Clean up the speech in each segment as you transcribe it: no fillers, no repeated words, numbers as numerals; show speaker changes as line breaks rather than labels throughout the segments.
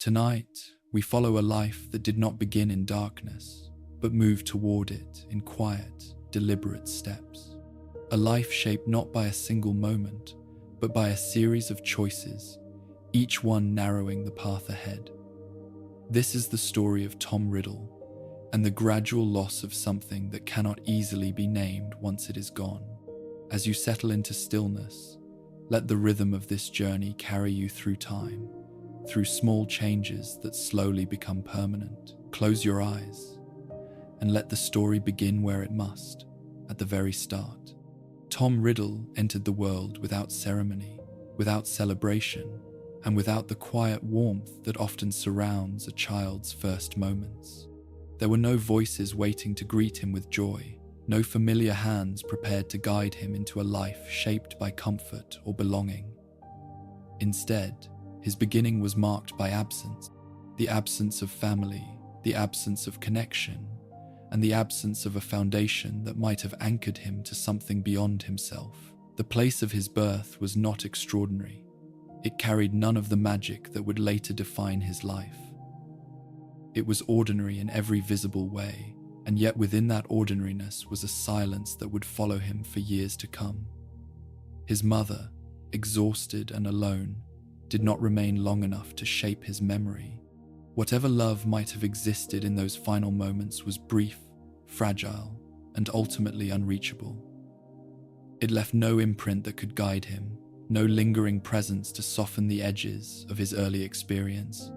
Tonight, we follow a life that did not begin in darkness, but moved toward it in quiet, deliberate steps. A life shaped not by a single moment, but by a series of choices, each one narrowing the path ahead. This is the story of Tom Riddle and the gradual loss of something that cannot easily be named once it is gone. As you settle into stillness, let the rhythm of this journey carry you through time, through small changes that slowly become permanent. Close your eyes and let the story begin where it must, at the very start. Tom Riddle entered the world without ceremony, without celebration, and without the quiet warmth that often surrounds a child's first moments. There were no voices waiting to greet him with joy, no familiar hands prepared to guide him into a life shaped by comfort or belonging. Instead, his beginning was marked by absence, the absence of family, the absence of connection, and the absence of a foundation that might have anchored him to something beyond himself. The place of his birth was not extraordinary. It carried none of the magic that would later define his life. It was ordinary in every visible way, and yet within that ordinariness was a silence that would follow him for years to come. His mother, exhausted and alone, did not remain long enough to shape his memory. Whatever love might have existed in those final moments was brief, fragile, and ultimately unreachable. It left no imprint that could guide him, no lingering presence to soften the edges of his early experience.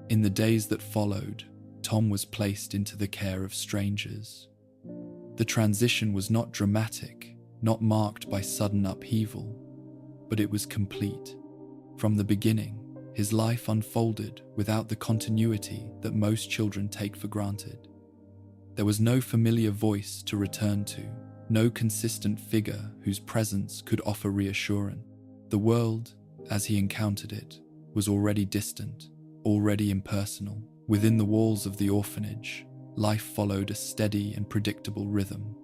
In the days that followed, Tom was placed into the care of strangers. The transition was not dramatic, not marked by sudden upheaval, but it was complete. From the beginning, his life unfolded without the continuity that most children take for granted. There was no familiar voice to return to, no consistent figure whose presence could offer reassurance. The world, as he encountered it, was already distant, already impersonal. Within the walls of the orphanage, life followed a steady and predictable rhythm.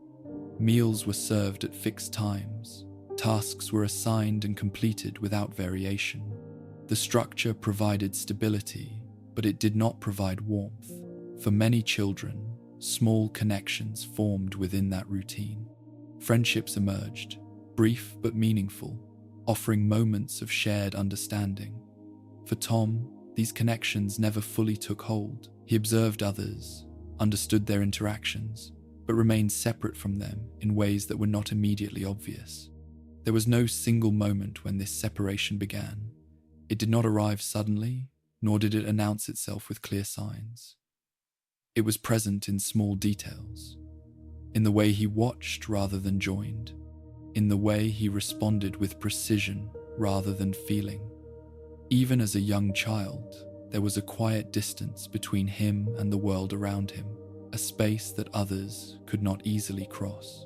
Meals were served at fixed times. Tasks were assigned and completed without variation. The structure provided stability, but it did not provide warmth. For many children, small connections formed within that routine. Friendships emerged, brief but meaningful, offering moments of shared understanding. For Tom, these connections never fully took hold. He observed others, understood their interactions, but remained separate from them in ways that were not immediately obvious. There was no single moment when this separation began. It did not arrive suddenly, nor did it announce itself with clear signs. It was present in small details, in the way he watched rather than joined, in the way he responded with precision rather than feeling. Even as a young child, there was a quiet distance between him and the world around him, a space that others could not easily cross.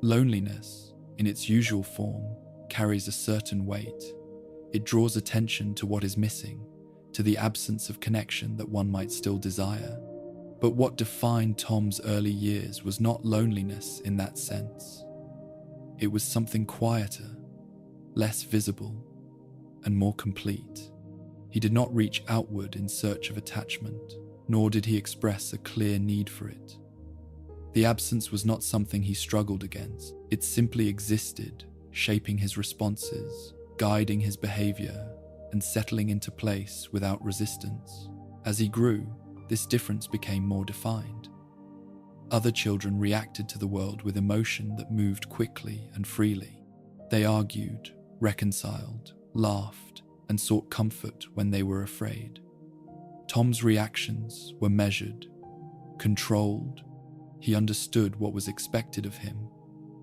Loneliness, in its usual form, carries a certain weight. It draws attention to what is missing, to the absence of connection that one might still desire. But what defined Tom's early years was not loneliness in that sense. It was something quieter, less visible, and more complete. He did not reach outward in search of attachment, nor did he express a clear need for it. The absence was not something he struggled against. It simply existed, shaping his responses, guiding his behavior, and settling into place without resistance. As he grew, this difference became more defined. Other children reacted to the world with emotion that moved quickly and freely. They argued, reconciled, laughed, and sought comfort when they were afraid. Tom's reactions were measured, controlled. He understood what was expected of him,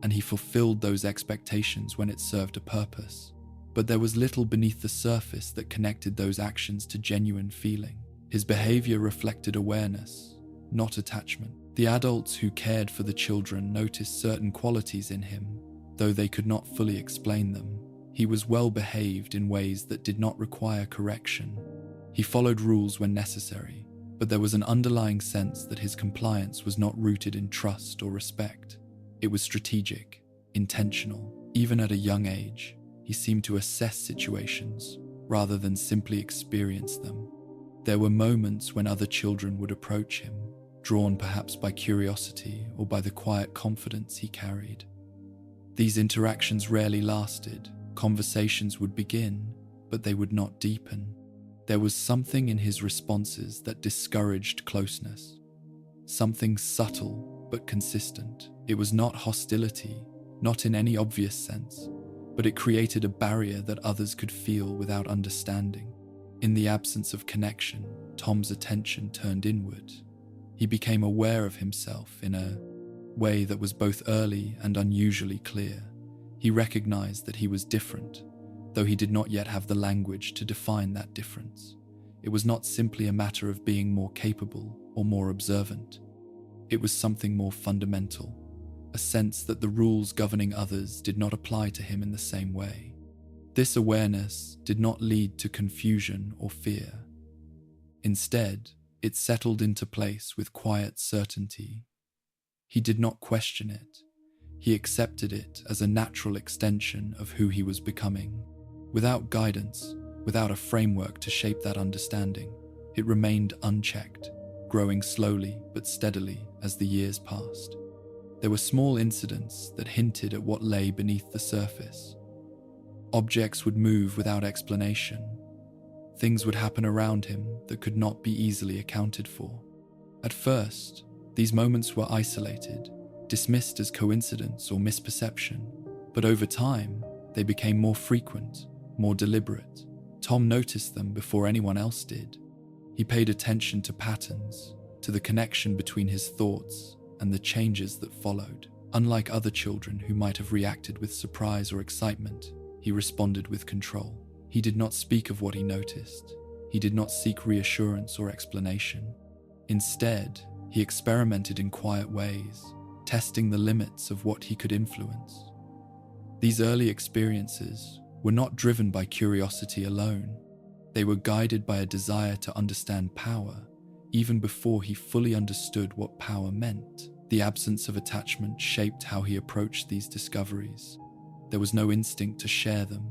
and he fulfilled those expectations when it served a purpose. But there was little beneath the surface that connected those actions to genuine feeling. His behavior reflected awareness, not attachment. The adults who cared for the children noticed certain qualities in him, though they could not fully explain them. He was well behaved in ways that did not require correction. He followed rules when necessary, but there was an underlying sense that his compliance was not rooted in trust or respect. It was strategic, intentional. Even at a young age, he seemed to assess situations rather than simply experience them. There were moments when other children would approach him, drawn perhaps by curiosity or by the quiet confidence he carried. These interactions rarely lasted. Conversations would begin, but they would not deepen. There was something in his responses that discouraged closeness. Something subtle but consistent. It was not hostility, not in any obvious sense, but it created a barrier that others could feel without understanding. In the absence of connection, Tom's attention turned inward. He became aware of himself in a way that was both early and unusually clear. He recognized that he was different, though he did not yet have the language to define that difference. It was not simply a matter of being more capable or more observant. It was something more fundamental, a sense that the rules governing others did not apply to him in the same way. This awareness did not lead to confusion or fear. Instead, it settled into place with quiet certainty. He did not question it. He accepted it as a natural extension of who he was becoming. Without guidance, without a framework to shape that understanding, it remained unchecked, growing slowly but steadily as the years passed. There were small incidents that hinted at what lay beneath the surface. Objects would move without explanation. Things would happen around him that could not be easily accounted for. At first, these moments were isolated, dismissed as coincidence or misperception, but over time, they became more frequent, more deliberate. Tom noticed them before anyone else did. He paid attention to patterns, to the connection between his thoughts and the changes that followed. Unlike other children who might have reacted with surprise or excitement, he responded with control. He did not speak of what he noticed. He did not seek reassurance or explanation. Instead, he experimented in quiet ways, testing the limits of what he could influence. These early experiences were not driven by curiosity alone. They were guided by a desire to understand power, even before he fully understood what power meant. The absence of attachment shaped how he approached these discoveries. There was no instinct to share them,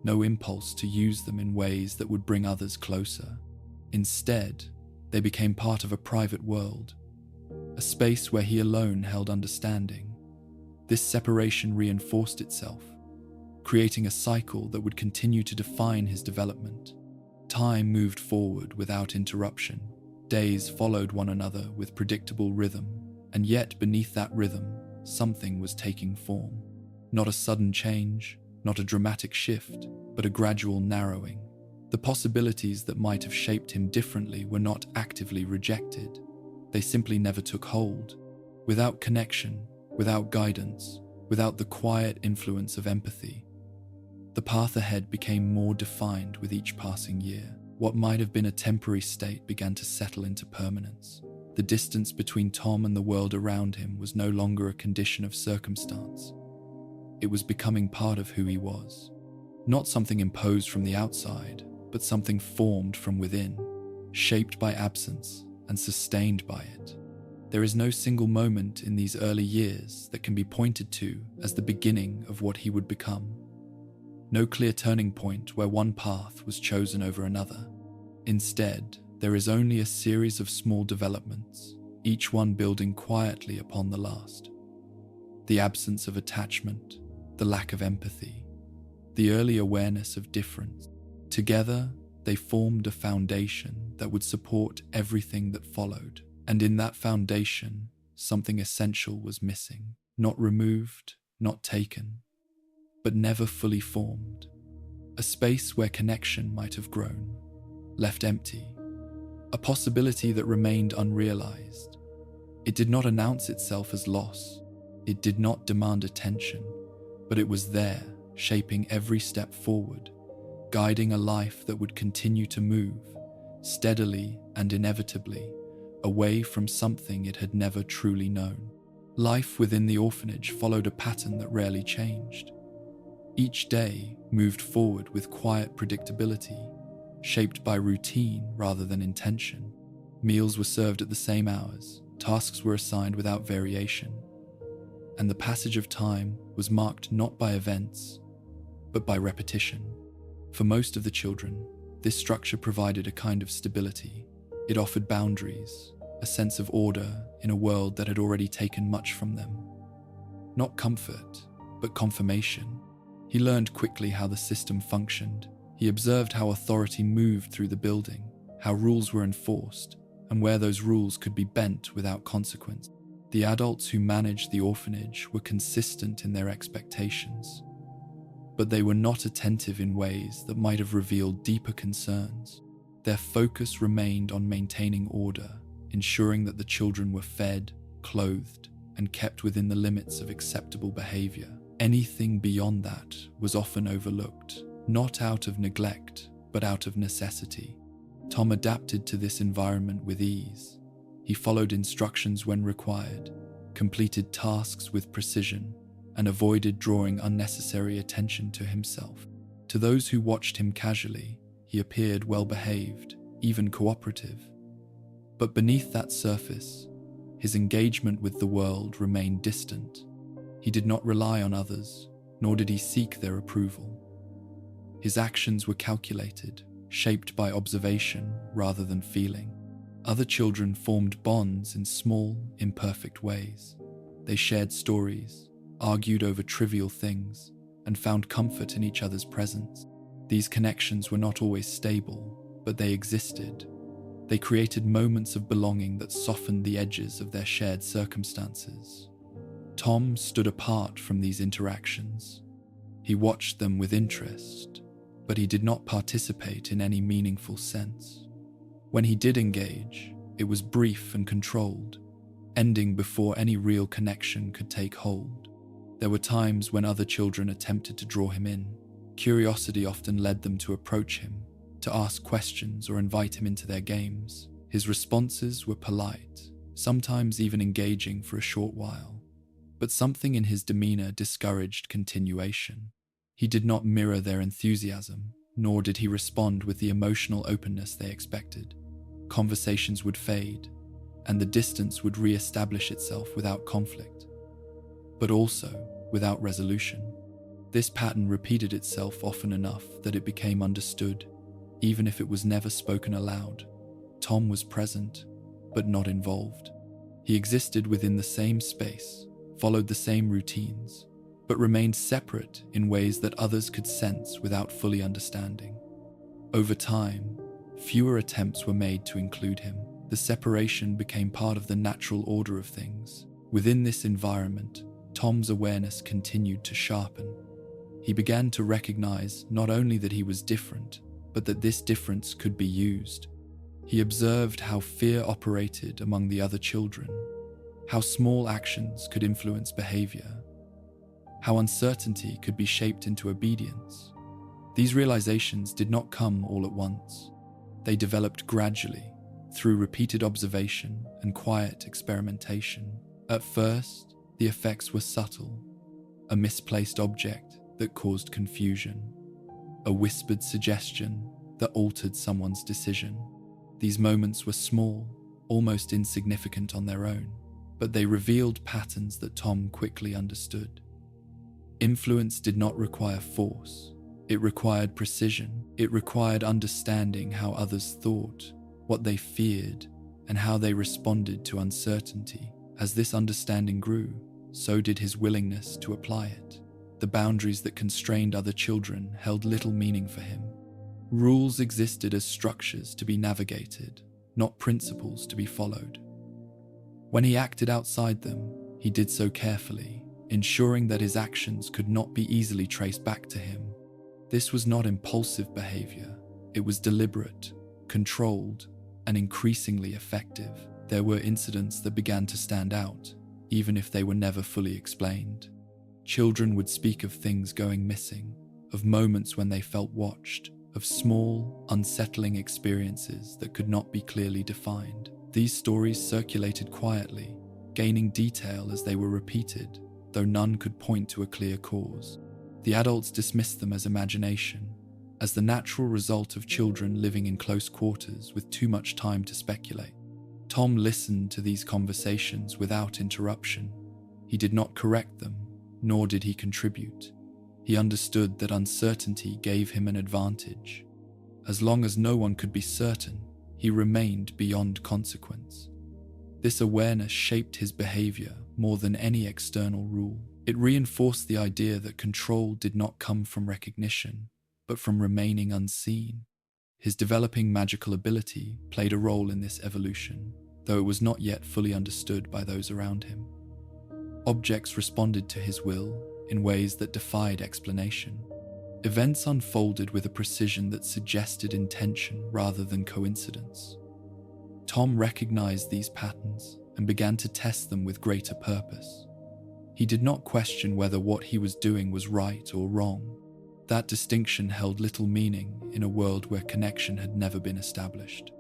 no impulse to use them in ways that would bring others closer. Instead, they became part of a private world, a space where he alone held understanding. This separation reinforced itself, creating a cycle that would continue to define his development. Time moved forward without interruption. Days followed one another with predictable rhythm, and yet beneath that rhythm, something was taking form. Not a sudden change, not a dramatic shift, but a gradual narrowing. The possibilities that might have shaped him differently were not actively rejected. They simply never took hold. Without connection, without guidance, without the quiet influence of empathy, the path ahead became more defined with each passing year. What might have been a temporary state began to settle into permanence. The distance between Tom and the world around him was no longer a condition of circumstance. It was becoming part of who he was. Not something imposed from the outside, but something formed from within, shaped by absence and sustained by it. There is no single moment in these early years that can be pointed to as the beginning of what he would become. No clear turning point where one path was chosen over another. Instead, there is only a series of small developments, each one building quietly upon the last. The absence of attachment, the lack of empathy, the early awareness of difference. Together, they formed a foundation that would support everything that followed. And in that foundation, something essential was missing. Not removed, not taken, but never fully formed. A space where connection might have grown, left empty. A possibility that remained unrealized. It did not announce itself as loss. It did not demand attention, but it was there, shaping every step forward, guiding a life that would continue to move, steadily and inevitably, away from something it had never truly known. Life within the orphanage followed a pattern that rarely changed. Each day moved forward with quiet predictability, shaped by routine rather than intention. Meals were served at the same hours, tasks were assigned without variation, and the passage of time was marked not by events, but by repetition. For most of the children, This structure provided a kind of stability. It offered boundaries, a sense of order in a world that had already taken much from them. Not comfort, but confirmation. He learned quickly how the system functioned. He observed how authority moved through the building, how rules were enforced, and where those rules could be bent without consequence. The adults who managed the orphanage were consistent in their expectations, but they were not attentive in ways that might have revealed deeper concerns. Their focus remained on maintaining order, ensuring that the children were fed, clothed, and kept within the limits of acceptable behavior. Anything beyond that was often overlooked, not out of neglect, but out of necessity. Tom adapted to this environment with ease. He followed instructions when required, completed tasks with precision, and avoided drawing unnecessary attention to himself. To those who watched him casually, he appeared well-behaved, even cooperative. But beneath that surface, his engagement with the world remained distant. He did not rely on others, nor did he seek their approval. His actions were calculated, shaped by observation rather than feeling. Other children formed bonds in small, imperfect ways. They shared stories, argued over trivial things, and found comfort in each other's presence. These connections were not always stable, but they existed. They created moments of belonging that softened the edges of their shared circumstances. Tom stood apart from these interactions. He watched them with interest, but he did not participate in any meaningful sense. When he did engage, it was brief and controlled, ending before any real connection could take hold. There were times when other children attempted to draw him in. Curiosity often led them to approach him, to ask questions or invite him into their games. His responses were polite, sometimes even engaging for a short while. But something in his demeanor discouraged continuation. He did not mirror their enthusiasm, nor did he respond with the emotional openness they expected. Conversations would fade, and the distance would re-establish itself without conflict, but also without resolution. This pattern repeated itself often enough that it became understood, even if it was never spoken aloud. Tom was present, but not involved. He existed within the same space, followed the same routines, but remained separate in ways that others could sense without fully understanding. Over time, fewer attempts were made to include him. The separation became part of the natural order of things. Within this environment, Tom's awareness continued to sharpen. He began to recognize not only that he was different, but that this difference could be used. He observed how fear operated among the other children, how small actions could influence behavior, how uncertainty could be shaped into obedience. These realizations did not come all at once. They developed gradually, through repeated observation and quiet experimentation. At first, the effects were subtle: a misplaced object that caused confusion, a whispered suggestion that altered someone's decision. These moments were small, almost insignificant on their own, but they revealed patterns that Tom quickly understood. Influence did not require force. It required precision. It required understanding how others thought, what they feared, and how they responded to uncertainty. As this understanding grew, so did his willingness to apply it. The boundaries that constrained other children held little meaning for him. Rules existed as structures to be navigated, not principles to be followed. When he acted outside them, he did so carefully, ensuring that his actions could not be easily traced back to him. This was not impulsive behavior. It was deliberate, controlled, and increasingly effective. There were incidents that began to stand out, even if they were never fully explained. Children would speak of things going missing, of moments when they felt watched, of small, unsettling experiences that could not be clearly defined. These stories circulated quietly, gaining detail as they were repeated, though none could point to a clear cause. The adults dismissed them as imagination, as the natural result of children living in close quarters with too much time to speculate. Tom listened to these conversations without interruption. He did not correct them, nor did he contribute. He understood that uncertainty gave him an advantage, As long as no one could be certain, he remained beyond consequence. This awareness shaped his behavior more than any external rule. It reinforced the idea that control did not come from recognition, but from remaining unseen. His developing magical ability played a role in this evolution, though it was not yet fully understood by those around him. Objects responded to his will in ways that defied explanation. Events unfolded with a precision that suggested intention rather than coincidence. Tom recognized these patterns and began to test them with greater purpose. He did not question whether what he was doing was right or wrong. That distinction held little meaning in a world where connection had never been established.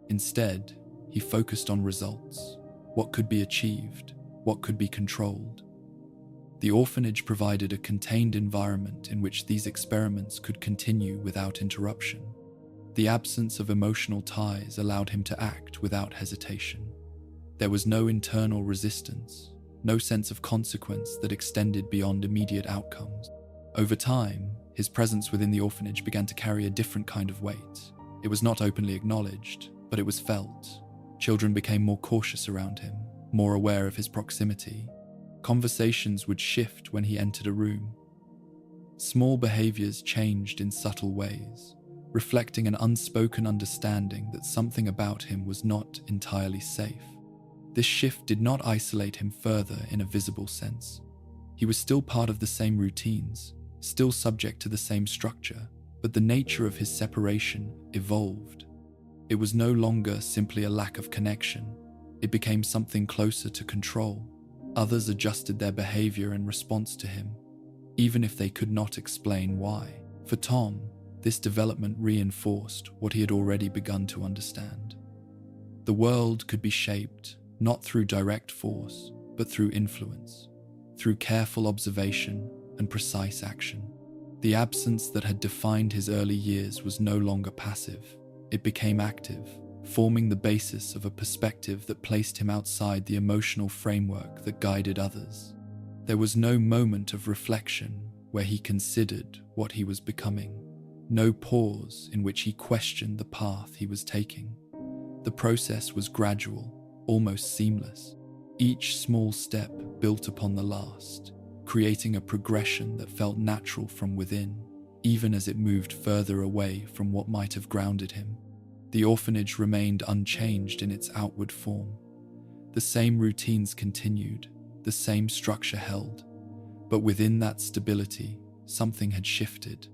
Instead, he focused on results, what could be achieved, what could be controlled. The orphanage provided a contained environment in which these experiments could continue without interruption. The absence of emotional ties allowed him to act without hesitation. There was no internal resistance, no sense of consequence that extended beyond immediate outcomes. Over time, his presence within the orphanage began to carry a different kind of weight. It was not openly acknowledged, but it was felt. Children became more cautious around him, more aware of his proximity. Conversations would shift when he entered a room. Small behaviors changed in subtle ways, reflecting an unspoken understanding that something about him was not entirely safe. This shift did not isolate him further in a visible sense. He was still part of the same routines, still subject to the same structure, but the nature of his separation evolved. It was no longer simply a lack of connection. It became something closer to control. Others adjusted their behavior in response to him, even if they could not explain why. For Tom, this development reinforced what he had already begun to understand. The world could be shaped not through direct force, but through influence, through careful observation and precise action. The absence that had defined his early years was no longer passive. It became active, forming the basis of a perspective that placed him outside the emotional framework that guided others. There was no moment of reflection where he considered what he was becoming, no pause in which he questioned the path he was taking. The process was gradual, almost seamless. Each small step built upon the last, creating a progression that felt natural from within, even as it moved further away from what might have grounded him. The orphanage remained unchanged in its outward form. The same routines continued, the same structure held, but within that stability, something had shifted.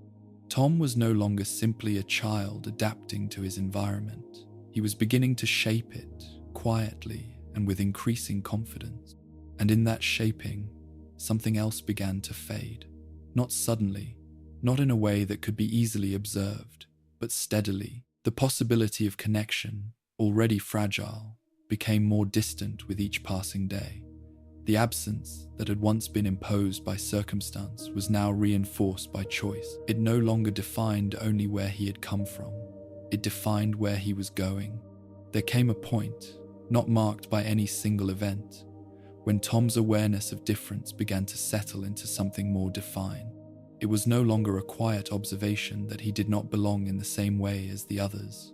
Tom was no longer simply a child adapting to his environment. He was beginning to shape it, quietly and with increasing confidence. And in that shaping, something else began to fade. Not suddenly, not in a way that could be easily observed, but steadily. The possibility of connection, already fragile, became more distant with each passing day. The absence that had once been imposed by circumstance was now reinforced by choice. It no longer defined only where he had come from. It defined where he was going. There came a point, not marked by any single event, when Tom's awareness of difference began to settle into something more defined. It was no longer a quiet observation that he did not belong in the same way as the others.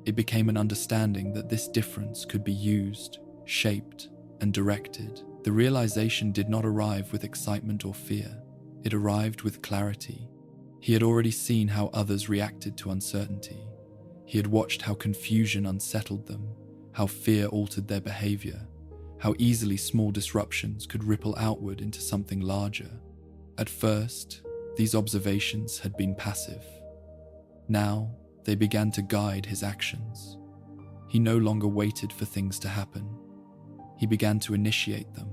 It became an understanding that this difference could be used, shaped, and directed. The realization did not arrive with excitement or fear. It arrived with clarity. He had already seen how others reacted to uncertainty. He had watched how confusion unsettled them, how fear altered their behavior, how easily small disruptions could ripple outward into something larger. At first, these observations had been passive. Now, they began to guide his actions. He no longer waited for things to happen. He began to initiate them.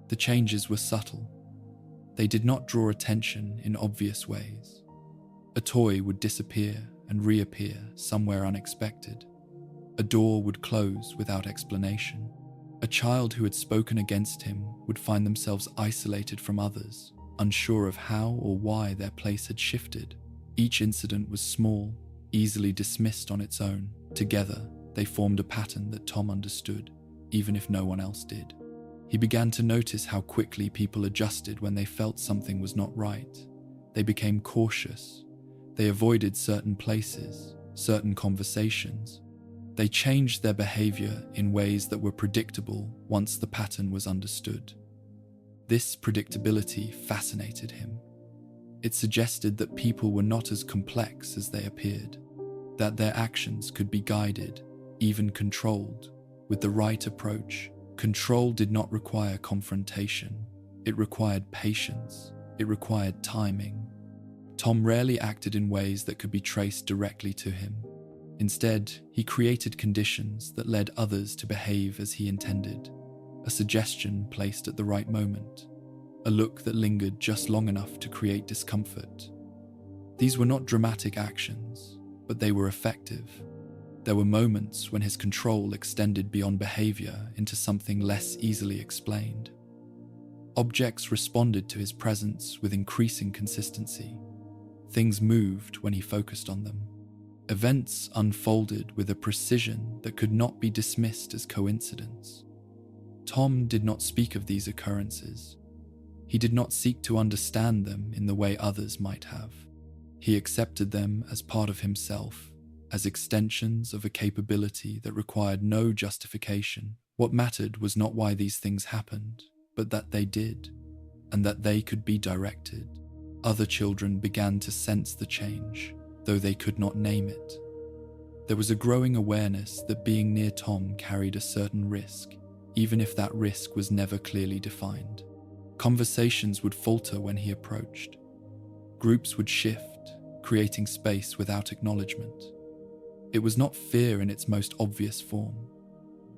The changes were subtle. They did not draw attention in obvious ways. A toy would disappear and reappear somewhere unexpected. A door would close without explanation. A child who had spoken against him would find themselves isolated from others, unsure of how or why their place had shifted. Each incident was small, easily dismissed on its own. Together, they formed a pattern that Tom understood, even if no one else did. He began to notice how quickly people adjusted when they felt something was not right. They became cautious. They avoided certain places. certain conversations. They changed their behavior in ways that were predictable once the pattern was understood. This predictability fascinated him. It suggested that people were not as complex as they appeared, that their actions could be guided, even controlled, with the right approach. Control did not require confrontation. It required patience. It required timing. Tom rarely acted in ways that could be traced directly to him. Instead, he created conditions that led others to behave as he intended. A suggestion placed at the right moment. A look that lingered just long enough to create discomfort. These were not dramatic actions, but they were effective. There were moments when his control extended beyond behavior into something less easily explained. Objects responded to his presence with increasing consistency. Things moved when he focused on them. Events unfolded with a precision that could not be dismissed as coincidence. Tom did not speak of these occurrences. He did not seek to understand them in the way others might have. He accepted them as part of himself, as extensions of a capability that required no justification. What mattered was not why these things happened, but that they did, and that they could be directed. Other children began to sense the change, though they could not name it. There was a growing awareness that being near Tom carried a certain risk, even if that risk was never clearly defined. Conversations would falter when he approached. Groups would shift, creating space without acknowledgement. It was not fear in its most obvious form.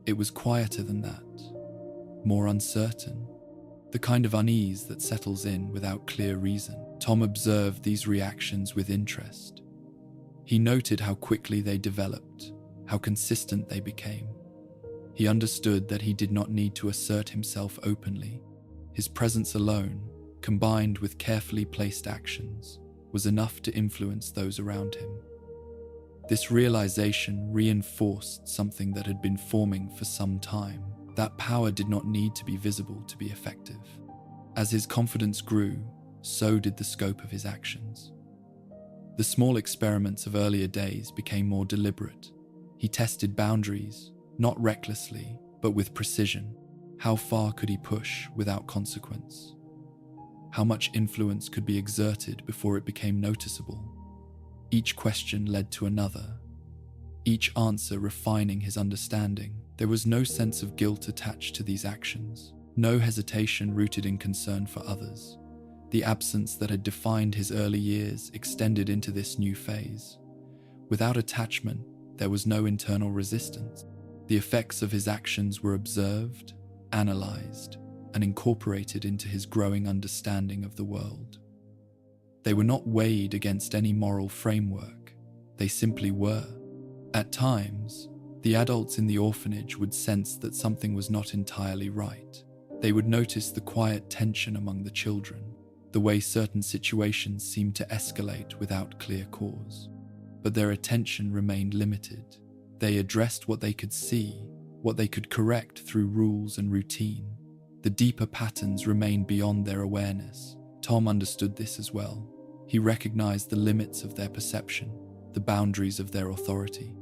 It was quieter than that, more uncertain, the kind of unease that settles in without clear reason. Tom observed these reactions with interest. He noted how quickly they developed, how consistent they became. He understood that he did not need to assert himself openly. His presence alone, combined with carefully placed actions, was enough to influence those around him. This realization reinforced something that had been forming for some time. That power did not need to be visible to be effective. As his confidence grew, so did the scope of his actions. The small experiments of earlier days became more deliberate. He tested boundaries, not recklessly, but with precision. How far could he push without consequence? How much influence could be exerted before it became noticeable? Each question led to another, each answer refining his understanding. There was no sense of guilt attached to these actions, no hesitation rooted in concern for others. The absence that had defined his early years extended into this new phase. Without attachment, there was no internal resistance. The effects of his actions were observed, analyzed, and incorporated into his growing understanding of the world. They were not weighed against any moral framework. They simply were. At times, the adults in the orphanage would sense that something was not entirely right. They would notice the quiet tension among the children, the way certain situations seemed to escalate without clear cause. But their attention remained limited. They addressed what they could see, what they could correct through rules and routine. The deeper patterns remained beyond their awareness. Tom understood this as well. He recognized the limits of their perception, the boundaries of their authority.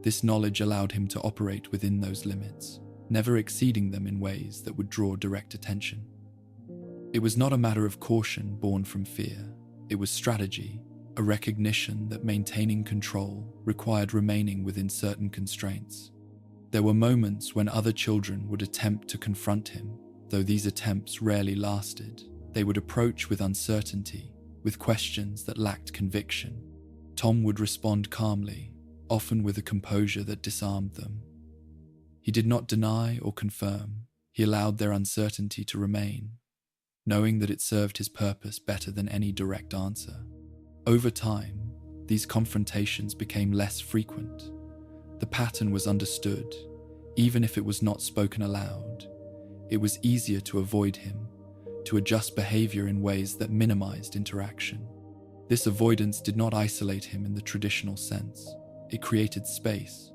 This knowledge allowed him to operate within those limits, never exceeding them in ways that would draw direct attention. It was not a matter of caution born from fear. It was strategy, a recognition that maintaining control required remaining within certain constraints. There were moments when other children would attempt to confront him, though these attempts rarely lasted. They would approach with uncertainty, with questions that lacked conviction. Tom would respond calmly, often with a composure that disarmed them. He did not deny or confirm. He allowed their uncertainty to remain, knowing that it served his purpose better than any direct answer. Over time, these confrontations became less frequent. The pattern was understood, even if it was not spoken aloud. It was easier to avoid him, to adjust behavior in ways that minimized interaction. This avoidance did not isolate him in the traditional sense. It created space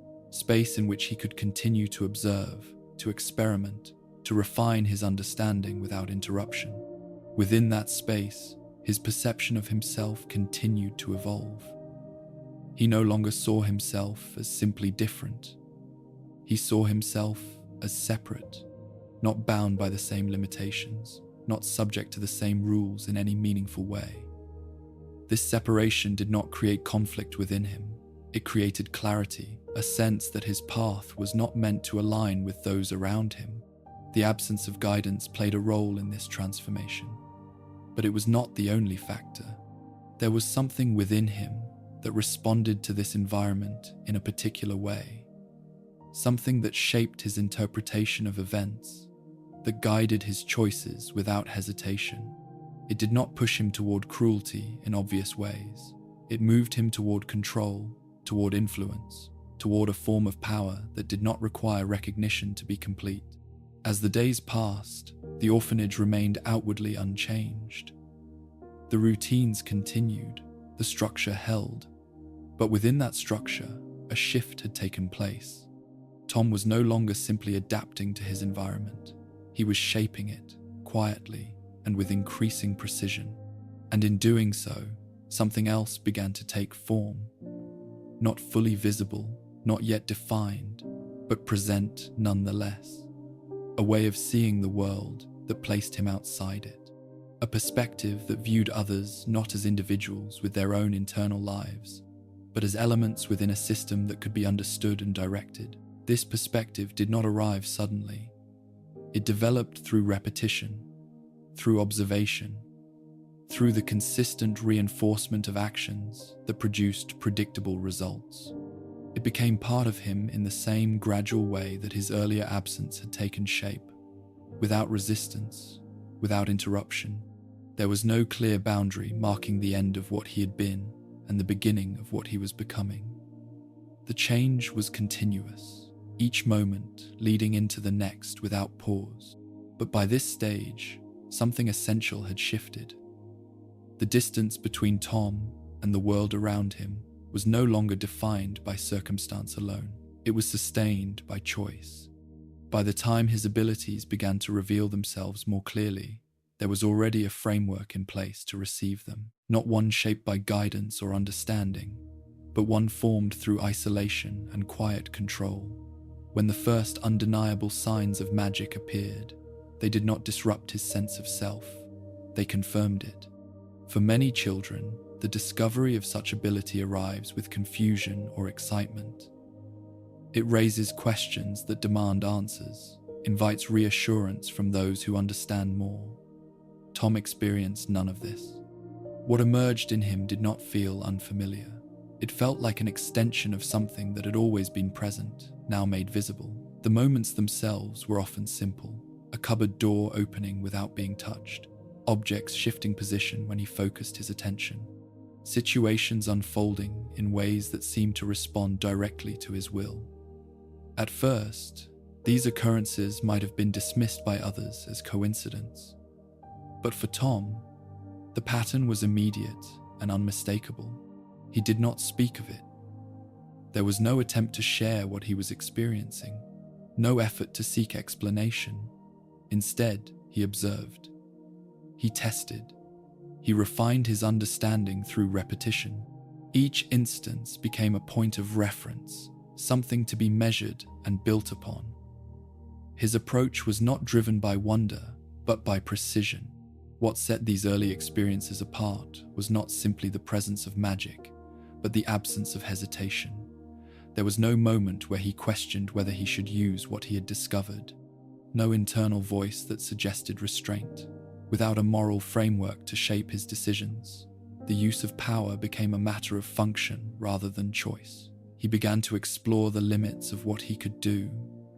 in which he could continue to observe, to experiment, to refine his understanding without interruption. Within that space, his perception of himself continued to evolve. He no longer saw himself as simply different. He saw himself as separate, not bound by the same limitations, not subject to the same rules in any meaningful way. This separation did not create conflict within him. It created clarity, a sense that his path was not meant to align with those around him. The absence of guidance played a role in this transformation. But it was not the only factor. There was something within him that responded to this environment in a particular way. Something that shaped his interpretation of events, that guided his choices without hesitation. It did not push him toward cruelty in obvious ways. It moved him toward control, toward influence, toward a form of power that did not require recognition to be complete. As the days passed, the orphanage remained outwardly unchanged. The routines continued, the structure held, but within that structure, a shift had taken place. Tom was no longer simply adapting to his environment. He was shaping it, quietly and with increasing precision. And in doing so, something else began to take form. Not fully visible, not yet defined, but present nonetheless. A way of seeing the world that placed him outside it. A perspective that viewed others not as individuals with their own internal lives, but as elements within a system that could be understood and directed. This perspective did not arrive suddenly. It developed through repetition, through observation, through the consistent reinforcement of actions that produced predictable results. It became part of him in the same gradual way that his earlier absence had taken shape, without resistance, without interruption. There was no clear boundary marking the end of what he had been and the beginning of what he was becoming. The change was continuous, each moment leading into the next without pause. But by this stage, something essential had shifted. The distance between Tom and the world around him was no longer defined by circumstance alone. It was sustained by choice. By the time his abilities began to reveal themselves more clearly, there was already a framework in place to receive them, not one shaped by guidance or understanding, but one formed through isolation and quiet control. When the first undeniable signs of magic appeared, they did not disrupt his sense of self, they confirmed it. For many children, the discovery of such ability arrives with confusion or excitement. It raises questions that demand answers, invites reassurance from those who understand more. Tom experienced none of this. What emerged in him did not feel unfamiliar. It felt like an extension of something that had always been present, now made visible. The moments themselves were often simple, a cupboard door opening without being touched, objects shifting position when he focused his attention, situations unfolding in ways that seemed to respond directly to his will. At first, these occurrences might have been dismissed by others as coincidence. But for Tom, the pattern was immediate and unmistakable. He did not speak of it. There was no attempt to share what he was experiencing, no effort to seek explanation. Instead, he observed. He tested. He refined his understanding through repetition. Each instance became a point of reference, something to be measured and built upon. His approach was not driven by wonder, but by precision. What set these early experiences apart was not simply the presence of magic, but the absence of hesitation. There was no moment where he questioned whether he should use what he had discovered, no internal voice that suggested restraint. Without a moral framework to shape his decisions, the use of power became a matter of function rather than choice. He began to explore the limits of what he could do,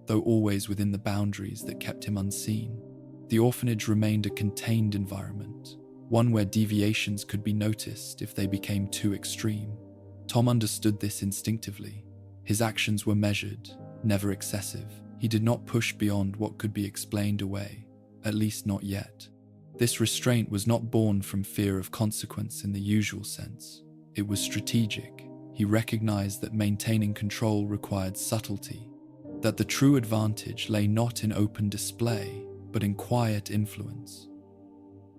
though always within the boundaries that kept him unseen. The orphanage remained a contained environment, one where deviations could be noticed if they became too extreme. Tom understood this instinctively. His actions were measured, never excessive. He did not push beyond what could be explained away, at least not yet. This restraint was not born from fear of consequence in the usual sense. It was strategic. He recognized that maintaining control required subtlety, that the true advantage lay not in open display, but in quiet influence.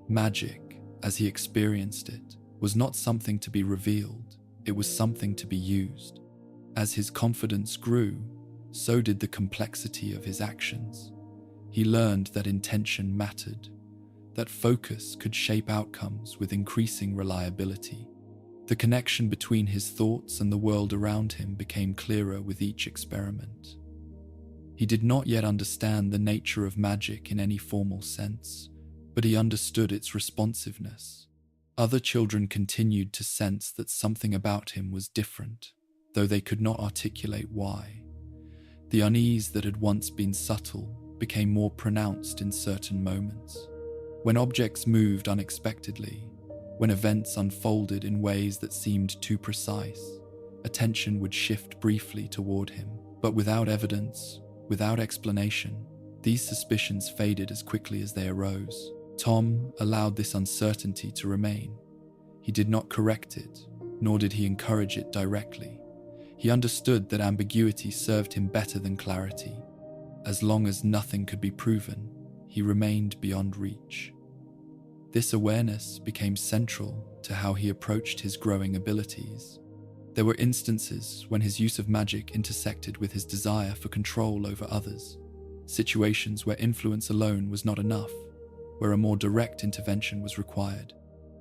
Magic, as he experienced it, was not something to be revealed. It was something to be used. As his confidence grew, so did the complexity of his actions. He learned that intention mattered, that focus could shape outcomes with increasing reliability. The connection between his thoughts and the world around him became clearer with each experiment. He did not yet understand the nature of magic in any formal sense, but he understood its responsiveness. Other children continued to sense that something about him was different, though they could not articulate why. The unease that had once been subtle became more pronounced in certain moments. When objects moved unexpectedly, when events unfolded in ways that seemed too precise, attention would shift briefly toward him, but without evidence, without explanation. These suspicions faded as quickly as they arose. Tom allowed this uncertainty to remain. He did not correct it, nor did he encourage it directly. He understood that ambiguity served him better than clarity. As long as nothing could be proven, he remained beyond reach. This awareness became central to how he approached his growing abilities. There were instances when his use of magic intersected with his desire for control over others, situations where influence alone was not enough, where a more direct intervention was required.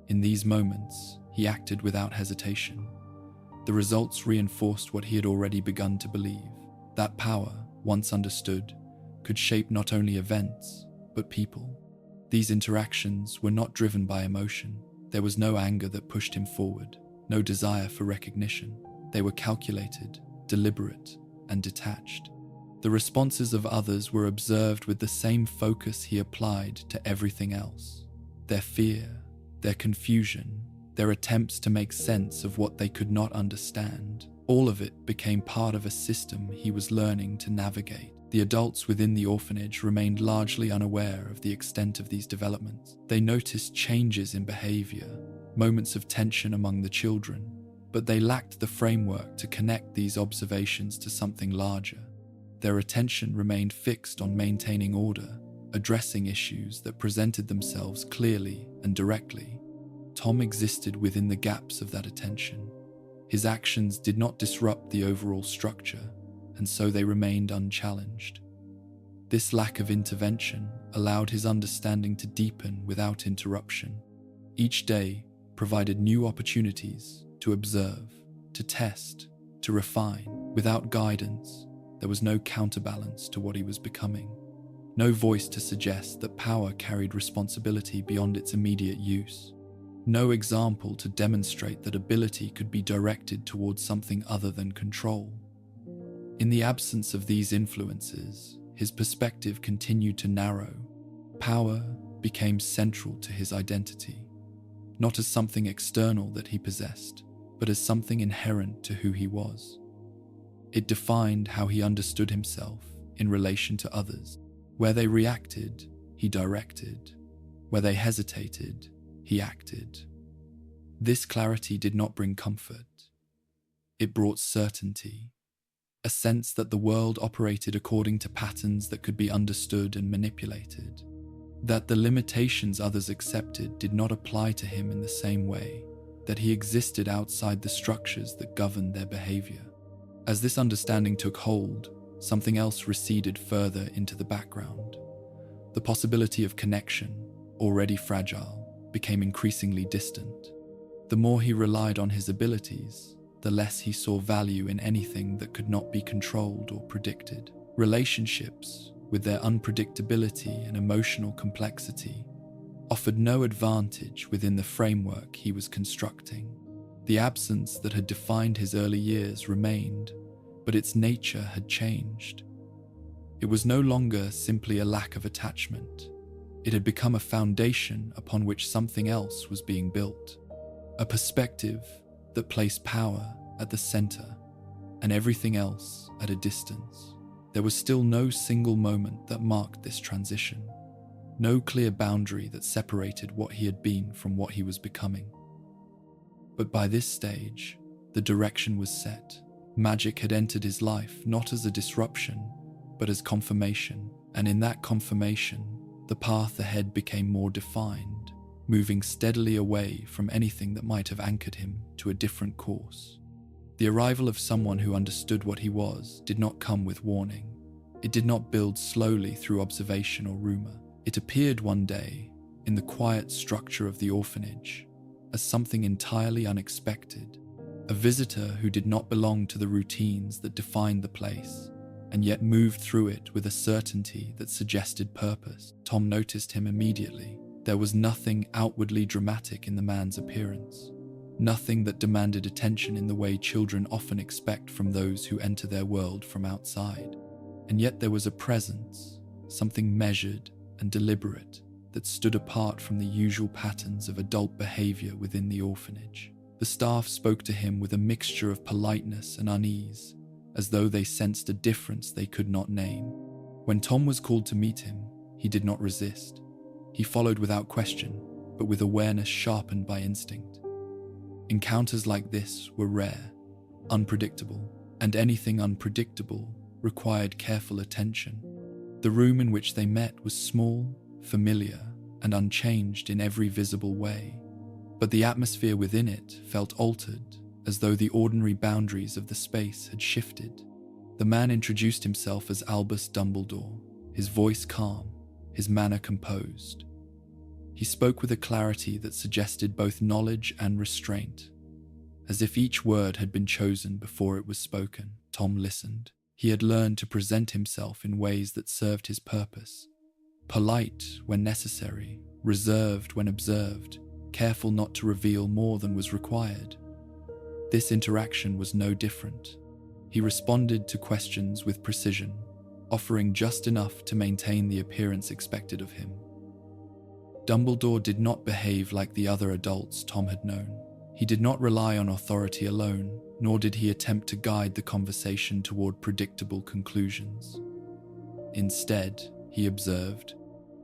In these moments, he acted without hesitation. The results reinforced what he had already begun to believe, that power, once understood, could shape not only events, but people. These interactions were not driven by emotion. There was no anger that pushed him forward, no desire for recognition. They were calculated, deliberate, and detached. The responses of others were observed with the same focus he applied to everything else. Their fear, their confusion, their attempts to make sense of what they could not understand, all of it became part of a system he was learning to navigate. The adults within the orphanage remained largely unaware of the extent of these developments. They noticed changes in behavior, moments of tension among the children, but they lacked the framework to connect these observations to something larger. Their attention remained fixed on maintaining order, addressing issues that presented themselves clearly and directly. Tom existed within the gaps of that attention. His actions did not disrupt the overall structure, and so they remained unchallenged. This lack of intervention allowed his understanding to deepen without interruption. Each day provided new opportunities to observe, to test, to refine. Without guidance, there was no counterbalance to what he was becoming. No voice to suggest that power carried responsibility beyond its immediate use. No example to demonstrate that ability could be directed towards something other than control. In the absence of these influences, his perspective continued to narrow. Power became central to his identity, not as something external that he possessed, but as something inherent to who he was. It defined how he understood himself in relation to others. Where they reacted, he directed. Where they hesitated, he acted. This clarity did not bring comfort. It brought certainty, a sense that the world operated according to patterns that could be understood and manipulated, that the limitations others accepted did not apply to him in the same way, that he existed outside the structures that governed their behavior. As this understanding took hold, something else receded further into the background. The possibility of connection, already fragile, became increasingly distant. The more he relied on his abilities, the less he saw value in anything that could not be controlled or predicted. Relationships, with their unpredictability and emotional complexity, offered no advantage within the framework he was constructing. The absence that had defined his early years remained, but its nature had changed. It was no longer simply a lack of attachment. It had become a foundation upon which something else was being built, a perspective that placed power at the center and everything else at a distance. There was still no single moment that marked this transition, no clear boundary that separated what he had been from what he was becoming. But by this stage, the direction was set. Magic had entered his life not as a disruption, but as confirmation, and in that confirmation, the path ahead became more defined. moving steadily away from anything that might have anchored him to a different course. The arrival of someone who understood what he was did not come with warning. It did not build slowly through observation or rumor. It appeared one day, in the quiet structure of the orphanage, as something entirely unexpected. A visitor who did not belong to the routines that defined the place, and yet moved through it with a certainty that suggested purpose. Tom noticed him immediately. There was nothing outwardly dramatic in the man's appearance, nothing that demanded attention in the way children often expect from those who enter their world from outside. And yet there was a presence, something measured and deliberate, that stood apart from the usual patterns of adult behavior within the orphanage. The staff spoke to him with a mixture of politeness and unease, as though they sensed a difference they could not name. When Tom was called to meet him, he did not resist. He followed without question, but with awareness sharpened by instinct. Encounters like this were rare, unpredictable, and anything unpredictable required careful attention. The room in which they met was small, familiar, and unchanged in every visible way, but the atmosphere within it felt altered, as though the ordinary boundaries of the space had shifted. The man introduced himself as Albus Dumbledore, his voice calm, his manner composed. He spoke with a clarity that suggested both knowledge and restraint, as if each word had been chosen before it was spoken. Tom listened. He had learned to present himself in ways that served his purpose. Polite when necessary, reserved when observed, careful not to reveal more than was required. This interaction was no different. He responded to questions with precision, offering just enough to maintain the appearance expected of him. Dumbledore did not behave like the other adults Tom had known. He did not rely on authority alone, nor did he attempt to guide the conversation toward predictable conclusions. Instead, he observed.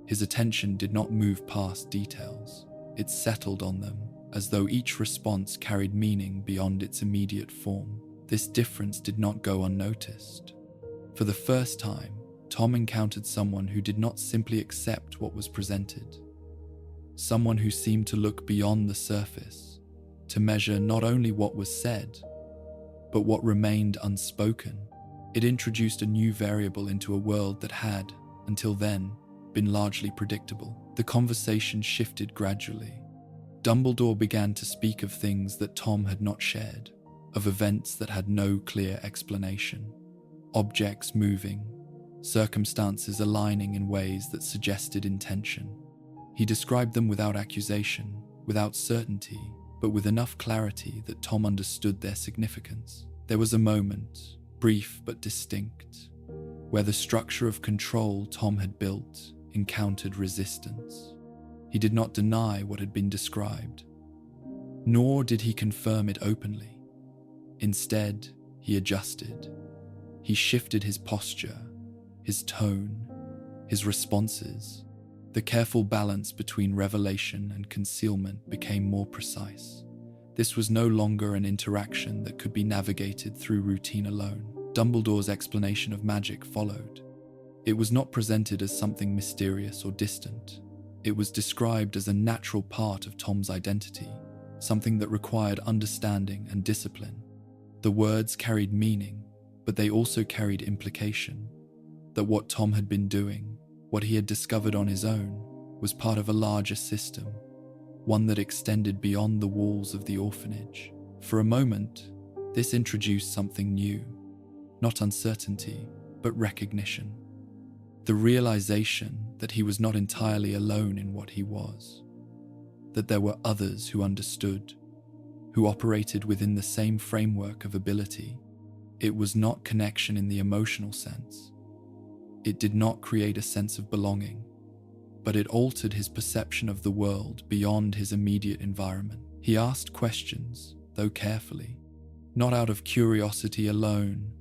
His attention did not move past details. It settled on them, as though each response carried meaning beyond its immediate form. This difference did not go unnoticed. For the first time, Tom encountered someone who did not simply accept what was presented. Someone who seemed to look beyond the surface, to measure not only what was said, but what remained unspoken. It introduced a new variable into a world that had, until then, been largely predictable. The conversation shifted gradually. Dumbledore began to speak of things that Tom had not shared, of events that had no clear explanation, objects moving, circumstances aligning in ways that suggested intention. He described them without accusation, without certainty, but with enough clarity that Tom understood their significance. There was a moment, brief but distinct, where the structure of control Tom had built encountered resistance. He did not deny what had been described, nor did he confirm it openly. Instead, he adjusted. He shifted his posture, his tone, his responses. The careful balance between revelation and concealment became more precise. This was no longer an interaction that could be navigated through routine alone. Dumbledore's explanation of magic followed. It was not presented as something mysterious or distant. It was described as a natural part of Tom's identity, something that required understanding and discipline. The words carried meaning, but they also carried implication, that what Tom had been doing, what he had discovered on his own, was part of a larger system, one that extended beyond the walls of the orphanage. For a moment, this introduced something new, not uncertainty, but recognition. The realization that he was not entirely alone in what he was, that there were others who understood, who operated within the same framework of ability. It was not connection in the emotional sense. It did not create a sense of belonging, but it altered his perception of the world beyond his immediate environment. He asked questions, though carefully, not out of curiosity alone,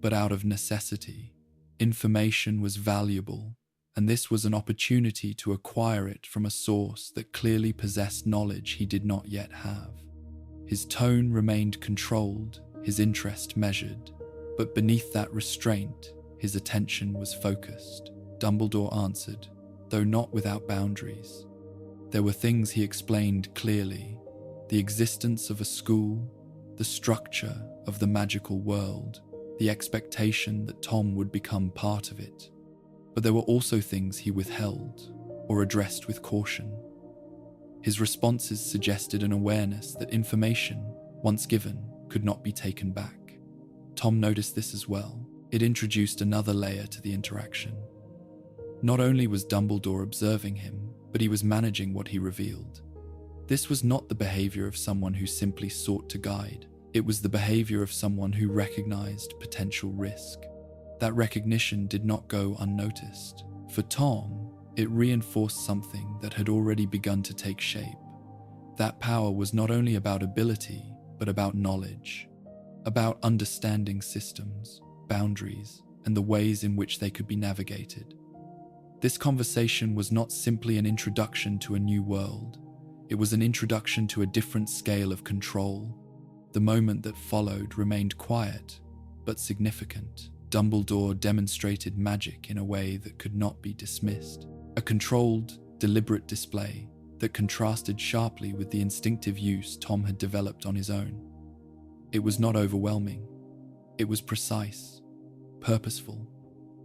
but out of necessity. Information was valuable, and this was an opportunity to acquire it from a source that clearly possessed knowledge he did not yet have. His tone remained controlled, his interest measured, but beneath that restraint, his attention was focused. Dumbledore answered, though not without boundaries. There were things he explained clearly: the existence of a school, the structure of the magical world, the expectation that Tom would become part of it. But there were also things he withheld or addressed with caution. His responses suggested an awareness that information, once given, could not be taken back. Tom noticed this as well. It introduced another layer to the interaction. Not only was Dumbledore observing him, but he was managing what he revealed. This was not the behavior of someone who simply sought to guide. It was the behavior of someone who recognized potential risk. That recognition did not go unnoticed. For Tom, it reinforced something that had already begun to take shape. That power was not only about ability, but about knowledge, about understanding systems, boundaries, and the ways in which they could be navigated. This conversation was not simply an introduction to a new world. It was an introduction to a different scale of control. The moment that followed remained quiet, but significant. Dumbledore demonstrated magic in a way that could not be dismissed. A controlled, deliberate display that contrasted sharply with the instinctive use Tom had developed on his own. It was not overwhelming. It was precise, purposeful.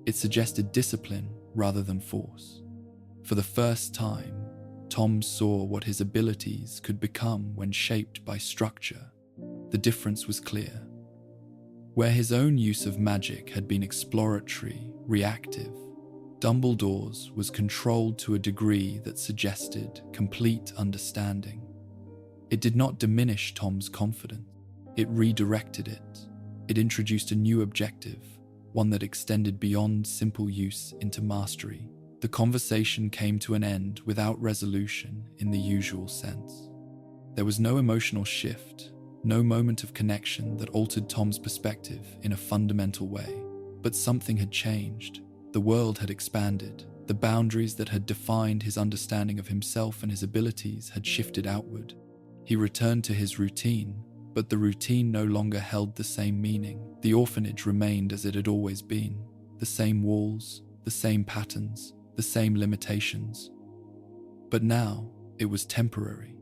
It suggested discipline rather than force. For the first time, Tom saw what his abilities could become when shaped by structure. The difference was clear. Where his own use of magic had been exploratory, reactive, Dumbledore's was controlled to a degree that suggested complete understanding. It did not diminish Tom's confidence. It redirected it. It introduced a new objective, one that extended beyond simple use into mastery. The conversation came to an end without resolution in the usual sense. There was no emotional shift, no moment of connection that altered Tom's perspective in a fundamental way. But something had changed. The world had expanded. The boundaries that had defined his understanding of himself and his abilities had shifted outward. He returned to his routine, but the routine no longer held the same meaning. The orphanage remained as it had always been. The same walls, the same patterns, the same limitations. But now, it was temporary.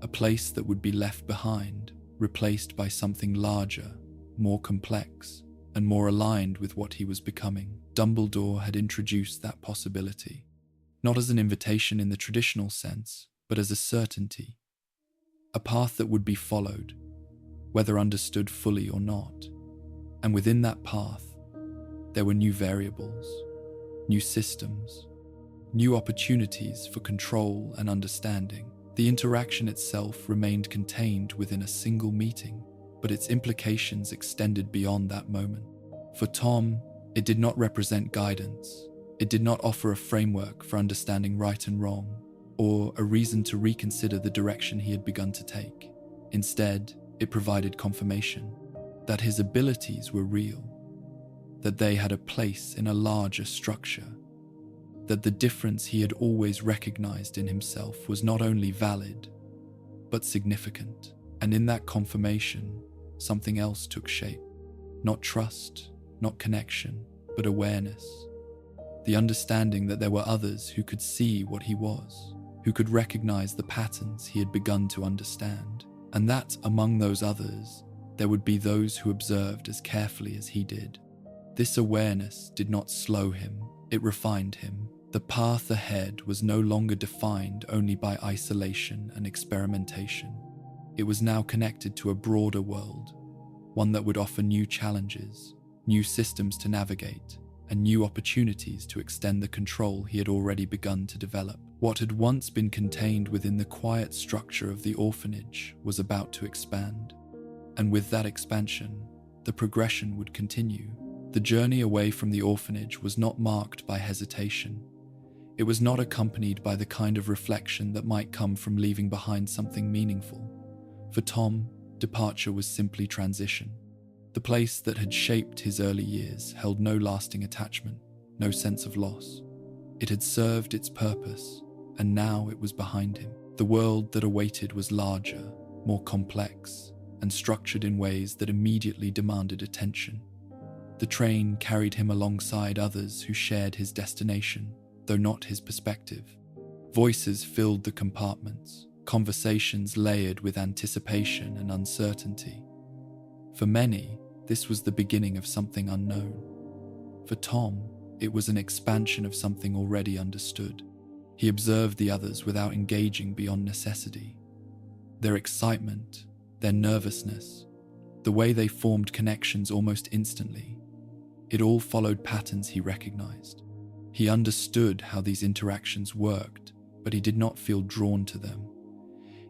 A place that would be left behind, replaced by something larger, more complex, and more aligned with what he was becoming. Dumbledore had introduced that possibility, not as an invitation in the traditional sense, but as a certainty. A path that would be followed, whether understood fully or not. And within that path, there were new variables, new systems, new opportunities for control and understanding. The interaction itself remained contained within a single meeting, but its implications extended beyond that moment. For Tom, it did not represent guidance. It did not offer a framework for understanding right and wrong, or a reason to reconsider the direction he had begun to take. Instead, it provided confirmation that his abilities were real, that they had a place in a larger structure, that the difference he had always recognized in himself was not only valid, but significant. And in that confirmation, something else took shape. Not trust, not connection, but awareness. The understanding that there were others who could see what he was, who could recognize the patterns he had begun to understand, and that among those others, there would be those who observed as carefully as he did. This awareness did not slow him, it refined him. The path ahead was no longer defined only by isolation and experimentation. It was now connected to a broader world, one that would offer new challenges, new systems to navigate, and new opportunities to extend the control he had already begun to develop. What had once been contained within the quiet structure of the orphanage was about to expand. And with that expansion, the progression would continue. The journey away from the orphanage was not marked by hesitation. It was not accompanied by the kind of reflection that might come from leaving behind something meaningful. For Tom, departure was simply transition. The place that had shaped his early years held no lasting attachment, no sense of loss. It had served its purpose, and now it was behind him. The world that awaited was larger, more complex, and structured in ways that immediately demanded attention. The train carried him alongside others who shared his destination, though not his perspective. Voices filled the compartments, conversations layered with anticipation and uncertainty. For many, this was the beginning of something unknown. For Tom, it was an expansion of something already understood. He observed the others without engaging beyond necessity. Their excitement, their nervousness, the way they formed connections almost instantly, it all followed patterns he recognized. He understood how these interactions worked, but he did not feel drawn to them.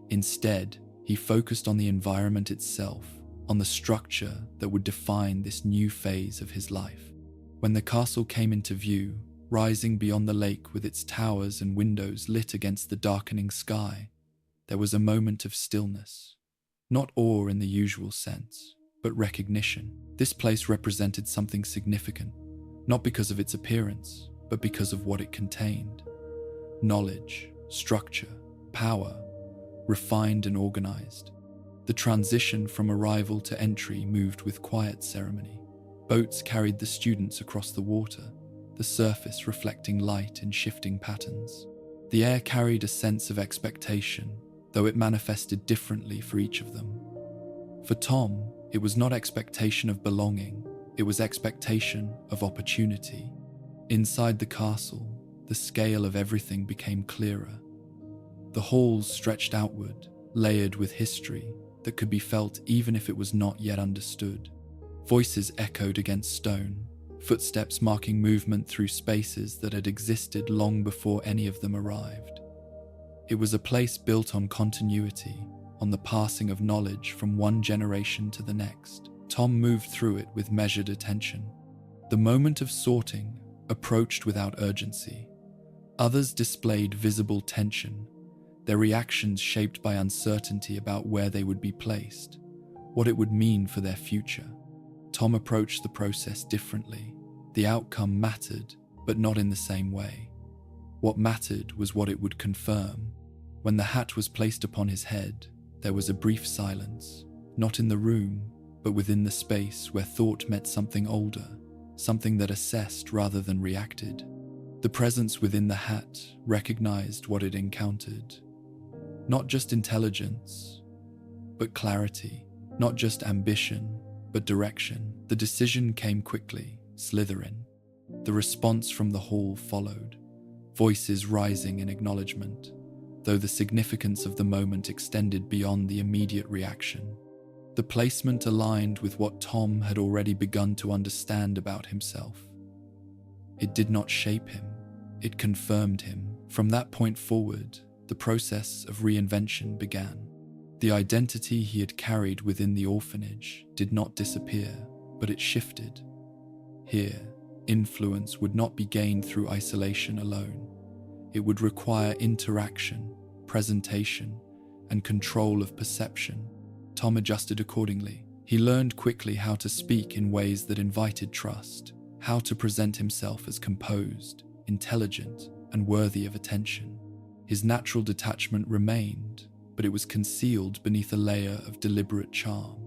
Instead, he focused on the environment itself, on the structure that would define this new phase of his life. When the castle came into view, rising beyond the lake with its towers and windows lit against the darkening sky, there was a moment of stillness. Not awe in the usual sense, but recognition. This place represented something significant, not because of its appearance, but because of what it contained. Knowledge, structure, power, refined and organized. The transition from arrival to entry moved with quiet ceremony. Boats carried the students across the water, the surface reflecting light in shifting patterns. The air carried a sense of expectation, though it manifested differently for each of them. For Tom, it was not expectation of belonging, it was expectation of opportunity. Inside the castle, the scale of everything became clearer. The halls stretched outward, layered with history that could be felt even if it was not yet understood. Voices echoed against stone, footsteps marking movement through spaces that had existed long before any of them arrived. It was a place built on continuity, on the passing of knowledge from one generation to the next. Tom moved through it with measured attention. The moment of sorting approached without urgency. Others displayed visible tension, their reactions shaped by uncertainty about where they would be placed, what it would mean for their future. Tom approached the process differently. The outcome mattered, but not in the same way. What mattered was what it would confirm. When the hat was placed upon his head, there was a brief silence, not in the room, but within the space where thought met something older, something that assessed rather than reacted. The presence within the hat recognized what it encountered. Not just intelligence, but clarity. Not just ambition, but direction. The decision came quickly, Slytherin. The response from the hall followed, voices rising in acknowledgement, though the significance of the moment extended beyond the immediate reaction. The placement aligned with what Tom had already begun to understand about himself. It did not shape him, it confirmed him. From that point forward, the process of reinvention began. The identity he had carried within the orphanage did not disappear, but it shifted. Here, influence would not be gained through isolation alone. It would require interaction, presentation, and control of perception. Tom adjusted accordingly. He learned quickly how to speak in ways that invited trust, how to present himself as composed, intelligent, and worthy of attention. His natural detachment remained, but it was concealed beneath a layer of deliberate charm.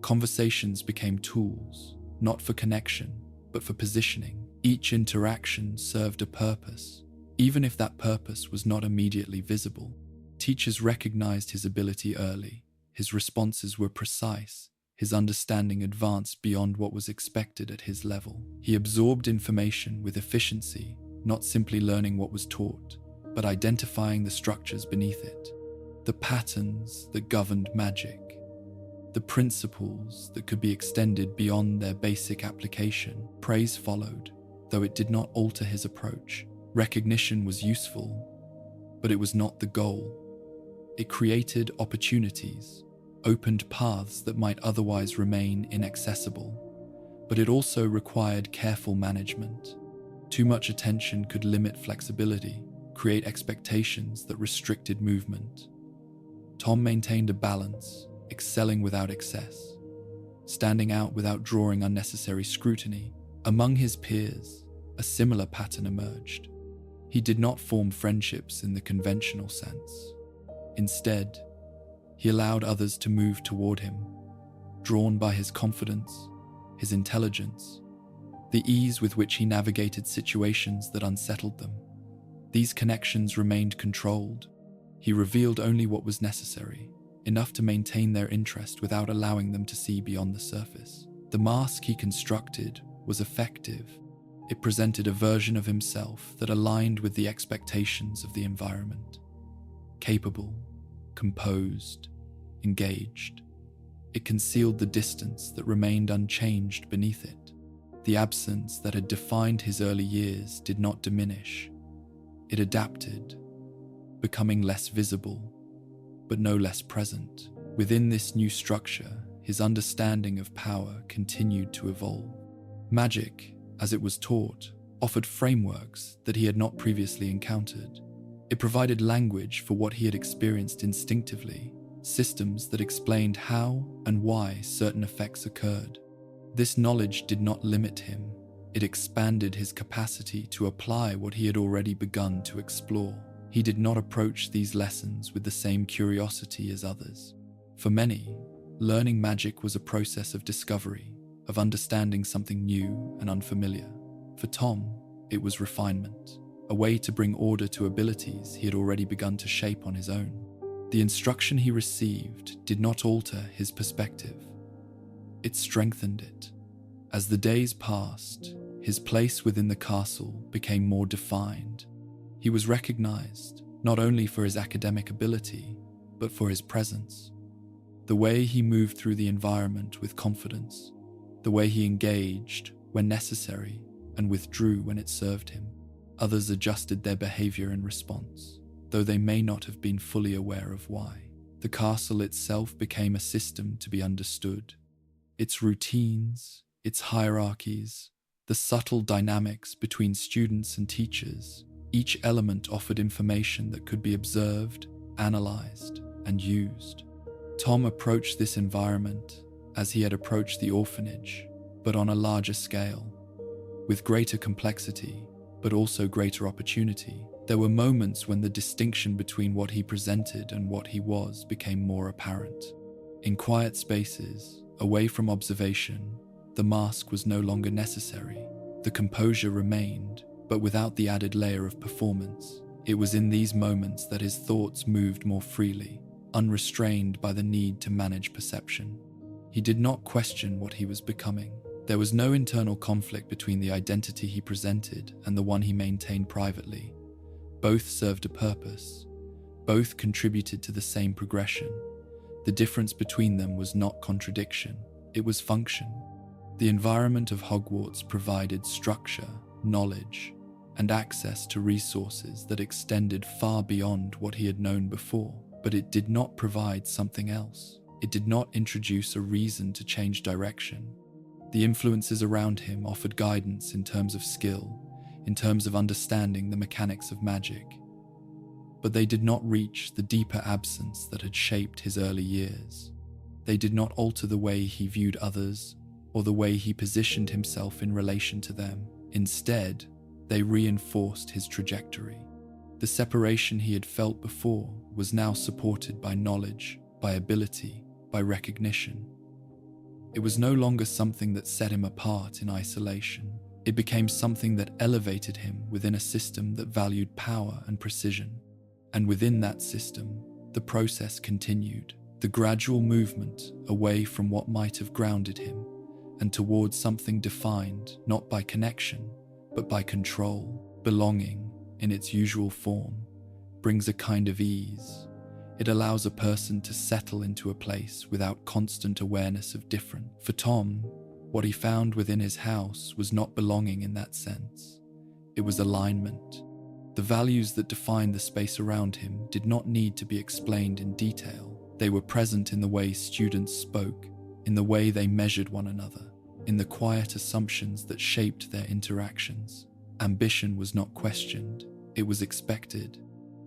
Conversations became tools, not for connection, but for positioning. Each interaction served a purpose, even if that purpose was not immediately visible. Teachers recognized his ability early. His responses were precise. His understanding advanced beyond what was expected at his level. He absorbed information with efficiency, not simply learning what was taught, but identifying the structures beneath it, the patterns that governed magic, the principles that could be extended beyond their basic application. Praise followed, though it did not alter his approach. Recognition was useful, but it was not the goal. It created opportunities, opened paths that might otherwise remain inaccessible, but it also required careful management. Too much attention could limit flexibility, create expectations that restricted movement. Tom maintained a balance, excelling without excess, standing out without drawing unnecessary scrutiny. Among his peers, a similar pattern emerged. He did not form friendships in the conventional sense. Instead, he allowed others to move toward him, drawn by his confidence, his intelligence, the ease with which he navigated situations that unsettled them. These connections remained controlled. He revealed only what was necessary, enough to maintain their interest without allowing them to see beyond the surface. The mask he constructed was effective. It presented a version of himself that aligned with the expectations of the environment. Capable, composed, engaged. It concealed the distance that remained unchanged beneath it. The absence that had defined his early years did not diminish. It adapted, becoming less visible, but no less present. Within this new structure, his understanding of power continued to evolve. Magic, as it was taught, offered frameworks that he had not previously encountered. It provided language for what he had experienced instinctively, systems that explained how and why certain effects occurred. This knowledge did not limit him. It expanded his capacity to apply what he had already begun to explore. He did not approach these lessons with the same curiosity as others. For many, learning magic was a process of discovery, of understanding something new and unfamiliar. For Tom, it was refinement, a way to bring order to abilities he had already begun to shape on his own. The instruction he received did not alter his perspective. It strengthened it. As the days passed, his place within the castle became more defined. He was recognized not only for his academic ability, but for his presence. The way he moved through the environment with confidence, the way he engaged when necessary and withdrew when it served him. Others adjusted their behavior in response, though they may not have been fully aware of why. The castle itself became a system to be understood. Its routines, its hierarchies, the subtle dynamics between students and teachers, each element offered information that could be observed, analyzed, and used. Tom approached this environment as he had approached the orphanage, but on a larger scale, with greater complexity, but also greater opportunity. There were moments when the distinction between what he presented and what he was became more apparent. In quiet spaces, away from observation, the mask was no longer necessary. The composure remained, but without the added layer of performance. It was in these moments that his thoughts moved more freely, unrestrained by the need to manage perception. He did not question what he was becoming. There was no internal conflict between the identity he presented and the one he maintained privately. Both served a purpose. Both contributed to the same progression. The difference between them was not contradiction, it was function. The environment of Hogwarts provided structure, knowledge, and access to resources that extended far beyond what he had known before, but it did not provide something else. It did not introduce a reason to change direction. The influences around him offered guidance in terms of skill, in terms of understanding the mechanics of magic, but they did not reach the deeper absence that had shaped his early years. They did not alter the way he viewed others or the way he positioned himself in relation to them. Instead, they reinforced his trajectory. The separation he had felt before was now supported by knowledge, by ability, by recognition. It was no longer something that set him apart in isolation. It became something that elevated him within a system that valued power and precision. And within that system, the process continued, the gradual movement away from what might have grounded him and towards something defined not by connection, but by control. Belonging, in its usual form, brings a kind of ease. It allows a person to settle into a place without constant awareness of different. For Tom, what he found within his house was not belonging in that sense. It was alignment. The values that defined the space around him did not need to be explained in detail. They were present in the way students spoke, in the way they measured one another, in the quiet assumptions that shaped their interactions. Ambition was not questioned, it was expected.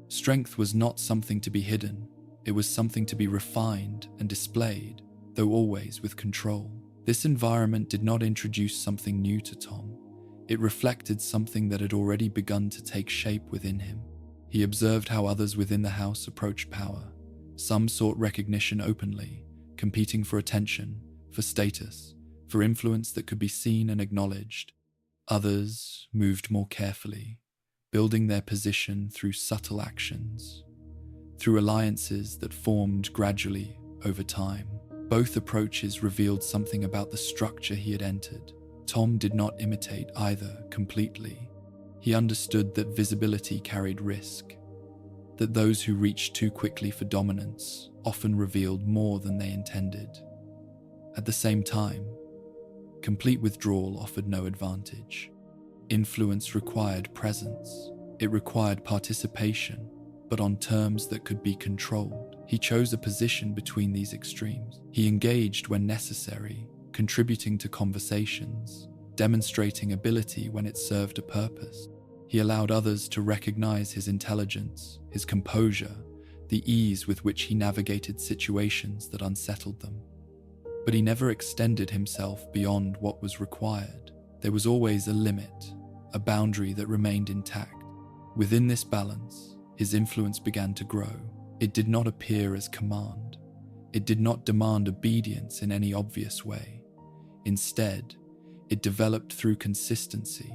Strength was not something to be hidden, it was something to be refined and displayed, though always with control. This environment did not introduce something new to Tom. It reflected something that had already begun to take shape within him. He observed how others within the house approached power. Some sought recognition openly, competing for attention, for status, for influence that could be seen and acknowledged. Others moved more carefully, building their position through subtle actions, through alliances that formed gradually over time. Both approaches revealed something about the structure he had entered. Tom did not imitate either completely. He understood that visibility carried risk, that those who reached too quickly for dominance often revealed more than they intended. At the same time, complete withdrawal offered no advantage. Influence required presence. It required participation, but on terms that could be controlled. He chose a position between these extremes. He engaged when necessary, contributing to conversations, demonstrating ability when it served a purpose. He allowed others to recognize his intelligence, his composure, the ease with which he navigated situations that unsettled them. But he never extended himself beyond what was required. There was always a limit, a boundary that remained intact. Within this balance, his influence began to grow. It did not appear as command. It did not demand obedience in any obvious way. Instead, it developed through consistency.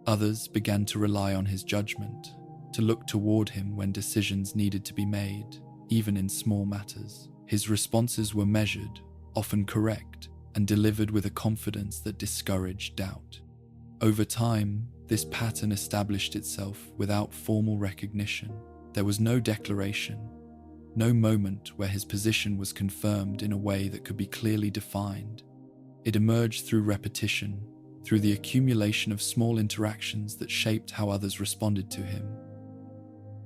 Others began to rely on his judgment, to look toward him when decisions needed to be made, even in small matters. His responses were measured, often correct, and delivered with a confidence that discouraged doubt. Over time, this pattern established itself without formal recognition. There was no declaration, no moment where his position was confirmed in a way that could be clearly defined. It emerged through repetition, through the accumulation of small interactions that shaped how others responded to him.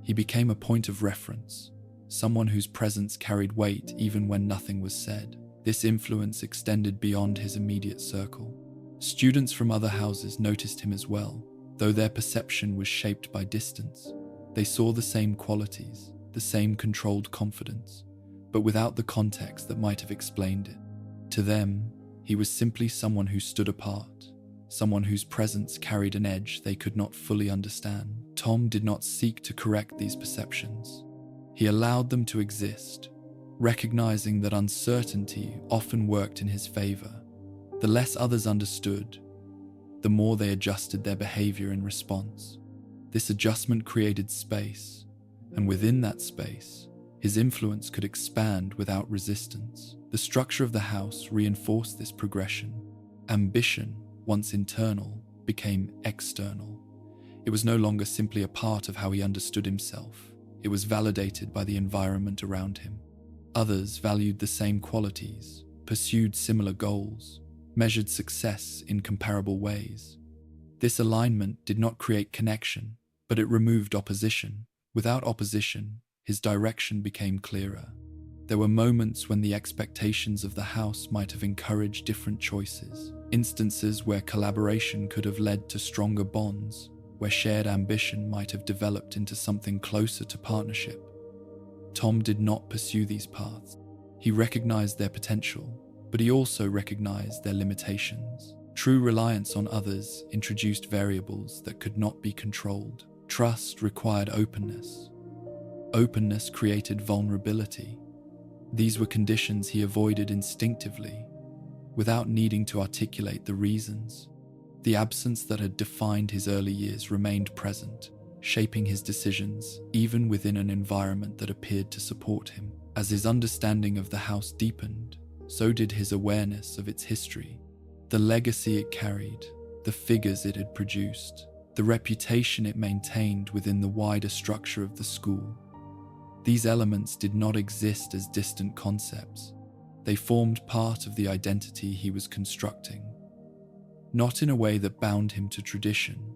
He became a point of reference, someone whose presence carried weight even when nothing was said. This influence extended beyond his immediate circle. Students from other houses noticed him as well, though their perception was shaped by distance. They saw the same qualities, the same controlled confidence, but without the context that might have explained it. To them, he was simply someone who stood apart, someone whose presence carried an edge they could not fully understand. Tom did not seek to correct these perceptions. He allowed them to exist, recognizing that uncertainty often worked in his favor. The less others understood, the more they adjusted their behavior in response. This adjustment created space, and within that space, his influence could expand without resistance. The structure of the house reinforced this progression. Ambition, once internal, became external. It was no longer simply a part of how he understood himself. It was validated by the environment around him. Others valued the same qualities, pursued similar goals, measured success in comparable ways. This alignment did not create connection, but it removed opposition. Without opposition, his direction became clearer. There were moments when the expectations of the house might have encouraged different choices, instances where collaboration could have led to stronger bonds, where shared ambition might have developed into something closer to partnership. Tom did not pursue these paths. He recognized their potential, but he also recognized their limitations. True reliance on others introduced variables that could not be controlled. Trust required openness. Openness created vulnerability. These were conditions he avoided instinctively, without needing to articulate the reasons. The absence that had defined his early years remained present, shaping his decisions even within an environment that appeared to support him. As his understanding of the house deepened, so did his awareness of its history, the legacy it carried, the figures it had produced, the reputation it maintained within the wider structure of the school. These elements did not exist as distant concepts. They formed part of the identity he was constructing, not in a way that bound him to tradition,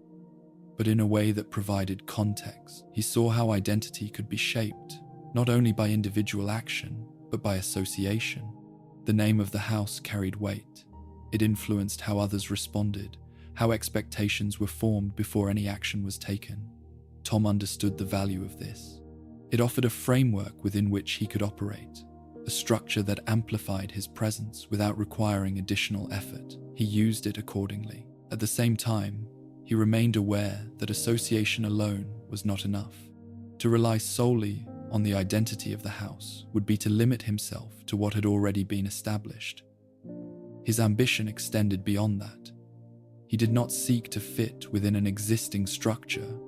but in a way that provided context. He saw how identity could be shaped, not only by individual action, but by association. The name of the house carried weight. It influenced how others responded, how expectations were formed before any action was taken. Tom understood the value of this. It offered a framework within which he could operate, a structure that amplified his presence without requiring additional effort. He used it accordingly. At the same time, he remained aware that association alone was not enough. To rely solely on the identity of the house would be to limit himself to what had already been established. His ambition extended beyond that. He did not seek to fit within an existing structure.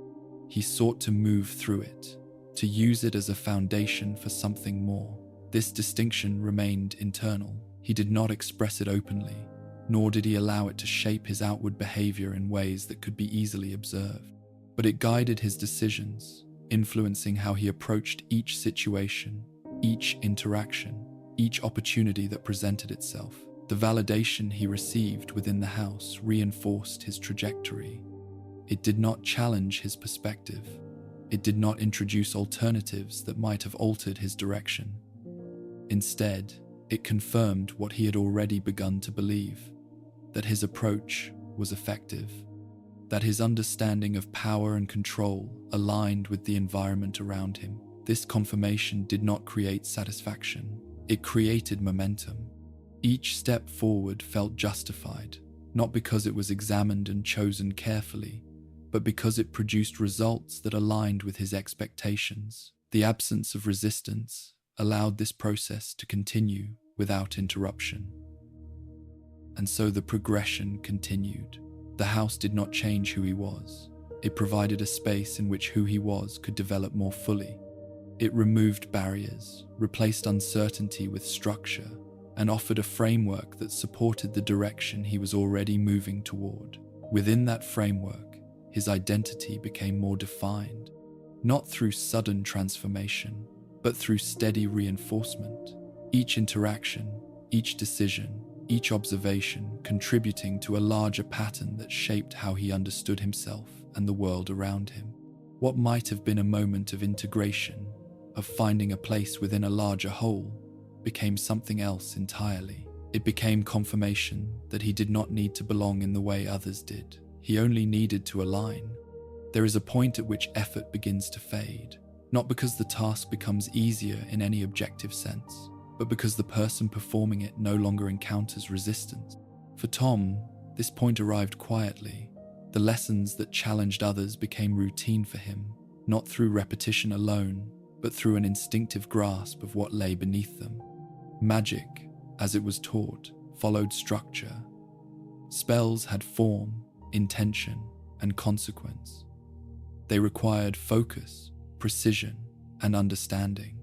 He sought to move through it, to use it as a foundation for something more. This distinction remained internal. He did not express it openly, nor did he allow it to shape his outward behavior in ways that could be easily observed. But it guided his decisions, influencing how he approached each situation, each interaction, each opportunity that presented itself. The validation he received within the house reinforced his trajectory. It did not challenge his perspective. It did not introduce alternatives that might have altered his direction. Instead, it confirmed what he had already begun to believe, that his approach was effective, that his understanding of power and control aligned with the environment around him. This confirmation did not create satisfaction. It created momentum. Each step forward felt justified, not because it was examined and chosen carefully, but because it produced results that aligned with his expectations. The absence of resistance allowed this process to continue without interruption. And so the progression continued. The house did not change who he was. It provided a space in which who he was could develop more fully. It removed barriers, replaced uncertainty with structure, and offered a framework that supported the direction he was already moving toward. Within that framework, his identity became more defined, not through sudden transformation, but through steady reinforcement. Each interaction, each decision, each observation contributing to a larger pattern that shaped how he understood himself and the world around him. What might have been a moment of integration, of finding a place within a larger whole, became something else entirely. It became confirmation that he did not need to belong in the way others did. He only needed to align. There is a point at which effort begins to fade, not because the task becomes easier in any objective sense, but because the person performing it no longer encounters resistance. For Tom, this point arrived quietly. The lessons that challenged others became routine for him, not through repetition alone, but through an instinctive grasp of what lay beneath them. Magic, as it was taught, followed structure. Spells had form, intention, and consequence. They required focus, precision, and understanding.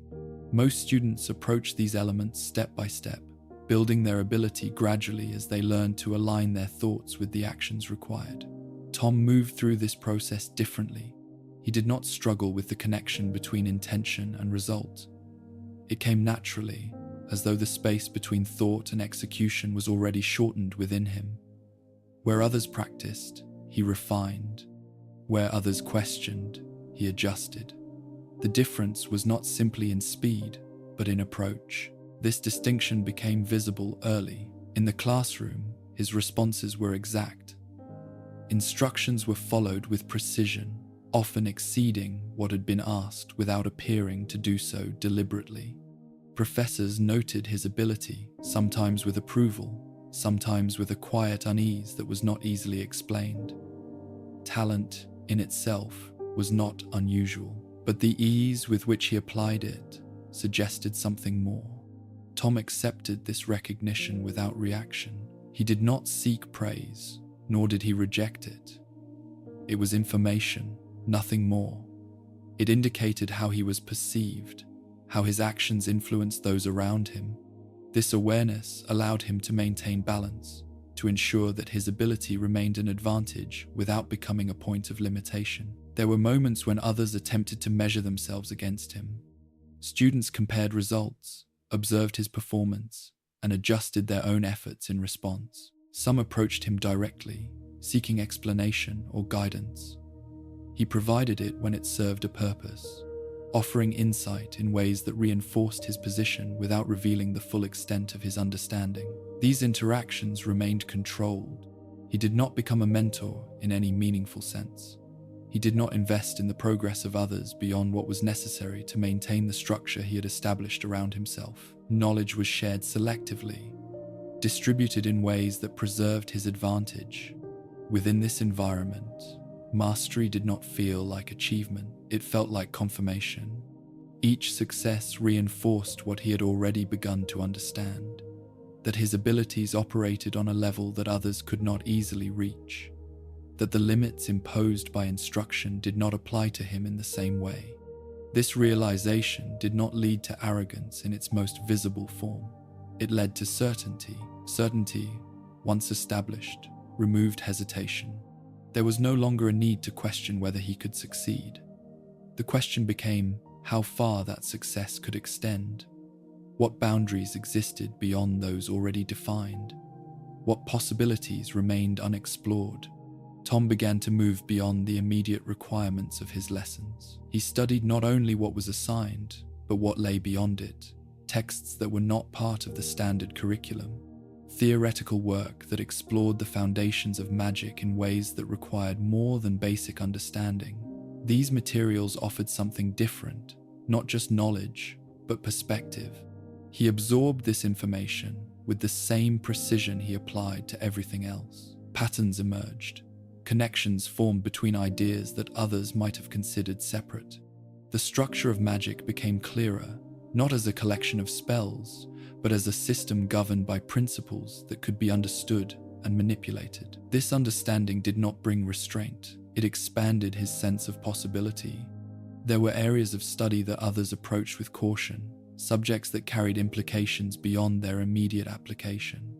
Most students approach these elements step by step, building their ability gradually as they learn to align their thoughts with the actions required. Tom moved through this process differently. He did not struggle with the connection between intention and result. It came naturally, as though the space between thought and execution was already shortened within him. Where others practiced, he refined. Where others questioned, he adjusted. The difference was not simply in speed, but in approach. This distinction became visible early. In the classroom, his responses were exact. Instructions were followed with precision, often exceeding what had been asked without appearing to do so deliberately. Professors noted his ability, sometimes with approval, sometimes with a quiet unease that was not easily explained. Talent, in itself, was not unusual, but the ease with which he applied it suggested something more. Tom accepted this recognition without reaction. He did not seek praise, nor did he reject it. It was information, nothing more. It indicated how he was perceived, how his actions influenced those around him. This awareness allowed him to maintain balance, to ensure that his ability remained an advantage without becoming a point of limitation. There were moments when others attempted to measure themselves against him. Students compared results, observed his performance, and adjusted their own efforts in response. Some approached him directly, seeking explanation or guidance. He provided it when it served a purpose, offering insight in ways that reinforced his position without revealing the full extent of his understanding. These interactions remained controlled. He did not become a mentor in any meaningful sense. He did not invest in the progress of others beyond what was necessary to maintain the structure he had established around himself. Knowledge was shared selectively, distributed in ways that preserved his advantage. Within this environment, mastery did not feel like achievement, it felt like confirmation. Each success reinforced what he had already begun to understand, that his abilities operated on a level that others could not easily reach. that the limits imposed by instruction did not apply to him in the same way. This realization did not lead to arrogance in its most visible form. It led to certainty. Certainty, once established, removed hesitation. There was no longer a need to question whether he could succeed. The question became how far that success could extend. What boundaries existed beyond those already defined? What possibilities remained unexplored? Tom began to move beyond the immediate requirements of his lessons. He studied not only what was assigned, but what lay beyond it. Texts that were not part of the standard curriculum. Theoretical work that explored the foundations of magic in ways that required more than basic understanding. These materials offered something different, not just knowledge, but perspective. He absorbed this information with the same precision he applied to everything else. Patterns emerged. Connections formed between ideas that others might have considered separate. The structure of magic became clearer, not as a collection of spells, but as a system governed by principles that could be understood and manipulated. This understanding did not bring restraint. It expanded his sense of possibility. There were areas of study that others approached with caution, subjects that carried implications beyond their immediate application.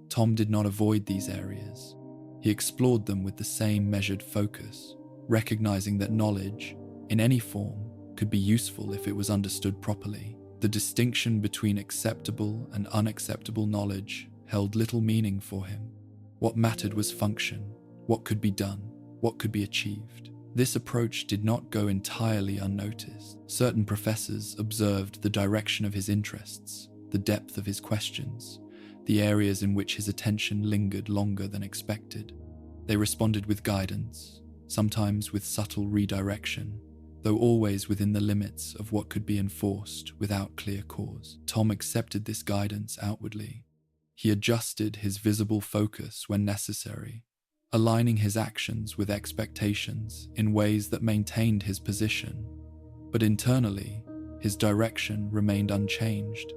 Tom did not avoid these areas. He explored them with the same measured focus, recognizing that knowledge, in any form, could be useful if it was understood properly. The distinction between acceptable and unacceptable knowledge held little meaning for him. What mattered was function, what could be done, what could be achieved. This approach did not go entirely unnoticed. Certain professors observed the direction of his interests, the depth of his questions, the areas in which his attention lingered longer than expected. They responded with guidance, sometimes with subtle redirection, though always within the limits of what could be enforced without clear cause. Tom accepted this guidance outwardly. He adjusted his visible focus when necessary, aligning his actions with expectations in ways that maintained his position. But internally, his direction remained unchanged.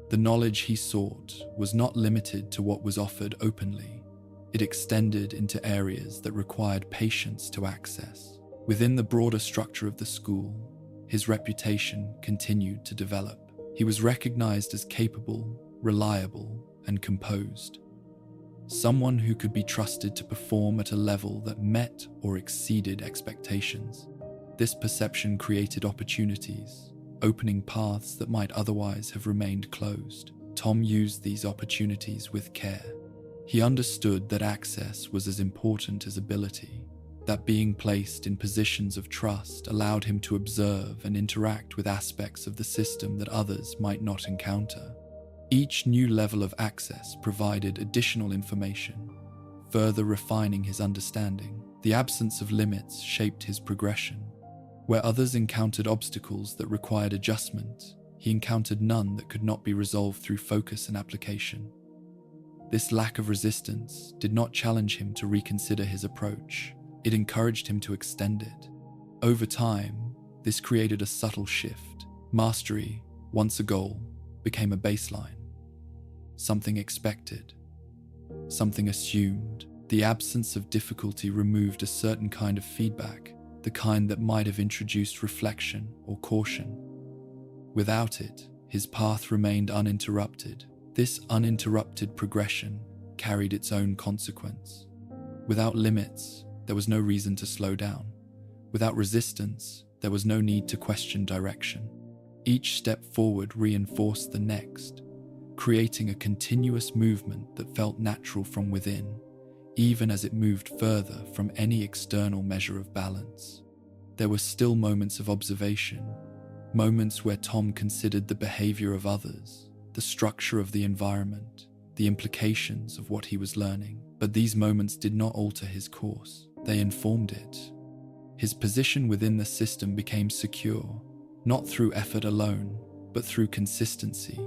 The knowledge he sought was not limited to what was offered openly. It extended into areas that required patience to access. Within the broader structure of the school, his reputation continued to develop. He was recognized as capable, reliable, and composed. Someone who could be trusted to perform at a level that met or exceeded expectations. This perception created opportunities, opening paths that might otherwise have remained closed. Tom used these opportunities with care. He understood that access was as important as ability, that being placed in positions of trust allowed him to observe and interact with aspects of the system that others might not encounter. Each new level of access provided additional information, further refining his understanding. The absence of limits shaped his progression. Where others encountered obstacles that required adjustment, he encountered none that could not be resolved through focus and application. This lack of resistance did not challenge him to reconsider his approach. It encouraged him to extend it. Over time, this created a subtle shift. Mastery, once a goal, became a baseline. Something expected. Something assumed. The absence of difficulty removed a certain kind of feedback, the kind that might have introduced reflection or caution. Without it, his path remained uninterrupted. This uninterrupted progression carried its own consequence. Without limits, there was no reason to slow down. Without resistance, there was no need to question direction. Each step forward reinforced the next, creating a continuous movement that felt natural from within, even as it moved further from any external measure of balance. There were still moments of observation, moments where Tom considered the behavior of others, the structure of the environment, the implications of what he was learning. But these moments did not alter his course. They informed it. His position within the system became secure, not through effort alone, but through consistency.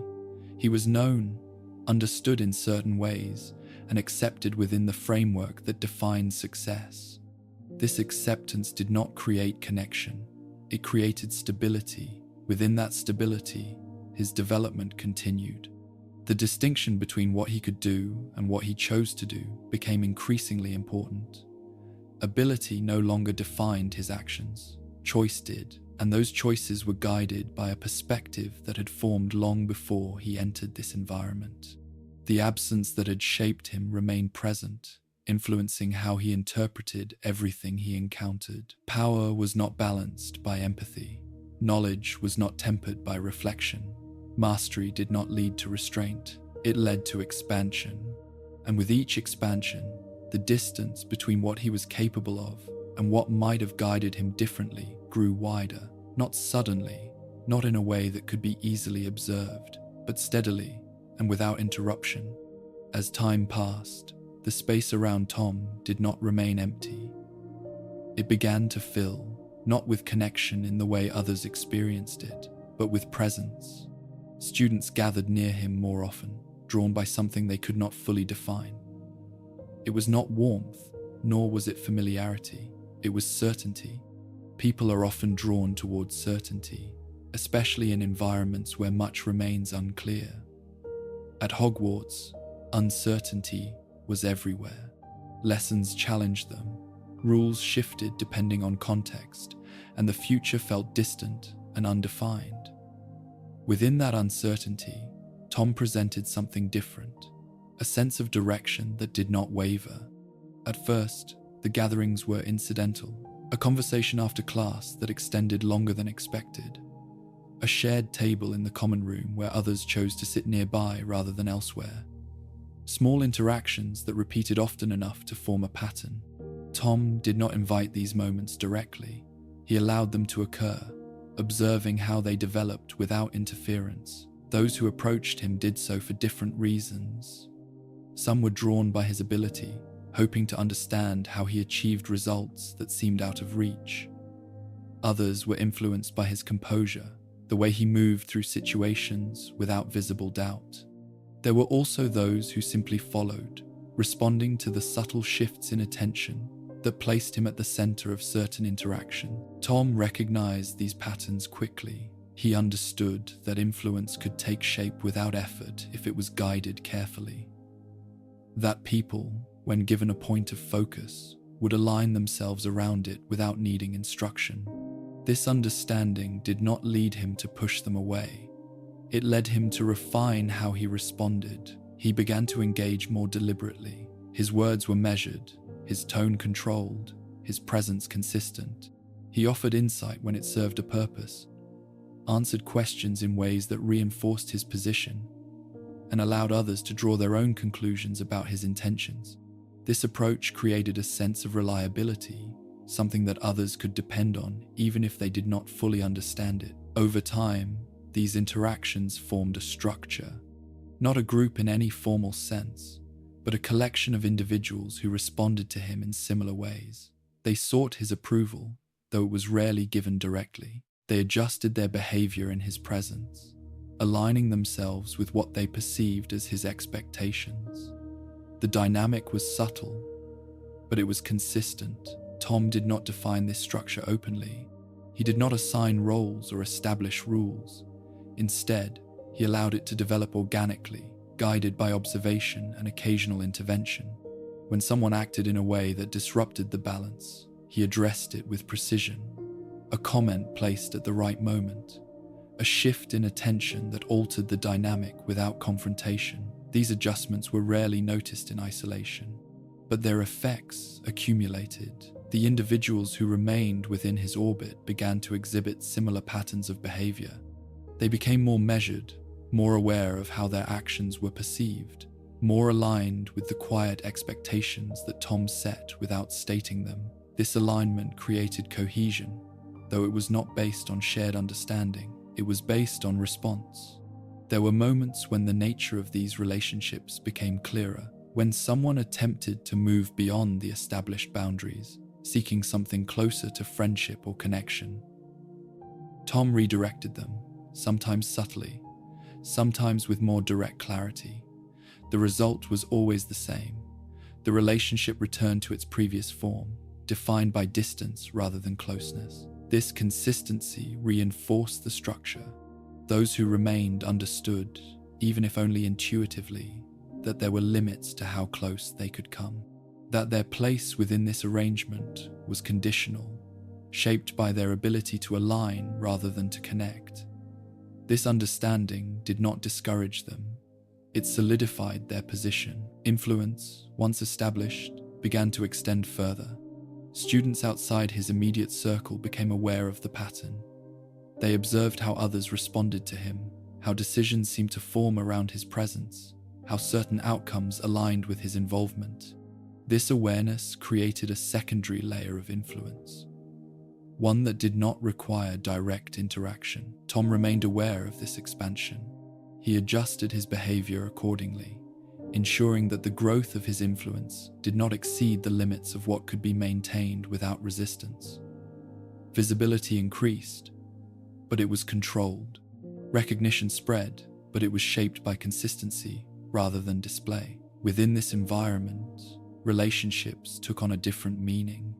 He was known, understood in certain ways, and accepted within the framework that defined success. This acceptance did not create connection. It created stability. Within that stability, his development continued. The distinction between what he could do and what he chose to do became increasingly important. Ability no longer defined his actions. Choice did, and those choices were guided by a perspective that had formed long before he entered this environment. The absence that had shaped him remained present, influencing how he interpreted everything he encountered. Power was not balanced by empathy. Knowledge was not tempered by reflection. Mastery did not lead to restraint. It led to expansion. And with each expansion, the distance between what he was capable of and what might have guided him differently grew wider, not suddenly, not in a way that could be easily observed, but steadily and without interruption. As time passed, the space around Tom did not remain empty. It began to fill, not with connection in the way others experienced it, but with presence. Students gathered near him more often, drawn by something they could not fully define. It was not warmth, nor was it familiarity. It was certainty. People are often drawn towards certainty, especially in environments where much remains unclear. At Hogwarts, uncertainty was everywhere. Lessons challenged them. Rules shifted depending on context, and the future felt distant and undefined. Within that uncertainty, Tom presented something different, a sense of direction that did not waver. At first, the gatherings were incidental, a conversation after class that extended longer than expected, a shared table in the common room where others chose to sit nearby rather than elsewhere. Small interactions that repeated often enough to form a pattern. Tom did not invite these moments directly. He allowed them to occur, observing how they developed without interference. Those who approached him did so for different reasons. Some were drawn by his ability, hoping to understand how he achieved results that seemed out of reach. Others were influenced by his composure, the way he moved through situations without visible doubt. There were also those who simply followed, responding to the subtle shifts in attention that placed him at the center of certain interaction. Tom recognized these patterns quickly. He understood that influence could take shape without effort if it was guided carefully. That people, when given a point of focus, would align themselves around it without needing instruction. This understanding did not lead him to push them away. It led him to refine how he responded. He began to engage more deliberately. His words were measured, his tone controlled, his presence consistent. He offered insight when it served a purpose, answered questions in ways that reinforced his position, and allowed others to draw their own conclusions about his intentions. This approach created a sense of reliability, something that others could depend on even if they did not fully understand it. Over time, these interactions formed a structure, not a group in any formal sense, but a collection of individuals who responded to him in similar ways. They sought his approval, though it was rarely given directly. They adjusted their behavior in his presence, aligning themselves with what they perceived as his expectations. The dynamic was subtle, but it was consistent. Tom did not define this structure openly. He did not assign roles or establish rules. Instead, he allowed it to develop organically, guided by observation and occasional intervention. When someone acted in a way that disrupted the balance, he addressed it with precision. A comment placed at the right moment, a shift in attention that altered the dynamic without confrontation. These adjustments were rarely noticed in isolation, but their effects accumulated. The individuals who remained within his orbit began to exhibit similar patterns of behavior. They became more measured, more aware of how their actions were perceived, more aligned with the quiet expectations that Tom set without stating them. This alignment created cohesion, though it was not based on shared understanding. It was based on response. There were moments when the nature of these relationships became clearer, when someone attempted to move beyond the established boundaries, seeking something closer to friendship or connection. Tom redirected them, sometimes subtly, sometimes with more direct clarity. The result was always the same. The relationship returned to its previous form, defined by distance rather than closeness. This consistency reinforced the structure. Those who remained understood, even if only intuitively, that there were limits to how close they could come. that their place within this arrangement was conditional, shaped by their ability to align rather than to connect. This understanding did not discourage them. It solidified their position. Influence, once established, began to extend further. Students outside his immediate circle became aware of the pattern. They observed how others responded to him, how decisions seemed to form around his presence, how certain outcomes aligned with his involvement. This awareness created a secondary layer of influence, one that did not require direct interaction. Tom remained aware of this expansion. He adjusted his behavior accordingly, ensuring that the growth of his influence did not exceed the limits of what could be maintained without resistance. Visibility increased, but it was controlled. Recognition spread, but it was shaped by consistency rather than display. Within this environment, relationships took on a different meaning.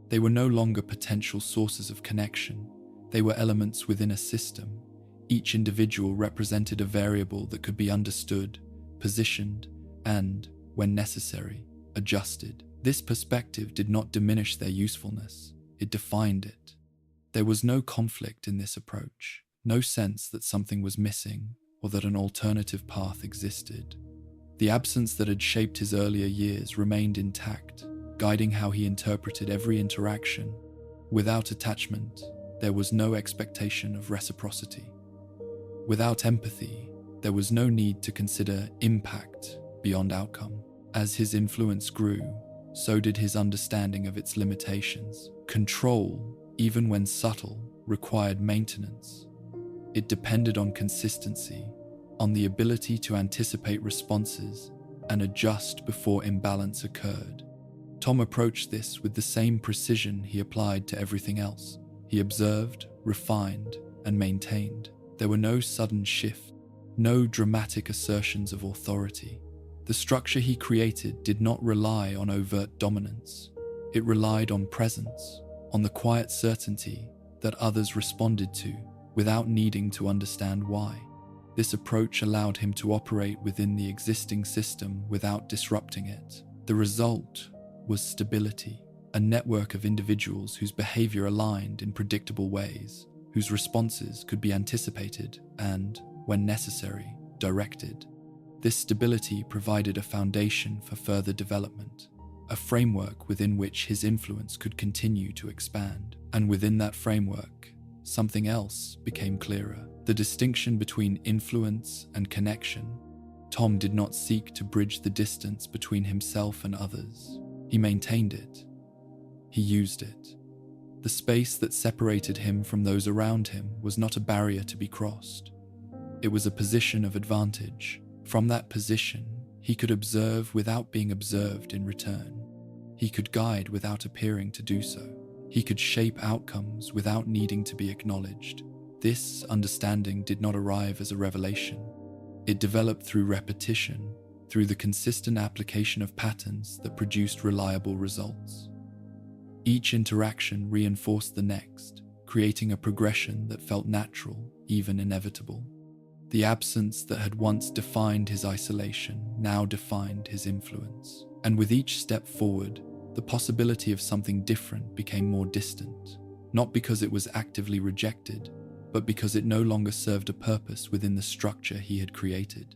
They were no longer potential sources of connection. They were elements within a system. Each individual represented a variable that could be understood, positioned, and, when necessary, adjusted. This perspective did not diminish their usefulness, it defined it. There was no conflict in this approach, no sense that something was missing or that an alternative path existed. The absence that had shaped his earlier years remained intact, guiding how he interpreted every interaction. Without attachment, there was no expectation of reciprocity. Without empathy, there was no need to consider impact beyond outcome. As his influence grew, so did his understanding of its limitations. Control, even when subtle, required maintenance. It depended on consistency, on the ability to anticipate responses and adjust before imbalance occurred. Tom approached this with the same precision he applied to everything else. He observed, refined, and maintained. There were no sudden shifts, no dramatic assertions of authority. The structure he created did not rely on overt dominance. It relied on presence, on the quiet certainty that others responded to without needing to understand why. This approach allowed him to operate within the existing system without disrupting it. The result was stability, a network of individuals whose behavior aligned in predictable ways, whose responses could be anticipated and, when necessary, directed. This stability provided a foundation for further development, a framework within which his influence could continue to expand. And within that framework, something else became clearer: the distinction between influence and connection. Tom did not seek to bridge the distance between himself and others. He maintained it. He used it. The space that separated him from those around him was not a barrier to be crossed. It was a position of advantage. From that position, he could observe without being observed in return. He could guide without appearing to do so. He could shape outcomes without needing to be acknowledged. This understanding did not arrive as a revelation. It developed through repetition, through the consistent application of patterns that produced reliable results. Each interaction reinforced the next, creating a progression that felt natural, even inevitable. The absence that had once defined his isolation now defined his influence. And with each step forward, the possibility of something different became more distant, not because it was actively rejected, but because it no longer served a purpose within the structure he had created.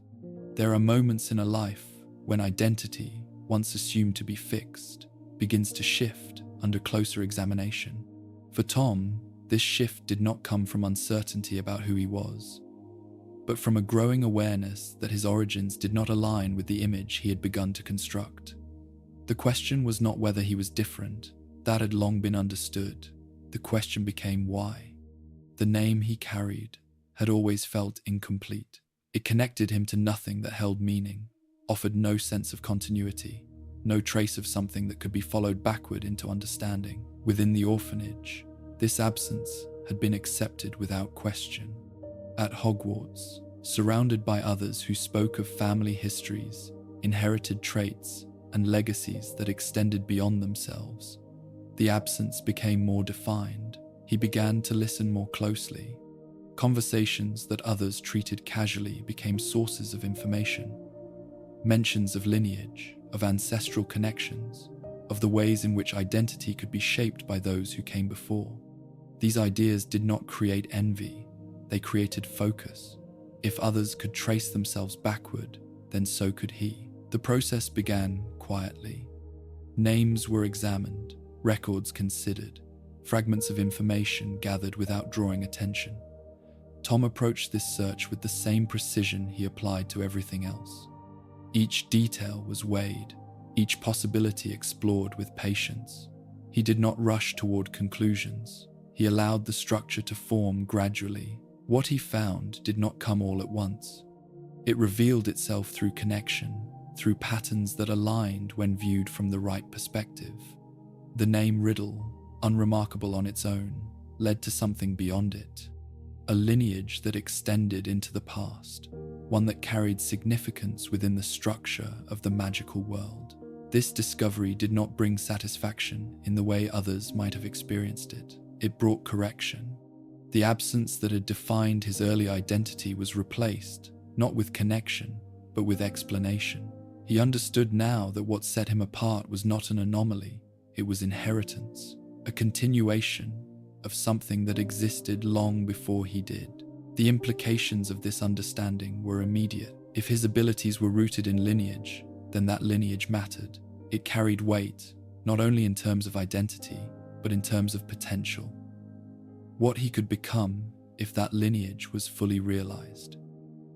There are moments in a life when identity, once assumed to be fixed, begins to shift under closer examination. For Tom, this shift did not come from uncertainty about who he was, but from a growing awareness that his origins did not align with the image he had begun to construct. The question was not whether he was different. That had long been understood. The question became why. The name he carried had always felt incomplete. It connected him to nothing that held meaning, offered no sense of continuity, no trace of something that could be followed backward into understanding. Within the orphanage, this absence had been accepted without question. At Hogwarts, surrounded by others who spoke of family histories, inherited traits, and legacies that extended beyond themselves, the absence became more defined. He began to listen more closely. Conversations that others treated casually became sources of information. Mentions of lineage, of ancestral connections, of the ways in which identity could be shaped by those who came before. These ideas did not create envy, they created focus. If others could trace themselves backward, then so could he. The process began quietly. Names were examined, records considered, fragments of information gathered without drawing attention. Tom approached this search with the same precision he applied to everything else. Each detail was weighed, each possibility explored with patience. He did not rush toward conclusions. He allowed the structure to form gradually. What he found did not come all at once. It revealed itself through connection, through patterns that aligned when viewed from the right perspective. The name Riddle, unremarkable on its own, led to something beyond it. A lineage that extended into the past, one that carried significance within the structure of the magical world. This discovery did not bring satisfaction in the way others might have experienced it. It brought correction. The absence that had defined his early identity was replaced, not with connection, but with explanation. He understood now that what set him apart was not an anomaly, it was inheritance, a continuation of something that existed long before he did. The implications of this understanding were immediate. If his abilities were rooted in lineage, then that lineage mattered. It carried weight, not only in terms of identity, but in terms of potential. What he could become if that lineage was fully realized.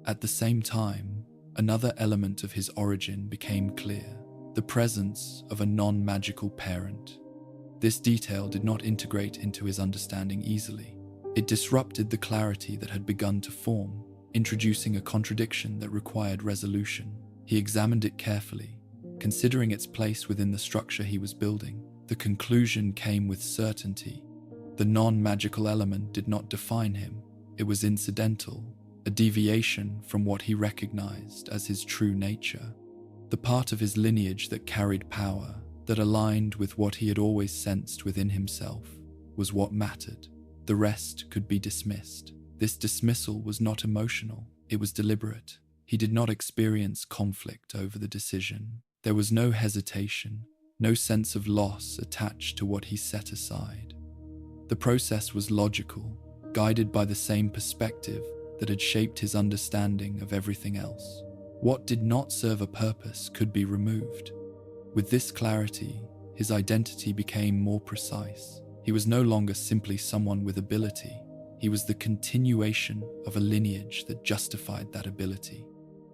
At the same time, another element of his origin became clear: the presence of a non-magical parent. This detail did not integrate into his understanding easily. It disrupted the clarity that had begun to form, introducing a contradiction that required resolution. He examined it carefully, considering its place within the structure he was building. The conclusion came with certainty. The non-magical element did not define him. It was incidental, a deviation from what he recognized as his true nature. The part of his lineage that carried power, that aligned with what he had always sensed within himself, was what mattered. The rest could be dismissed. This dismissal was not emotional, it was deliberate. He did not experience conflict over the decision. There was no hesitation, no sense of loss attached to what he set aside. The process was logical, guided by the same perspective that had shaped his understanding of everything else. What did not serve a purpose could be removed. With this clarity, his identity became more precise. He was no longer simply someone with ability. He was the continuation of a lineage that justified that ability.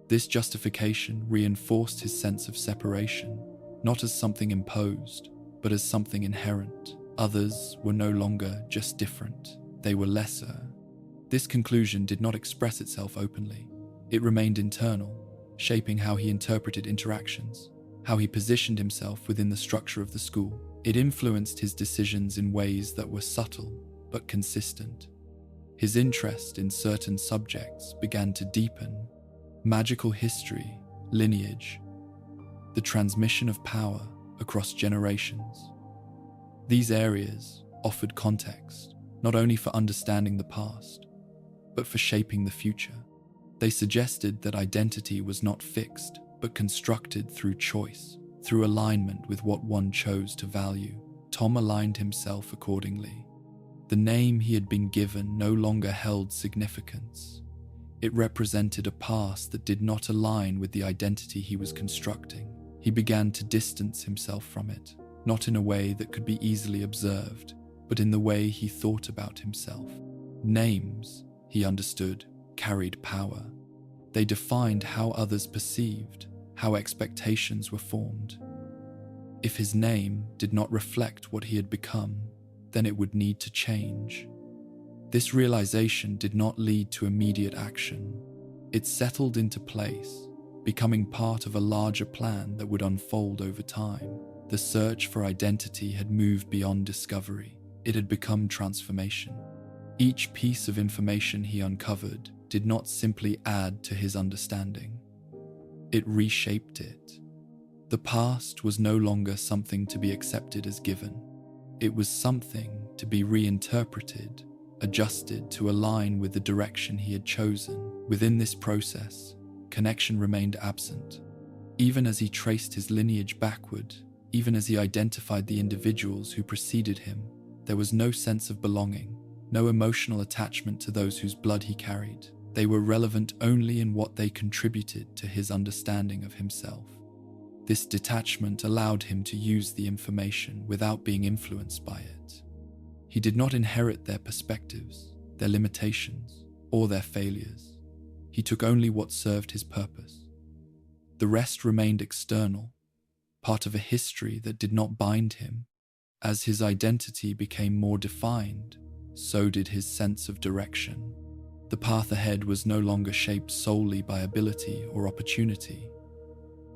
This justification reinforced his sense of separation, not as something imposed, but as something inherent. Others were no longer just different, they were lesser. This conclusion did not express itself openly. It remained internal, shaping how he interpreted interactions, how he positioned himself within the structure of the school. It influenced his decisions in ways that were subtle but consistent. His interest in certain subjects began to deepen: magical history, lineage, the transmission of power across generations. These areas offered context, not only for understanding the past, but for shaping the future. They suggested that identity was not fixed, but constructed through choice, through alignment with what one chose to value. Tom aligned himself accordingly. The name he had been given no longer held significance. It represented a past that did not align with the identity he was constructing. He began to distance himself from it, not in a way that could be easily observed, but in the way he thought about himself. Names, he understood, carried power. They defined how others perceived, how expectations were formed. If his name did not reflect what he had become, then it would need to change. This realization did not lead to immediate action. It settled into place, becoming part of a larger plan that would unfold over time. The search for identity had moved beyond discovery. It had become transformation. Each piece of information he uncovered did not simply add to his understanding. It reshaped it. The past was no longer something to be accepted as given. It was something to be reinterpreted, adjusted to align with the direction he had chosen. Within this process, connection remained absent. Even as he traced his lineage backward, Even as he identified the individuals who preceded him, there was no sense of belonging, no emotional attachment to those whose blood he carried. They were relevant only in what they contributed to his understanding of himself. This detachment allowed him to use the information without being influenced by it. He did not inherit their perspectives, their limitations, or their failures. He took only what served his purpose. The rest remained external, part of a history that did not bind him. As his identity became more defined, so did his sense of direction. The path ahead was no longer shaped solely by ability or opportunity.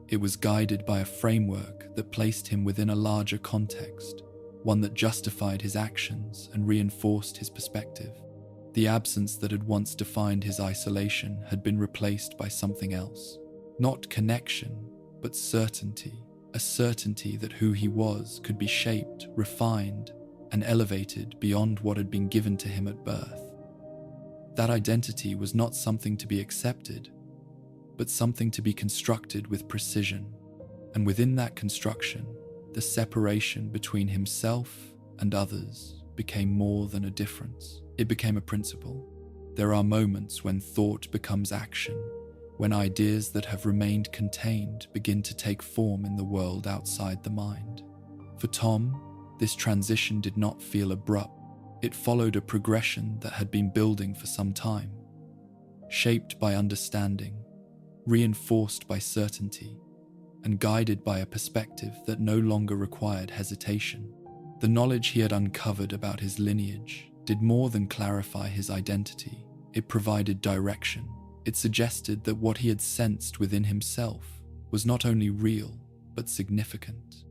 It was guided by a framework that placed him within a larger context, one that justified his actions and reinforced his perspective. The absence that had once defined his isolation had been replaced by something else. Not connection, but certainty. A certainty that who he was could be shaped, refined, and elevated beyond what had been given to him at birth. That identity was not something to be accepted, but something to be constructed with precision. And within that construction, the separation between himself and others became more than a difference. It became a principle. There are moments when thought becomes action, when ideas that have remained contained begin to take form in the world outside the mind. For Tom, this transition did not feel abrupt. It followed a progression that had been building for some time, shaped by understanding, reinforced by certainty, and guided by a perspective that no longer required hesitation. The knowledge he had uncovered about his lineage did more than clarify his identity. It provided direction. It suggested that what he had sensed within himself was not only real, but significant.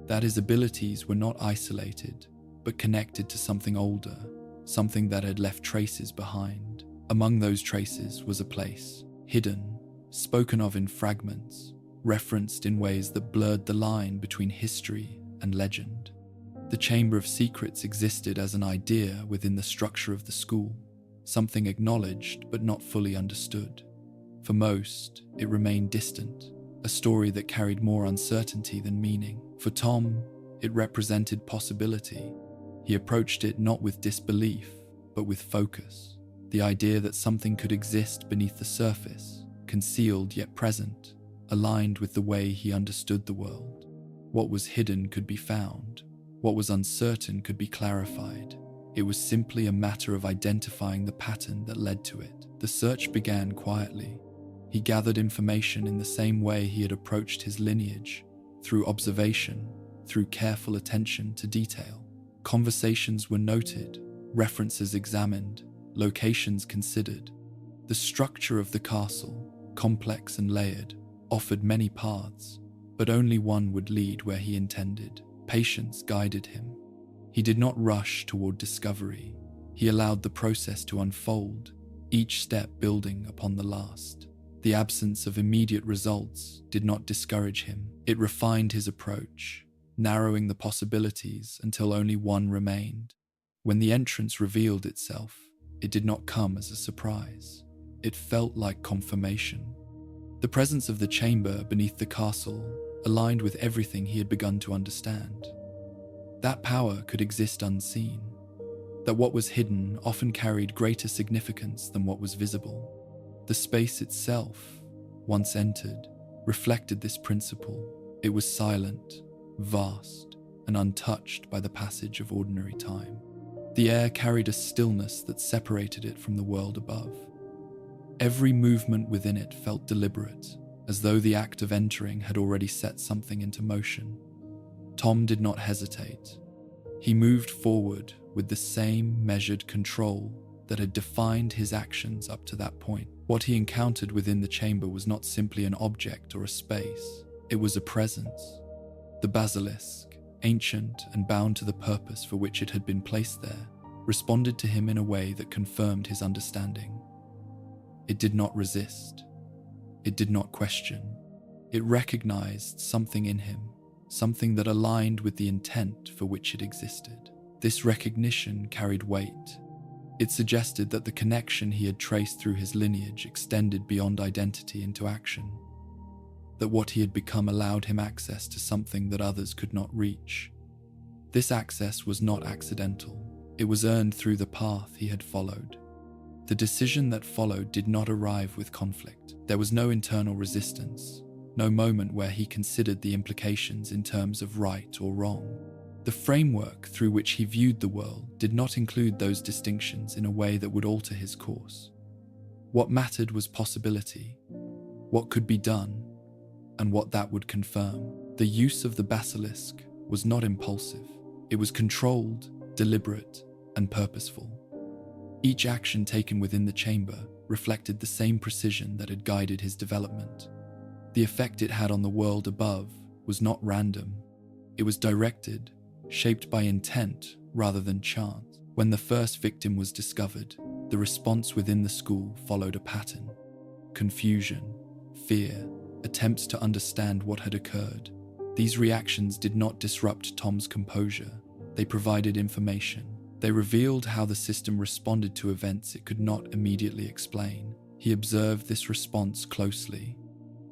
That his abilities were not isolated, but connected to something older, something that had left traces behind. Among those traces was a place, hidden, spoken of in fragments, referenced in ways that blurred the line between history and legend. The Chamber of Secrets existed as an idea within the structure of the school, something acknowledged but not fully understood. For most, it remained distant, a story that carried more uncertainty than meaning. For Tom, it represented possibility. He approached it not with disbelief, but with focus. The idea that something could exist beneath the surface, concealed yet present, aligned with the way he understood the world. What was hidden could be found. What was uncertain could be clarified. It was simply a matter of identifying the pattern that led to it. The search began quietly. He gathered information in the same way he had approached his lineage, through observation, through careful attention to detail. Conversations were noted, references examined, locations considered. The structure of the castle, complex and layered, offered many paths, but only one would lead where he intended. Patience guided him. He did not rush toward discovery. He allowed the process to unfold, each step building upon the last. The absence of immediate results did not discourage him. It refined his approach, narrowing the possibilities until only one remained. When the entrance revealed itself, it did not come as a surprise. It felt like confirmation. The presence of the chamber beneath the castle aligned with everything he had begun to understand. That power could exist unseen, that what was hidden often carried greater significance than what was visible. The space itself, once entered, reflected this principle. It was silent, vast, and untouched by the passage of ordinary time. The air carried a stillness that separated it from the world above. Every movement within it felt deliberate, as though the act of entering had already set something into motion. Tom did not hesitate. He moved forward with the same measured control that had defined his actions up to that point. What he encountered within the chamber was not simply an object or a space. It was a presence. The basilisk, ancient and bound to the purpose for which it had been placed there, responded to him in a way that confirmed his understanding. It did not resist. It did not question. It recognized something in him, something that aligned with the intent for which it existed. This recognition carried weight. It suggested that the connection he had traced through his lineage extended beyond identity into action. that what he had become allowed him access to something that others could not reach. This access was not accidental. It was earned through the path he had followed. The decision that followed did not arrive with conflict. There was no internal resistance, no moment where he considered the implications in terms of right or wrong. The framework through which he viewed the world did not include those distinctions in a way that would alter his course. What mattered was possibility, what could be done, and what that would confirm. The use of the basilisk was not impulsive. It was controlled, deliberate, and purposeful. Each action taken within the chamber reflected the same precision that had guided his development. The effect it had on the world above was not random. It was directed, shaped by intent rather than chance. When the first victim was discovered, the response within the school followed a pattern. Confusion, fear, attempts to understand what had occurred. These reactions did not disrupt Tom's composure. They provided information. They revealed how the system responded to events it could not immediately explain. He observed this response closely.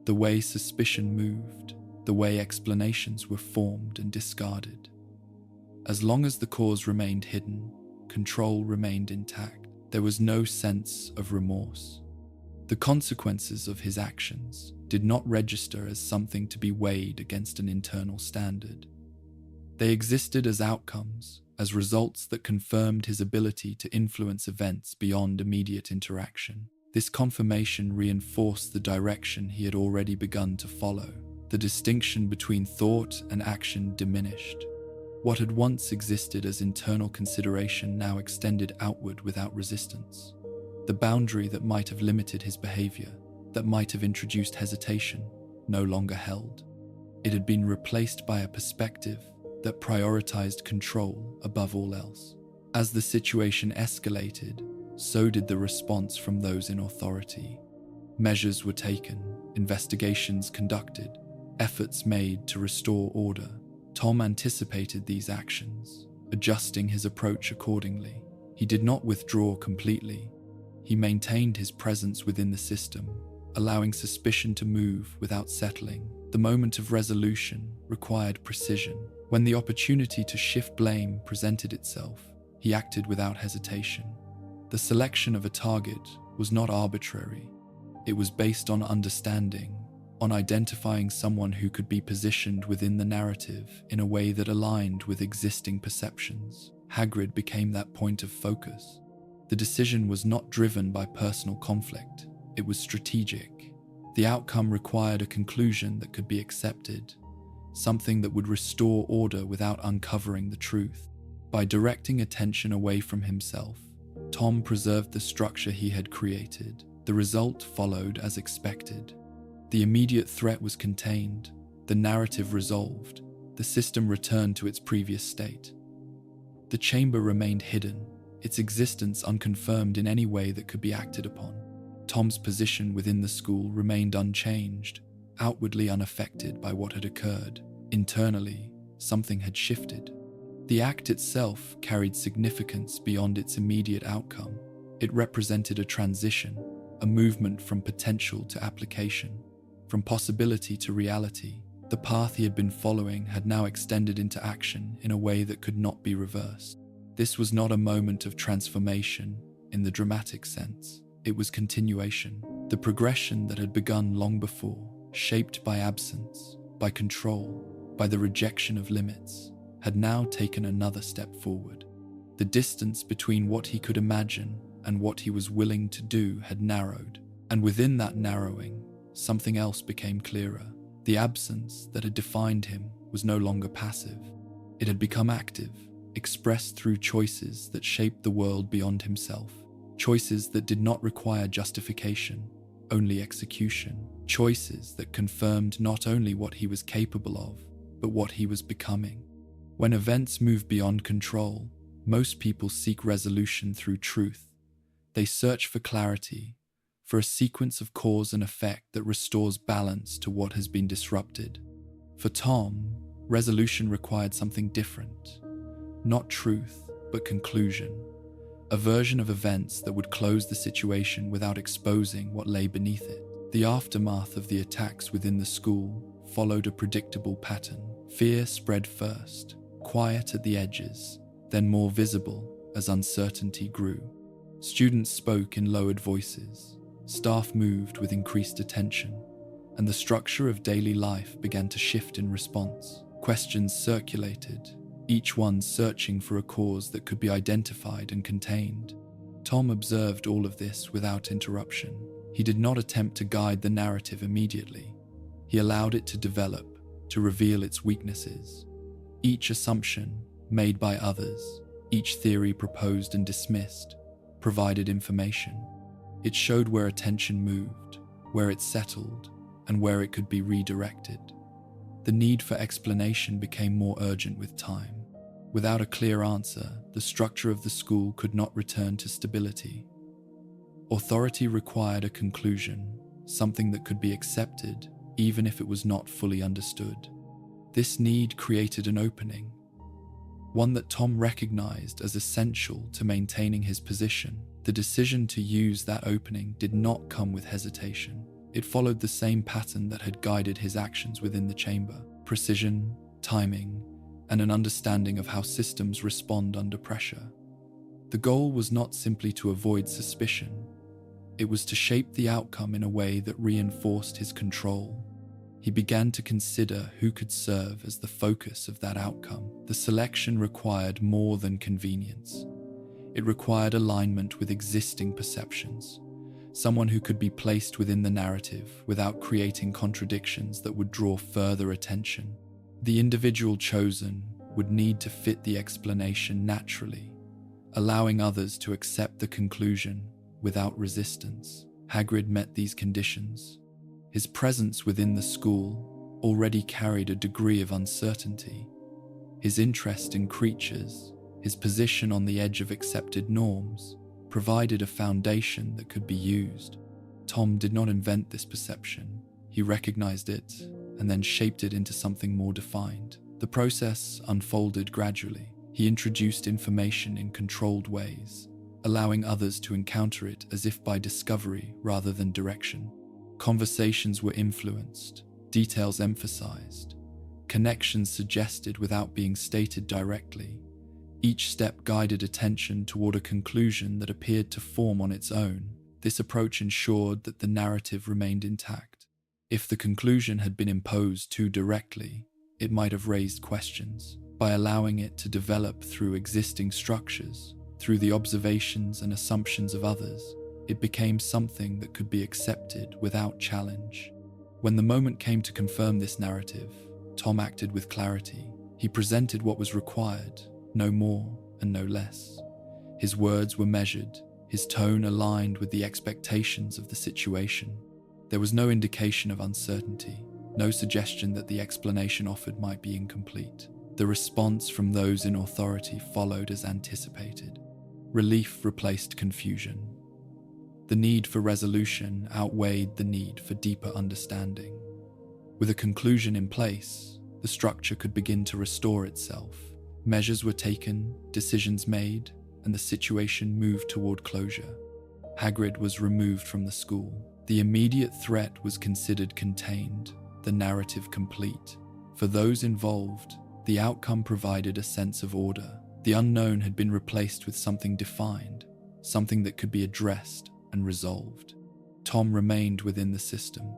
The way suspicion moved, the way explanations were formed and discarded. As long as the cause remained hidden, control remained intact. There was no sense of remorse. The consequences of his actions did not register as something to be weighed against an internal standard. They existed as outcomes, as results that confirmed his ability to influence events beyond immediate interaction. This confirmation reinforced the direction he had already begun to follow. The distinction between thought and action diminished. What had once existed as internal consideration now extended outward without resistance. The boundary that might have limited his behavior, that might have introduced hesitation, no longer held. It had been replaced by a perspective that prioritized control above all else. As the situation escalated, so did the response from those in authority. Measures were taken, investigations conducted, efforts made to restore order. Tom anticipated these actions, adjusting his approach accordingly. He did not withdraw completely. He maintained his presence within the system, allowing suspicion to move without settling. The moment of resolution required precision. When the opportunity to shift blame presented itself, he acted without hesitation. The selection of a target was not arbitrary. It was based on understanding, on identifying someone who could be positioned within the narrative in a way that aligned with existing perceptions. Hagrid became that point of focus. The decision was not driven by personal conflict. It was strategic. The outcome required a conclusion that could be accepted, something that would restore order without uncovering the truth. By directing attention away from himself, Tom preserved the structure he had created. The result followed as expected. The immediate threat was contained, the narrative resolved, the system returned to its previous state. The chamber remained hidden, its existence unconfirmed in any way that could be acted upon. Tom's position within the school remained unchanged, outwardly unaffected by what had occurred. Internally, something had shifted. The act itself carried significance beyond its immediate outcome. It represented a transition, a movement from potential to application, from possibility to reality. The path he had been following had now extended into action in a way that could not be reversed. This was not a moment of transformation in the dramatic sense. It was continuation, the progression that had begun long before, shaped by absence, by control, by the rejection of limits, had now taken another step forward. The distance between what he could imagine and what he was willing to do had narrowed, and within that narrowing, something else became clearer. The absence that had defined him was no longer passive. It had become active, expressed through choices that shaped the world beyond himself. Choices that did not require justification, only execution. Choices that confirmed not only what he was capable of, but what he was becoming. When events move beyond control, most people seek resolution through truth. They search for clarity, for a sequence of cause and effect that restores balance to what has been disrupted. For Tom, resolution required something different. Not truth, but conclusion. A version of events that would close the situation without exposing what lay beneath it. The aftermath of the attacks within the school followed a predictable pattern. Fear spread first, quiet at the edges, then more visible as uncertainty grew. Students spoke in lowered voices, staff moved with increased attention, and the structure of daily life began to shift in response. Questions circulated, each one searching for a cause that could be identified and contained. Tom observed all of this without interruption. He did not attempt to guide the narrative immediately. He allowed it to develop, to reveal its weaknesses. Each assumption made by others, each theory proposed and dismissed, provided information. It showed where attention moved, where it settled, and where it could be redirected. The need for explanation became more urgent with time. Without a clear answer, the structure of the school could not return to stability. Authority required a conclusion, something that could be accepted, even if it was not fully understood. This need created an opening, one that Tom recognized as essential to maintaining his position. The decision to use that opening did not come with hesitation. It followed the same pattern that had guided his actions within the chamber: precision, timing, and an understanding of how systems respond under pressure. The goal was not simply to avoid suspicion. It was to shape the outcome in a way that reinforced his control. He began to consider who could serve as the focus of that outcome. The selection required more than convenience. It required alignment with existing perceptions, someone who could be placed within the narrative without creating contradictions that would draw further attention. The individual chosen would need to fit the explanation naturally, allowing others to accept the conclusion without resistance. Hagrid met these conditions. His presence within the school already carried a degree of uncertainty. His interest in creatures, his position on the edge of accepted norms, provided a foundation that could be used. Tom did not invent this perception. He recognized it and then shaped it into something more defined. The process unfolded gradually. He introduced information in controlled ways, allowing others to encounter it as if by discovery rather than direction. Conversations were influenced, details emphasized, connections suggested without being stated directly. Each step guided attention toward a conclusion that appeared to form on its own. This approach ensured that the narrative remained intact. If the conclusion had been imposed too directly, it might have raised questions. By allowing it to develop through existing structures, through the observations and assumptions of others, it became something that could be accepted without challenge. When the moment came to confirm this narrative, Tom acted with clarity. He presented what was required, no more and no less. His words were measured, his tone aligned with the expectations of the situation. There was no indication of uncertainty, no suggestion that the explanation offered might be incomplete. The response from those in authority followed as anticipated. Relief replaced confusion. The need for resolution outweighed the need for deeper understanding. With a conclusion in place, the structure could begin to restore itself. Measures were taken, decisions made, and the situation moved toward closure. Hagrid was removed from the school. The immediate threat was considered contained, the narrative complete. For those involved, the outcome provided a sense of order. The unknown had been replaced with something defined, something that could be addressed and resolved. Tom remained within the system,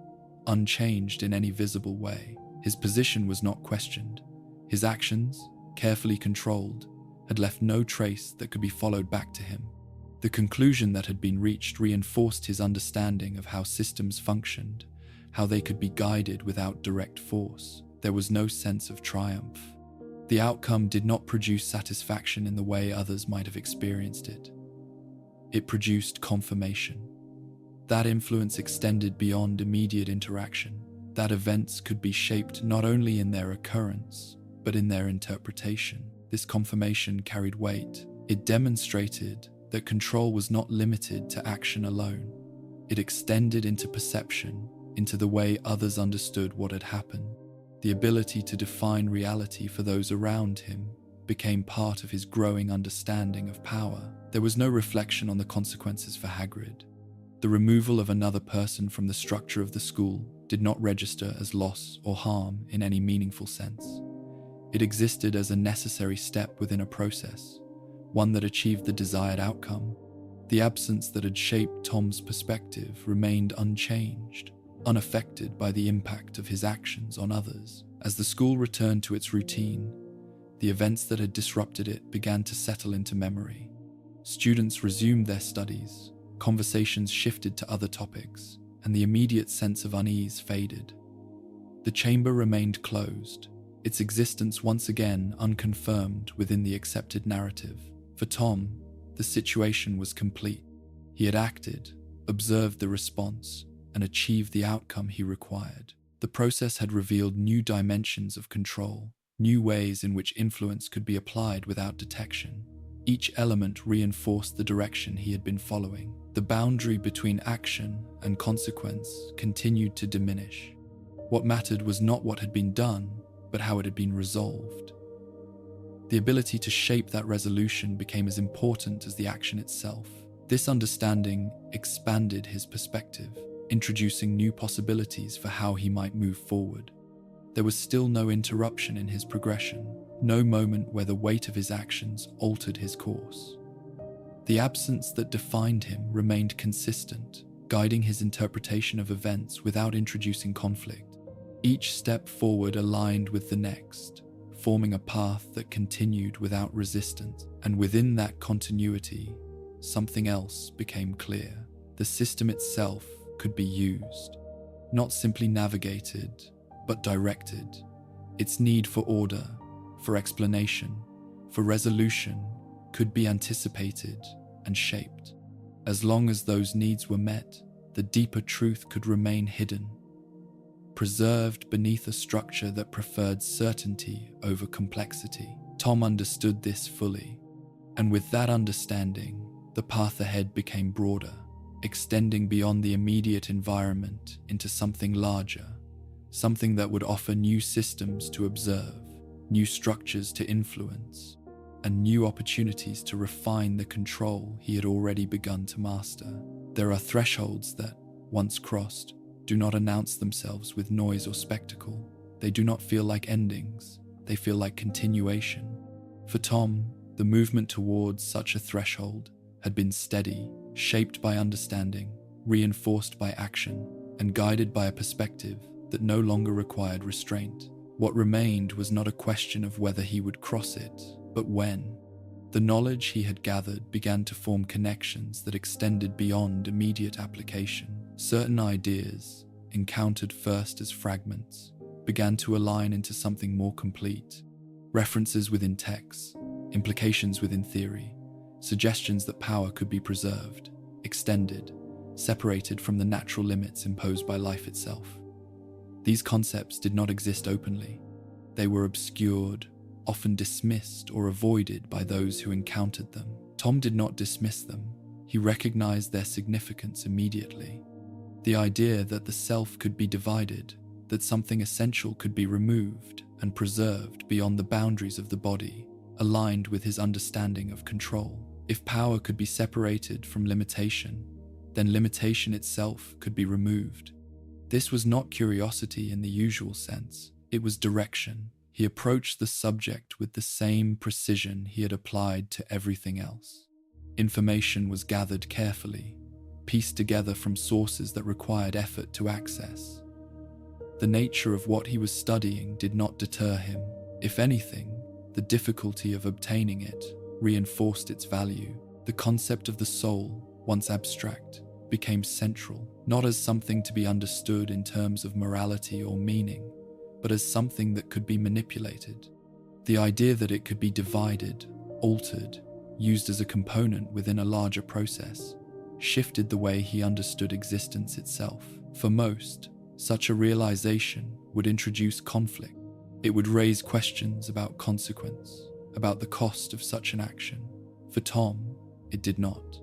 unchanged in any visible way. His position was not questioned. His actions, carefully controlled, had left no trace that could be followed back to him. The conclusion that had been reached reinforced his understanding of how systems functioned, how they could be guided without direct force. There was no sense of triumph. The outcome did not produce satisfaction in the way others might have experienced it. It produced confirmation. That influence extended beyond immediate interaction, that events could be shaped not only in their occurrence, but in their interpretation. This confirmation carried weight. It demonstrated that control was not limited to action alone. It extended into perception, into the way others understood what had happened. The ability to define reality for those around him became part of his growing understanding of power. There was no reflection on the consequences for Hagrid. The removal of another person from the structure of the school did not register as loss or harm in any meaningful sense. It existed as a necessary step within a process, one that achieved the desired outcome. The absence that had shaped Tom's perspective remained unchanged, unaffected by the impact of his actions on others. As the school returned to its routine, the events that had disrupted it began to settle into memory. Students resumed their studies, conversations shifted to other topics, and the immediate sense of unease faded. The chamber remained closed, its existence once again unconfirmed within the accepted narrative. For Tom, the situation was complete. He had acted, observed the response, and achieved the outcome he required. The process had revealed new dimensions of control, new ways in which influence could be applied without detection. Each element reinforced the direction he had been following. The boundary between action and consequence continued to diminish. What mattered was not what had been done, but how it had been resolved. The ability to shape that resolution became as important as the action itself. This understanding expanded his perspective, introducing new possibilities for how he might move forward. There was still no interruption in his progression, no moment where the weight of his actions altered his course. The absence that defined him remained consistent, guiding his interpretation of events without introducing conflict. Each step forward aligned with the next, forming a path that continued without resistance. And within that continuity, something else became clear. The system itself could be used, not simply navigated, but directed. Its need for order, for explanation, for resolution could be anticipated and shaped. As long as those needs were met, the deeper truth could remain hidden, preserved beneath a structure that preferred certainty over complexity. Tom understood this fully, and with that understanding, the path ahead became broader, extending beyond the immediate environment into something larger, something that would offer new systems to observe, new structures to influence, and new opportunities to refine the control he had already begun to master. There are thresholds that, once crossed, do not announce themselves with noise or spectacle. They do not feel like endings, they feel like continuation. For Tom, the movement towards such a threshold had been steady, shaped by understanding, reinforced by action, and guided by a perspective that no longer required restraint. What remained was not a question of whether he would cross it, but when. The knowledge he had gathered began to form connections that extended beyond immediate application. Certain ideas, encountered first as fragments, began to align into something more complete. References within texts, implications within theory, suggestions that power could be preserved, extended, separated from the natural limits imposed by life itself. These concepts did not exist openly. They were obscured, often dismissed or avoided by those who encountered them. Tom did not dismiss them. He recognized their significance immediately. The idea that the self could be divided, that something essential could be removed and preserved beyond the boundaries of the body, aligned with his understanding of control. If power could be separated from limitation, then limitation itself could be removed. This was not curiosity in the usual sense, it was direction. He approached the subject with the same precision he had applied to everything else. Information was gathered carefully, pieced together from sources that required effort to access. The nature of what he was studying did not deter him. If anything, the difficulty of obtaining it reinforced its value. The concept of the soul, once abstract, became central, not as something to be understood in terms of morality or meaning, but as something that could be manipulated. The idea that it could be divided, altered, used as a component within a larger process, shifted the way he understood existence itself. For most, such a realization would introduce conflict. It would raise questions about consequence, about the cost of such an action. For Tom, it did not.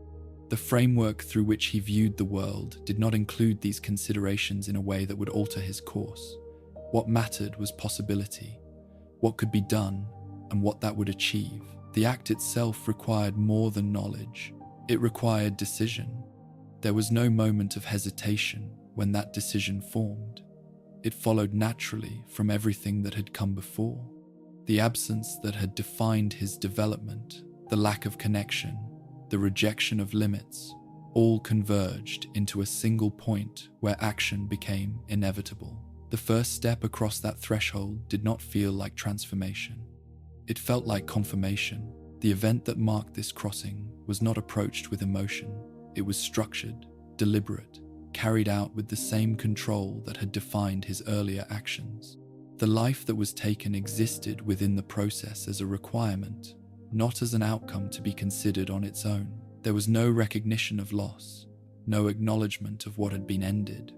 The framework through which he viewed the world did not include these considerations in a way that would alter his course. What mattered was possibility, what could be done, and what that would achieve. The act itself required more than knowledge. It required decision. There was no moment of hesitation when that decision formed. It followed naturally from everything that had come before. The absence that had defined his development, the lack of connection, the rejection of limits, all converged into a single point where action became inevitable. The first step across that threshold did not feel like transformation. It felt like confirmation. The event that marked this crossing was not approached with emotion. It was structured, deliberate, carried out with the same control that had defined his earlier actions. The life that was taken existed within the process as a requirement, not as an outcome to be considered on its own. There was no recognition of loss, no acknowledgement of what had been ended.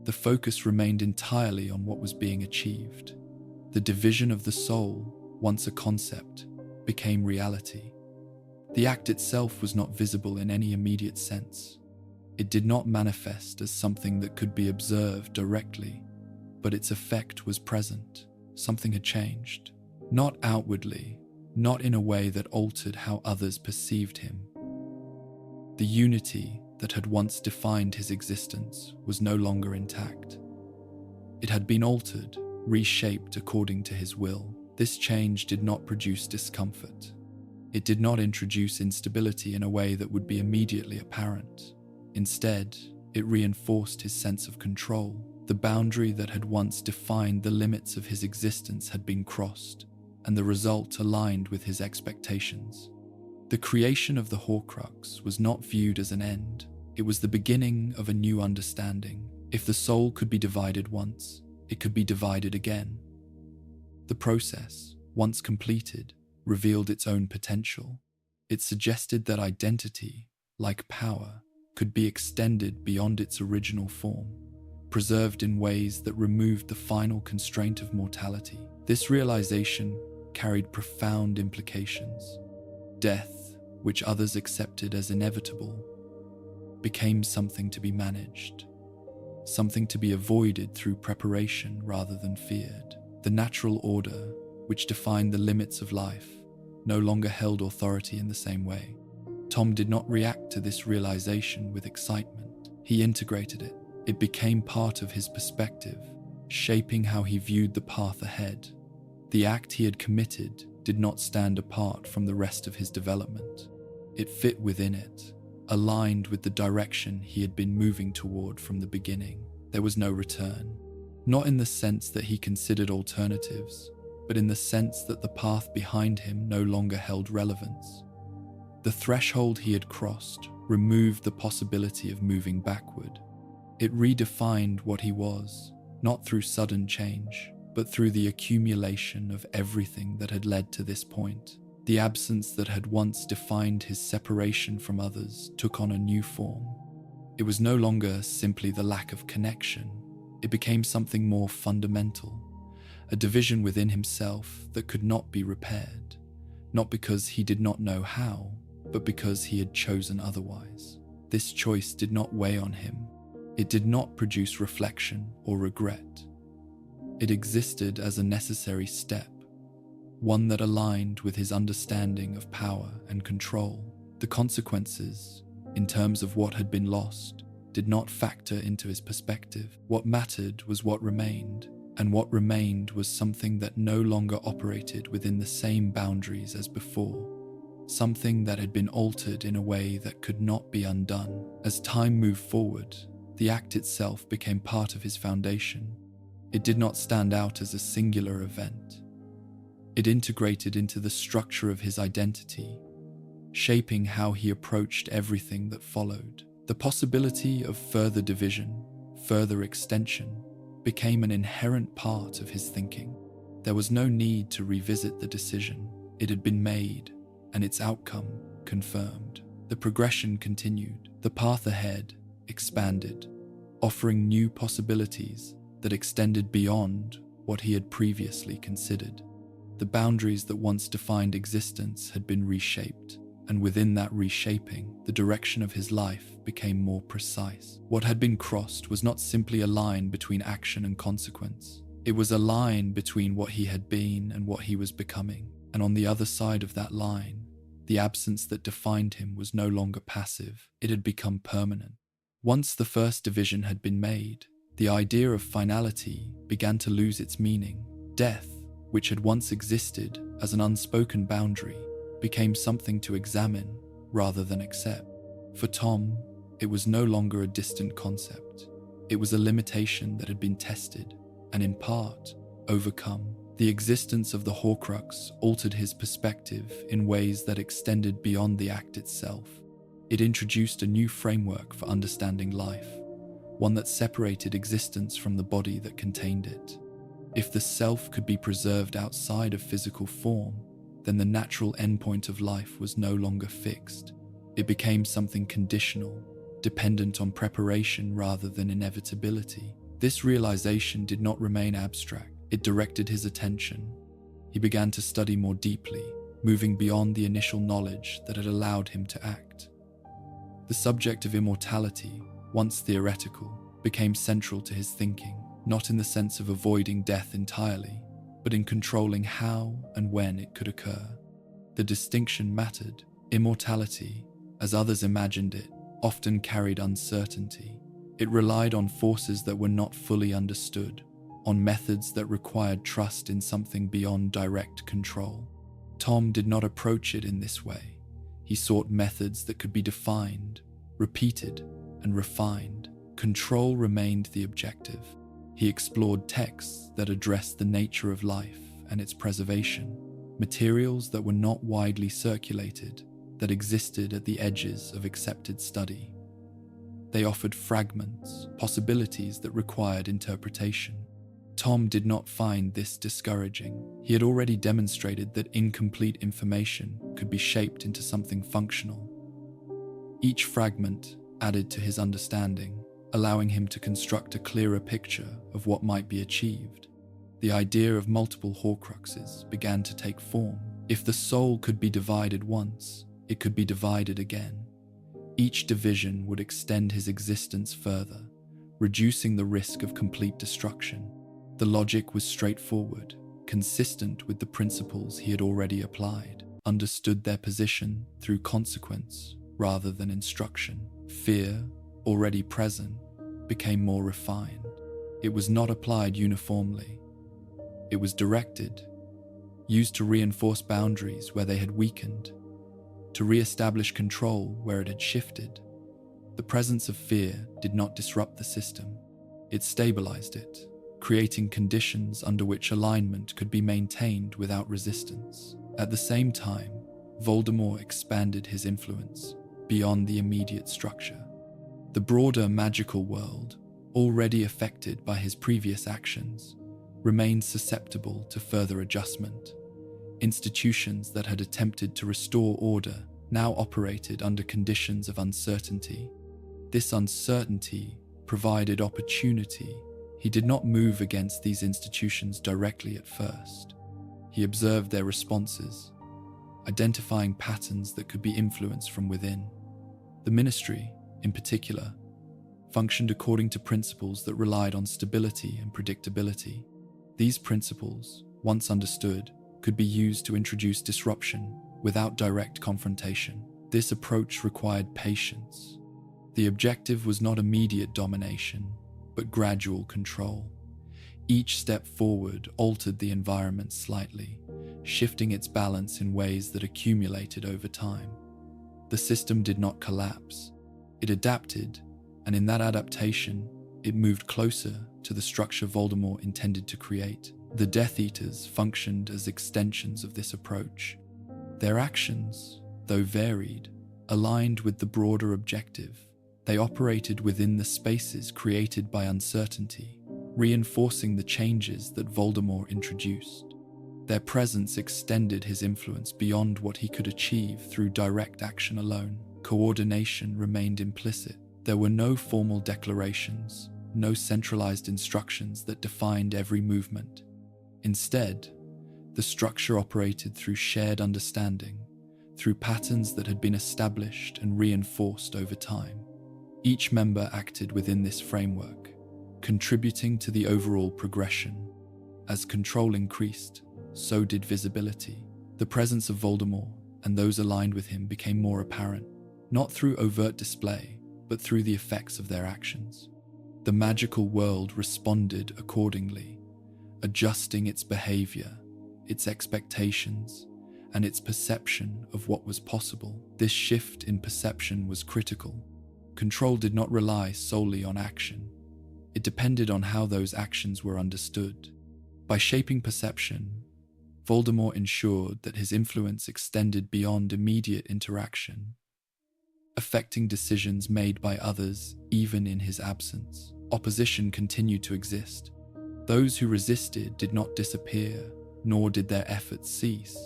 The focus remained entirely on what was being achieved. The division of the soul, once a concept, became reality. The act itself was not visible in any immediate sense. It did not manifest as something that could be observed directly, but its effect was present. Something had changed. Not outwardly, not in a way that altered how others perceived him. The unity that had once defined his existence was no longer intact. It had been altered, reshaped according to his will. This change did not produce discomfort. It did not introduce instability in a way that would be immediately apparent. Instead, it reinforced his sense of control. The boundary that had once defined the limits of his existence had been crossed, and the result aligned with his expectations. The creation of the Horcrux was not viewed as an end. It was the beginning of a new understanding. If the soul could be divided once, it could be divided again. The process, once completed, revealed its own potential. It suggested that identity, like power, could be extended beyond its original form, preserved in ways that removed the final constraint of mortality. This realization carried profound implications. Death, which others accepted as inevitable, became something to be managed, something to be avoided through preparation rather than feared. The natural order, which defined the limits of life, no longer held authority in the same way. Tom did not react to this realization with excitement. He integrated it. It became part of his perspective, shaping how he viewed the path ahead. The act he had committed did not stand apart from the rest of his development. It fit within it, aligned with the direction he had been moving toward from the beginning. There was no return, not in the sense that he considered alternatives, but in the sense that the path behind him no longer held relevance. The threshold he had crossed removed the possibility of moving backward. It redefined what he was, not through sudden change, but through the accumulation of everything that had led to this point. The absence that had once defined his separation from others took on a new form. It was no longer simply the lack of connection. It became something more fundamental, a division within himself that could not be repaired, not because he did not know how, but because he had chosen otherwise. This choice did not weigh on him. It did not produce reflection or regret. It existed as a necessary step, one that aligned with his understanding of power and control. The consequences, in terms of what had been lost, did not factor into his perspective. What mattered was what remained, and what remained was something that no longer operated within the same boundaries as before, something that had been altered in a way that could not be undone. As time moved forward, the act itself became part of his foundation. It did not stand out as a singular event. It integrated into the structure of his identity, shaping how he approached everything that followed. The possibility of further division, further extension, became an inherent part of his thinking. There was no need to revisit the decision. It had been made, and its outcome confirmed. The progression continued. The path ahead expanded, offering new possibilities that extended beyond what he had previously considered. The boundaries that once defined existence had been reshaped, and within that reshaping, the direction of his life became more precise. What had been crossed was not simply a line between action and consequence. It was a line between what he had been and what he was becoming. And on the other side of that line, the absence that defined him was no longer passive. It had become permanent. Once the first division had been made, the idea of finality began to lose its meaning. Death, which had once existed as an unspoken boundary, became something to examine rather than accept. For Tom, it was no longer a distant concept. It was a limitation that had been tested and, in part, overcome. The existence of the Horcrux altered his perspective in ways that extended beyond the act itself. It introduced a new framework for understanding life, one that separated existence from the body that contained it. If the self could be preserved outside of physical form, then the natural endpoint of life was no longer fixed. It became something conditional, dependent on preparation rather than inevitability. This realization did not remain abstract. It directed his attention. He began to study more deeply, moving beyond the initial knowledge that had allowed him to act. The subject of immortality, once theoretical, became central to his thinking, not in the sense of avoiding death entirely, but in controlling how and when it could occur. The distinction mattered. Immortality, as others imagined it, often carried uncertainty. It relied on forces that were not fully understood, on methods that required trust in something beyond direct control. Tom did not approach it in this way. He sought methods that could be defined, repeated, and refined. Control remained the objective. He explored texts that addressed the nature of life and its preservation, materials that were not widely circulated, that existed at the edges of accepted study. They offered fragments, possibilities that required interpretation. Tom did not find this discouraging. He had already demonstrated that incomplete information could be shaped into something functional. Each fragment added to his understanding, allowing him to construct a clearer picture of what might be achieved. The idea of multiple Horcruxes began to take form. If the soul could be divided once, it could be divided again. Each division would extend his existence further, reducing the risk of complete destruction. The logic was straightforward, consistent with the principles he had already applied, understood their position through consequence rather than instruction. Fear, already present, became more refined. It was not applied uniformly. It was directed, used to reinforce boundaries where they had weakened, to re-establish control where it had shifted. The presence of fear did not disrupt the system. It stabilized it, creating conditions under which alignment could be maintained without resistance. At the same time, Voldemort expanded his influence beyond the immediate structure. The broader magical world, already affected by his previous actions, remained susceptible to further adjustment. Institutions that had attempted to restore order now operated under conditions of uncertainty. This uncertainty provided opportunity. He did not move against these institutions directly at first. He observed their responses, identifying patterns that could be influenced from within. The ministry, in particular, functioned according to principles that relied on stability and predictability. These principles, once understood, could be used to introduce disruption without direct confrontation. This approach required patience. The objective was not immediate domination, but gradual control. Each step forward altered the environment slightly, shifting its balance in ways that accumulated over time. The system did not collapse. It adapted, and in that adaptation, it moved closer to the structure Voldemort intended to create. The Death Eaters functioned as extensions of this approach. Their actions, though varied, aligned with the broader objective. They operated within the spaces created by uncertainty, reinforcing the changes that Voldemort introduced. Their presence extended his influence beyond what he could achieve through direct action alone. Coordination remained implicit. There were no formal declarations, no centralized instructions that defined every movement. Instead, the structure operated through shared understanding, through patterns that had been established and reinforced over time. Each member acted within this framework, contributing to the overall progression. As control increased, so did visibility. The presence of Voldemort and those aligned with him became more apparent, not through overt display, but through the effects of their actions. The magical world responded accordingly, adjusting its behavior, its expectations, and its perception of what was possible. This shift in perception was critical. Control did not rely solely on action. It depended on how those actions were understood. By shaping perception, Voldemort ensured that his influence extended beyond immediate interaction, affecting decisions made by others even in his absence. Opposition continued to exist. Those who resisted did not disappear, nor did their efforts cease,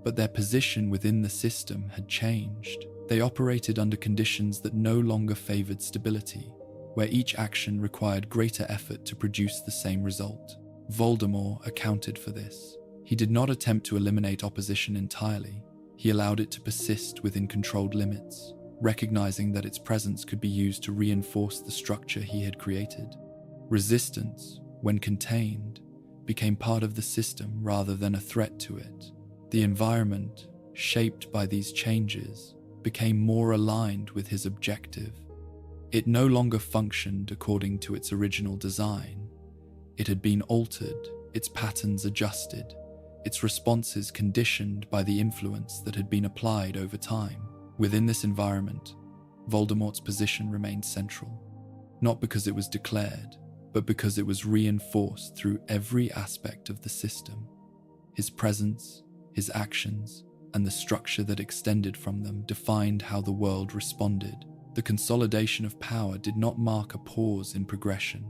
but their position within the system had changed. They operated under conditions that no longer favored stability, where each action required greater effort to produce the same result. Voldemort accounted for this. He did not attempt to eliminate opposition entirely. He allowed it to persist within controlled limits, recognizing that its presence could be used to reinforce the structure he had created. Resistance, when contained, became part of the system rather than a threat to it. The environment, shaped by these changes, became more aligned with his objective. It no longer functioned according to its original design. It had been altered, its patterns adjusted, its responses conditioned by the influence that had been applied over time. Within this environment, Voldemort's position remained central, not because it was declared, but because it was reinforced through every aspect of the system. His presence, his actions, and the structure that extended from them defined how the world responded. The consolidation of power did not mark a pause in progression.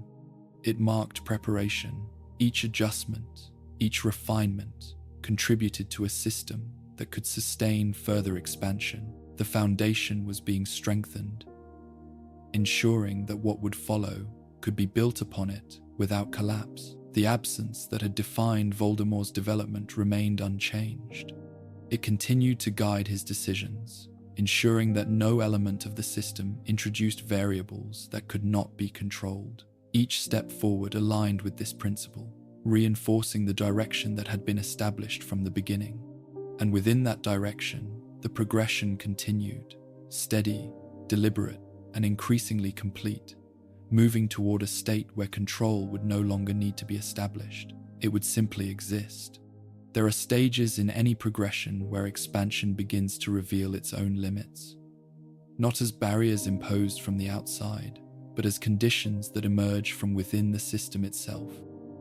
It marked preparation. Each adjustment, each refinement contributed to a system that could sustain further expansion. The foundation was being strengthened, ensuring that what would follow could be built upon it without collapse. The absence that had defined Voldemort's development remained unchanged. It continued to guide his decisions, ensuring that no element of the system introduced variables that could not be controlled. Each step forward aligned with this principle, reinforcing the direction that had been established from the beginning. And within that direction, the progression continued, steady, deliberate, and increasingly complete, moving toward a state where control would no longer need to be established. It would simply exist. There are stages in any progression where expansion begins to reveal its own limits, not as barriers imposed from the outside, but as conditions that emerge from within the system itself.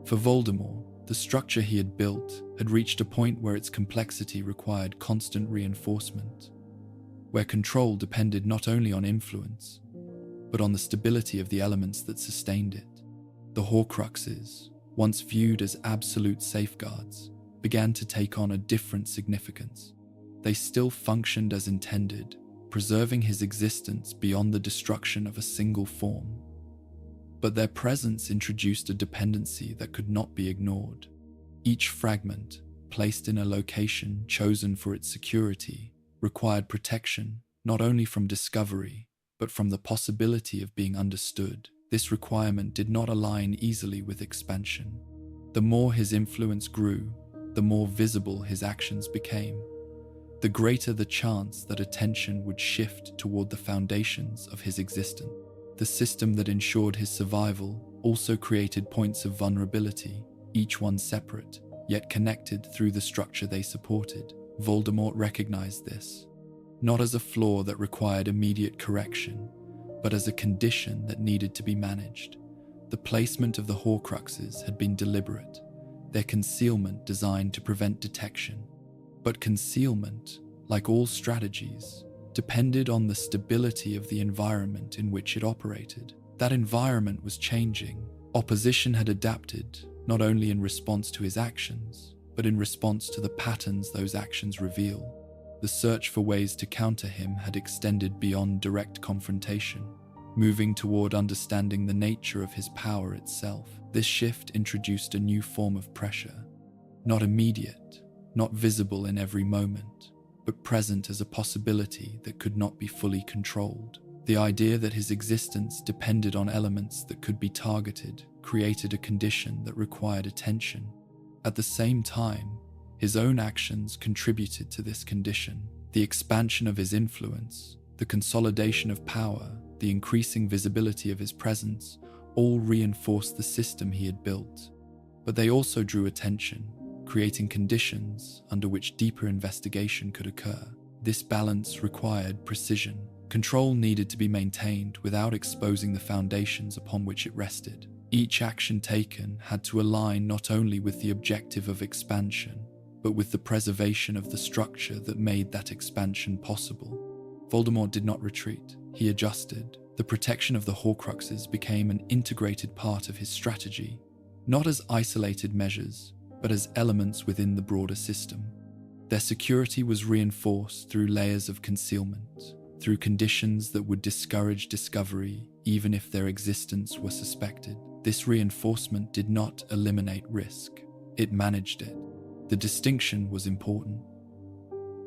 For Voldemort, the structure he had built had reached a point where its complexity required constant reinforcement, where control depended not only on influence, but on the stability of the elements that sustained it. The Horcruxes, once viewed as absolute safeguards, began to take on a different significance. They still functioned as intended, preserving his existence beyond the destruction of a single form. But their presence introduced a dependency that could not be ignored. Each fragment, placed in a location chosen for its security, required protection not only from discovery, but from the possibility of being understood. This requirement did not align easily with expansion. The more his influence grew, the more visible his actions became, the greater the chance that attention would shift toward the foundations of his existence. The system that ensured his survival also created points of vulnerability, each one separate, yet connected through the structure they supported. Voldemort recognized this, not as a flaw that required immediate correction, but as a condition that needed to be managed. The placement of the Horcruxes had been deliberate, their concealment designed to prevent detection. But concealment, like all strategies, depended on the stability of the environment in which it operated. That environment was changing. Opposition had adapted, not only in response to his actions, but in response to the patterns those actions reveal. The search for ways to counter him had extended beyond direct confrontation, moving toward understanding the nature of his power itself. This shift introduced a new form of pressure, not immediate, not visible in every moment, but present as a possibility that could not be fully controlled. The idea that his existence depended on elements that could be targeted created a condition that required attention. At the same time, his own actions contributed to this condition. The expansion of his influence, the consolidation of power, the increasing visibility of his presence, all reinforced the system he had built. But they also drew attention, creating conditions under which deeper investigation could occur. This balance required precision. Control needed to be maintained without exposing the foundations upon which it rested. Each action taken had to align not only with the objective of expansion, but with the preservation of the structure that made that expansion possible. Voldemort did not retreat. He adjusted. The protection of the Horcruxes became an integrated part of his strategy, not as isolated measures, but as elements within the broader system. Their security was reinforced through layers of concealment, through conditions that would discourage discovery even if their existence were suspected. This reinforcement did not eliminate risk, it managed it. The distinction was important.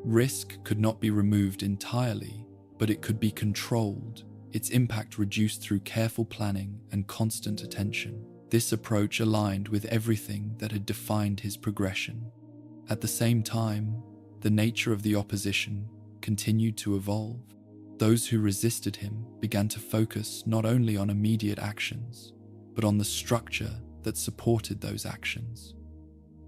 Risk could not be removed entirely, but it could be controlled, its impact reduced through careful planning and constant attention. This approach aligned with everything that had defined his progression. At the same time, the nature of the opposition continued to evolve. Those who resisted him began to focus not only on immediate actions, but on the structure that supported those actions.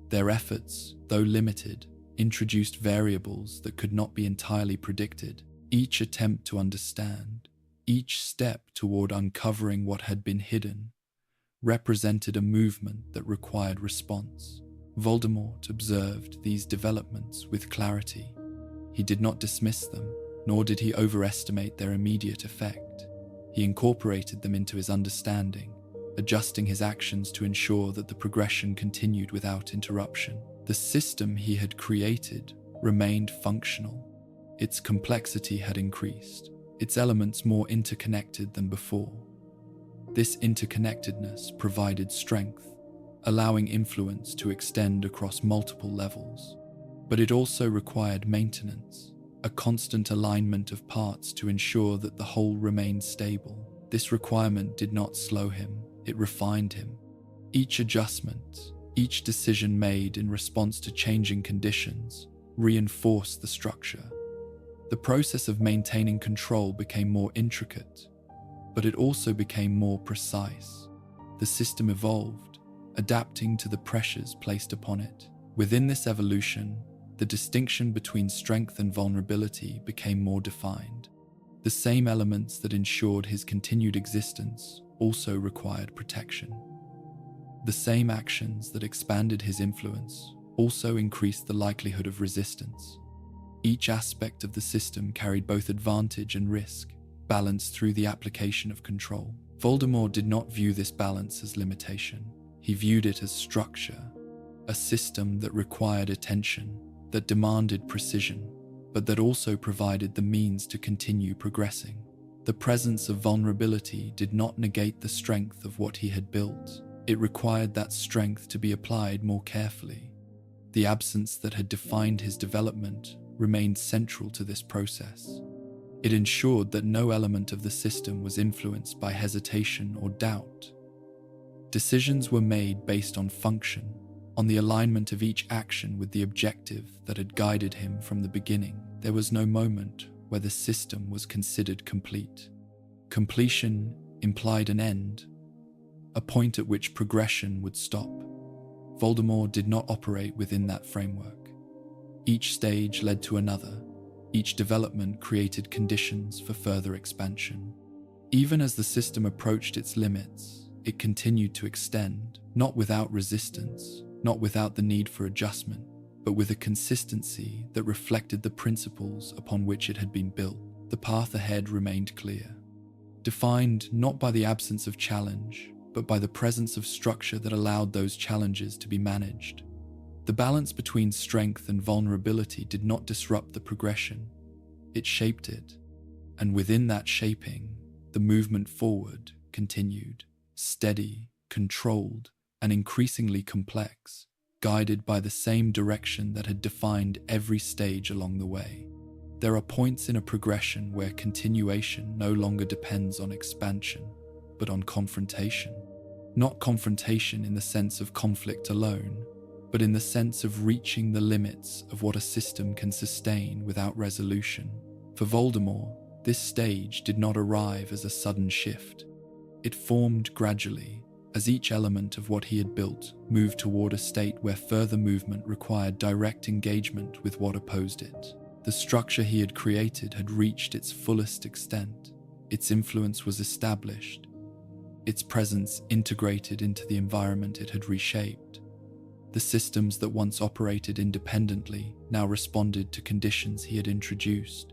Their efforts, though limited, introduced variables that could not be entirely predicted. Each attempt to understand, each step toward uncovering what had been hidden, represented a movement that required response. Voldemort observed these developments with clarity. He did not dismiss them, nor did he overestimate their immediate effect. He incorporated them into his understanding, adjusting his actions to ensure that the progression continued without interruption. The system he had created remained functional. Its complexity had increased, its elements more interconnected than before. This interconnectedness provided strength, allowing influence to extend across multiple levels. But it also required maintenance, a constant alignment of parts to ensure that the whole remained stable. This requirement did not slow him, it refined him. Each adjustment, each decision made in response to changing conditions, reinforced the structure. The process of maintaining control became more intricate, but it also became more precise. The system evolved, adapting to the pressures placed upon it. Within this evolution, the distinction between strength and vulnerability became more defined. The same elements that ensured his continued existence also required protection. The same actions that expanded his influence also increased the likelihood of resistance. Each aspect of the system carried both advantage and risk, balanced through the application of control. Voldemort did not view this balance as limitation. He viewed it as structure, a system that required attention, that demanded precision, but that also provided the means to continue progressing. The presence of vulnerability did not negate the strength of what he had built. It required that strength to be applied more carefully. The absence that had defined his development remained central to this process. It ensured that no element of the system was influenced by hesitation or doubt. Decisions were made based on function, on the alignment of each action with the objective that had guided him from the beginning. There was no moment where the system was considered complete. Completion implied an end, a point at which progression would stop. Voldemort did not operate within that framework. Each stage led to another. Each development created conditions for further expansion. Even as the system approached its limits, it continued to extend, not without resistance, not without the need for adjustment, but with a consistency that reflected the principles upon which it had been built. The path ahead remained clear, defined not by the absence of challenge, but by the presence of structure that allowed those challenges to be managed. The balance between strength and vulnerability did not disrupt the progression. It shaped it, and within that shaping, the movement forward continued, steady, controlled, and increasingly complex, guided by the same direction that had defined every stage along the way. There are points in a progression where continuation no longer depends on expansion, but on confrontation. Not confrontation in the sense of conflict alone, but in the sense of reaching the limits of what a system can sustain without resolution. For Voldemort, This stage did not arrive as a sudden shift. It formed gradually, as each element of what he had built moved toward a state where further movement required direct engagement with what opposed it. The structure he had created had reached its fullest extent. Its influence was established, its presence integrated into the environment it had reshaped. The systems that once operated independently now responded to conditions he had introduced.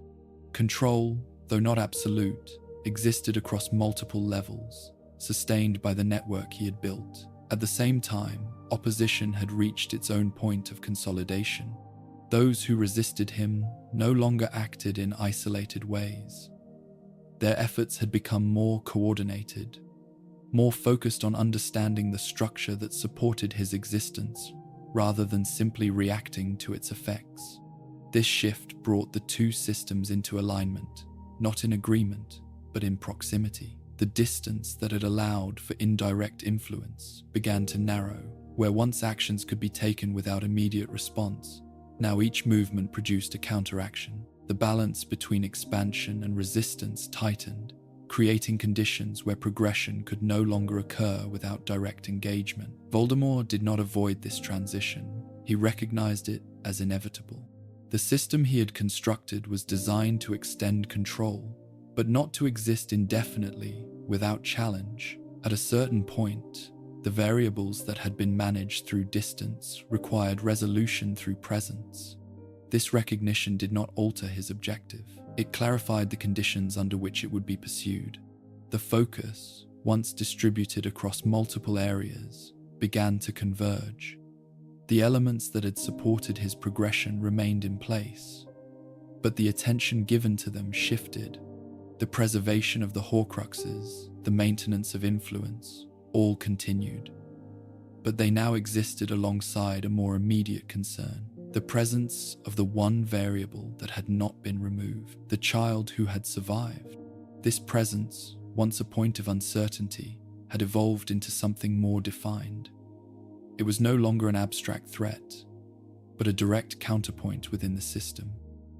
Control, though not absolute, existed across multiple levels, sustained by the network he had built. At the same time, opposition had reached its own point of consolidation. Those who resisted him no longer acted in isolated ways. Their efforts had become more coordinated, more focused on understanding the structure that supported his existence, rather than simply reacting to its effects. This shift brought the two systems into alignment, not in agreement, but in proximity. The distance that had allowed for indirect influence began to narrow. Where once actions could be taken without immediate response, now each movement produced a counteraction. The balance between expansion and resistance tightened, creating conditions where progression could no longer occur without direct engagement. Voldemort did not avoid this transition. He recognized it as inevitable. The system he had constructed was designed to extend control, but not to exist indefinitely without challenge. At a certain point, the variables that had been managed through distance required resolution through presence. This recognition did not alter his objective. It clarified the conditions under which it would be pursued. The focus, once distributed across multiple areas, began to converge. The elements that had supported his progression remained in place, but the attention given to them shifted. The preservation of the Horcruxes, the maintenance of influence, all continued. But they now existed alongside a more immediate concern: the presence of the one variable that had not been removed, the child who had survived. This presence, once a point of uncertainty, had evolved into something more defined. It was no longer an abstract threat, but a direct counterpoint within the system.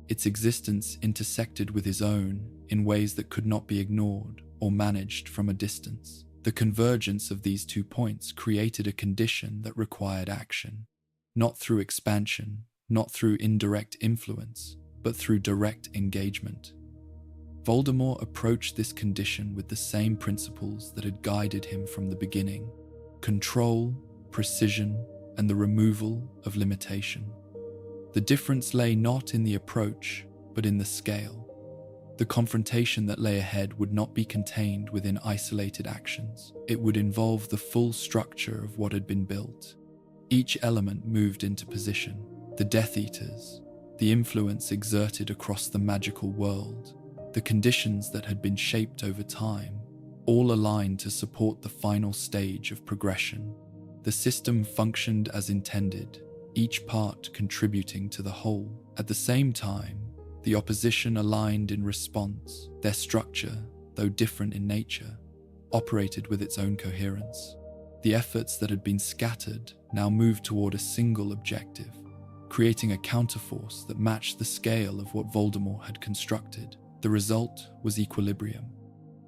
Its existence intersected with his own in ways that could not be ignored or managed from a distance. The convergence of these 2 points created a condition that required action, not through expansion, not through indirect influence, but through direct engagement. Voldemort approached this condition with the same principles that had guided him from the beginning: control, precision, and the removal of limitation. The difference lay not in the approach, but in the scale. The confrontation that lay ahead would not be contained within isolated actions. It would involve the full structure of what had been built. Each element moved into position. The Death Eaters, the influence exerted across the magical world, the conditions that had been shaped over time, all aligned to support the final stage of progression. The system functioned as intended, each part contributing to the whole. At the same time, the opposition aligned in response. Their structure, though different in nature, operated with its own coherence. The efforts that had been scattered now moved toward a single objective, creating a counterforce that matched the scale of what Voldemort had constructed. The result was equilibrium.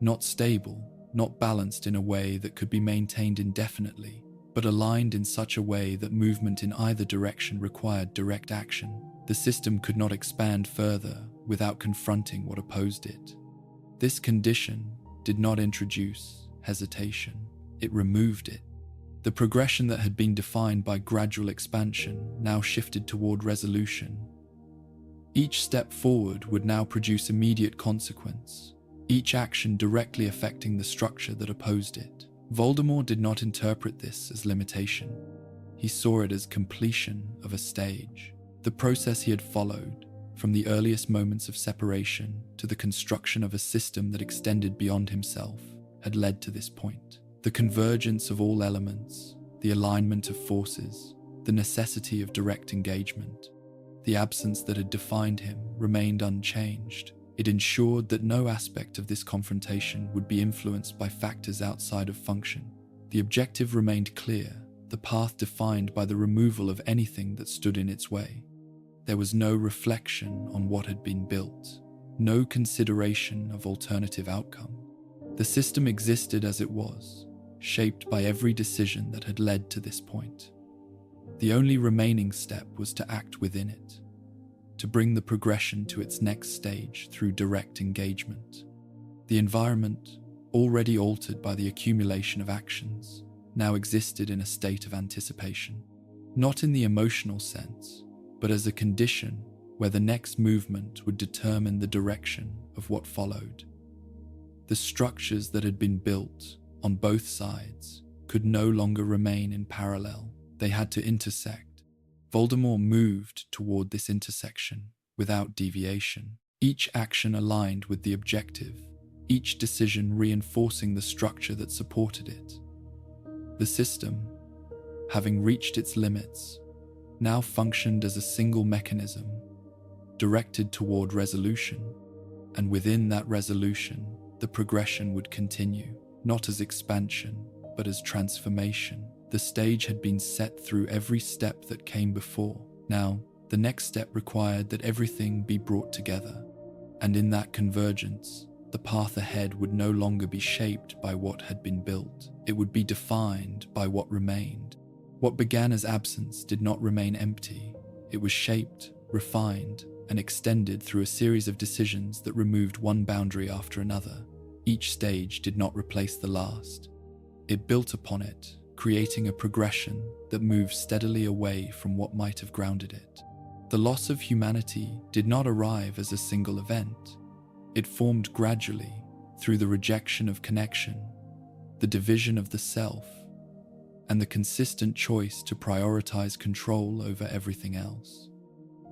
Not stable, not balanced in a way that could be maintained indefinitely, but aligned in such a way that movement in either direction required direct action. The system could not expand further without confronting what opposed it. This condition did not introduce hesitation, it removed it. The progression that had been defined by gradual expansion now shifted toward resolution. Each step forward would now produce immediate consequence, each action directly affecting the structure that opposed it. Voldemort did not interpret this as limitation. He saw it as completion of a stage. The process he had followed, from the earliest moments of separation to the construction of a system that extended beyond himself, had led to this point. The convergence of all elements, the alignment of forces, the necessity of direct engagement, the absence that had defined him remained unchanged. It ensured that no aspect of this confrontation would be influenced by factors outside of function. The objective remained clear, the path defined by the removal of anything that stood in its way. There was no reflection on what had been built, no consideration of alternative outcome. The system existed as it was, shaped by every decision that had led to this point. The only remaining step was to act within it, to bring the progression to its next stage through direct engagement. The environment, already altered by the accumulation of actions, now existed in a state of anticipation, not in the emotional sense, but as a condition where the next movement would determine the direction of what followed. The structures that had been built on both sides could no longer remain in parallel. They had to intersect. Voldemort moved toward this intersection without deviation, each action aligned with the objective, each decision reinforcing the structure that supported it. The system, having reached its limits, now functioned as a single mechanism, directed toward resolution, and within that resolution, the progression would continue, not as expansion, but as transformation. The stage had been set through every step that came before. Now, the next step required that everything be brought together, and in that convergence, the path ahead would no longer be shaped by what had been built. It would be defined by what remained. What began as absence did not remain empty. It was shaped, refined, and extended through a series of decisions that removed one boundary after another. Each stage did not replace the last. It built upon it, creating a progression that moved steadily away from what might have grounded it. The loss of humanity did not arrive as a single event. It formed gradually through the rejection of connection, the division of the self, and the consistent choice to prioritize control over everything else.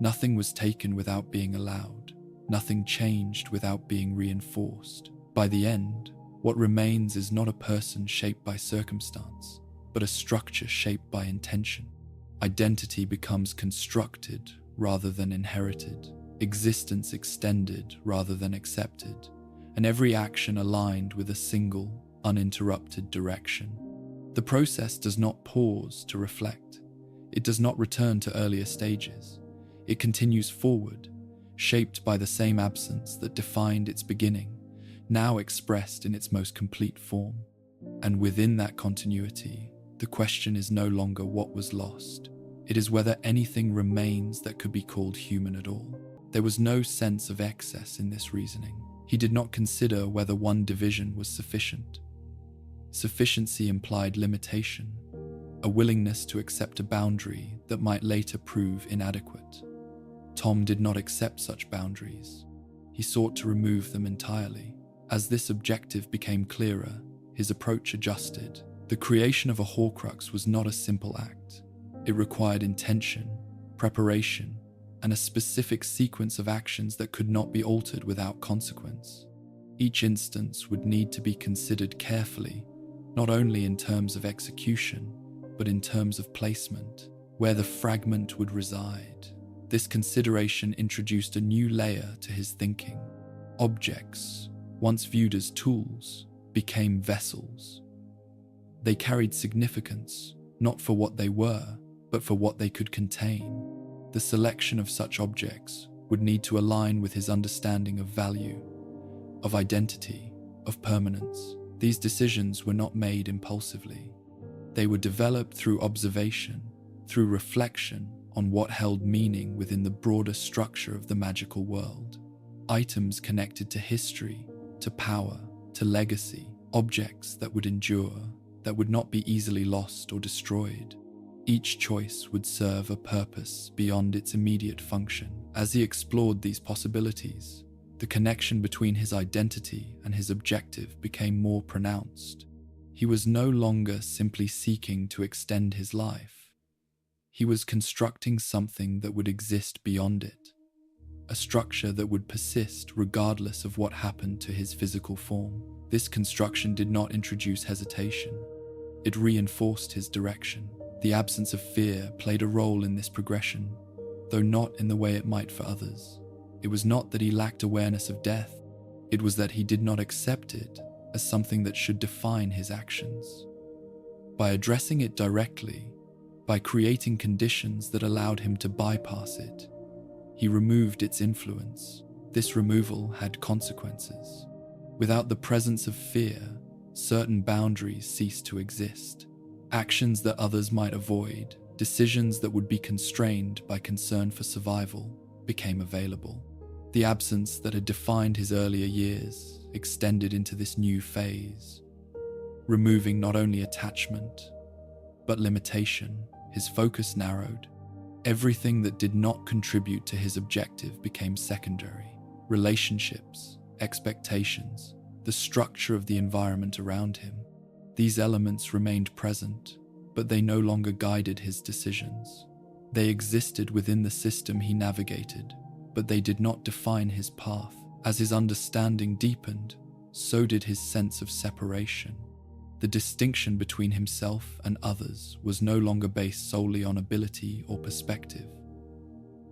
Nothing was taken without being allowed. Nothing changed without being reinforced. By the end, what remains is not a person shaped by circumstance, but a structure shaped by intention. Identity becomes constructed rather than inherited, existence extended rather than accepted, and every action aligned with a single, uninterrupted direction. The process does not pause to reflect. It does not return to earlier stages. It continues forward, shaped by the same absence that defined its beginning, now expressed in its most complete form. And within that continuity, the question is no longer what was lost. It is whether anything remains that could be called human at all. There was no sense of excess in this reasoning. He did not consider whether one division was sufficient. Sufficiency implied limitation, a willingness to accept a boundary that might later prove inadequate. Tom did not accept such boundaries. He sought to remove them entirely. As this objective became clearer, his approach adjusted. The creation of a Horcrux was not a simple act. It required intention, preparation, and a specific sequence of actions that could not be altered without consequence. Each instance would need to be considered carefully, not only in terms of execution, but in terms of placement, where the fragment would reside. This consideration introduced a new layer to his thinking. Objects, once viewed as tools, became vessels. They carried significance, not for what they were, but for what they could contain. The selection of such objects would need to align with his understanding of value, of identity, of permanence. These decisions were not made impulsively. They were developed through observation, through reflection on what held meaning within the broader structure of the magical world. Items connected to history, to power, to legacy, objects that would endure, that would not be easily lost or destroyed. Each choice would serve a purpose beyond its immediate function. As he explored these possibilities, the connection between his identity and his objective became more pronounced. He was no longer simply seeking to extend his life. He was constructing something that would exist beyond it, a structure that would persist regardless of what happened to his physical form. This construction did not introduce hesitation. It reinforced his direction. The absence of fear played a role in this progression, though not in the way it might for others. It was not that he lacked awareness of death. It was that he did not accept it as something that should define his actions. By addressing it directly, by creating conditions that allowed him to bypass it, he removed its influence. This removal had consequences. Without the presence of fear, certain boundaries ceased to exist. Actions that others might avoid, decisions that would be constrained by concern for survival, became available. The absence that had defined his earlier years extended into this new phase, removing not only attachment, but limitation. His focus narrowed. Everything that did not contribute to his objective became secondary. Relationships, expectations, the structure of the environment around him. These elements remained present, but they no longer guided his decisions. They existed within the system he navigated, but they did not define his path. As his understanding deepened, so did his sense of separation. The distinction between himself and others was no longer based solely on ability or perspective.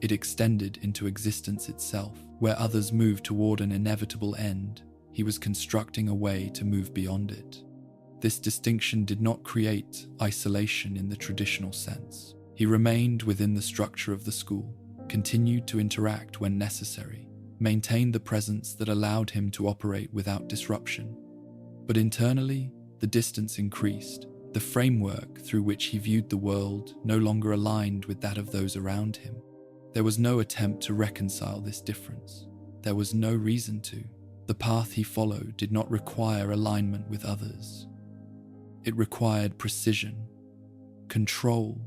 It extended into existence itself. Where others moved toward an inevitable end, he was constructing a way to move beyond it. This distinction did not create isolation in the traditional sense. He remained within the structure of the school, continued to interact when necessary, maintained the presence that allowed him to operate without disruption. But internally, the distance increased. The framework through which he viewed the world no longer aligned with that of those around him. There was no attempt to reconcile this difference. There was no reason to. The path he followed did not require alignment with others. It required precision, control,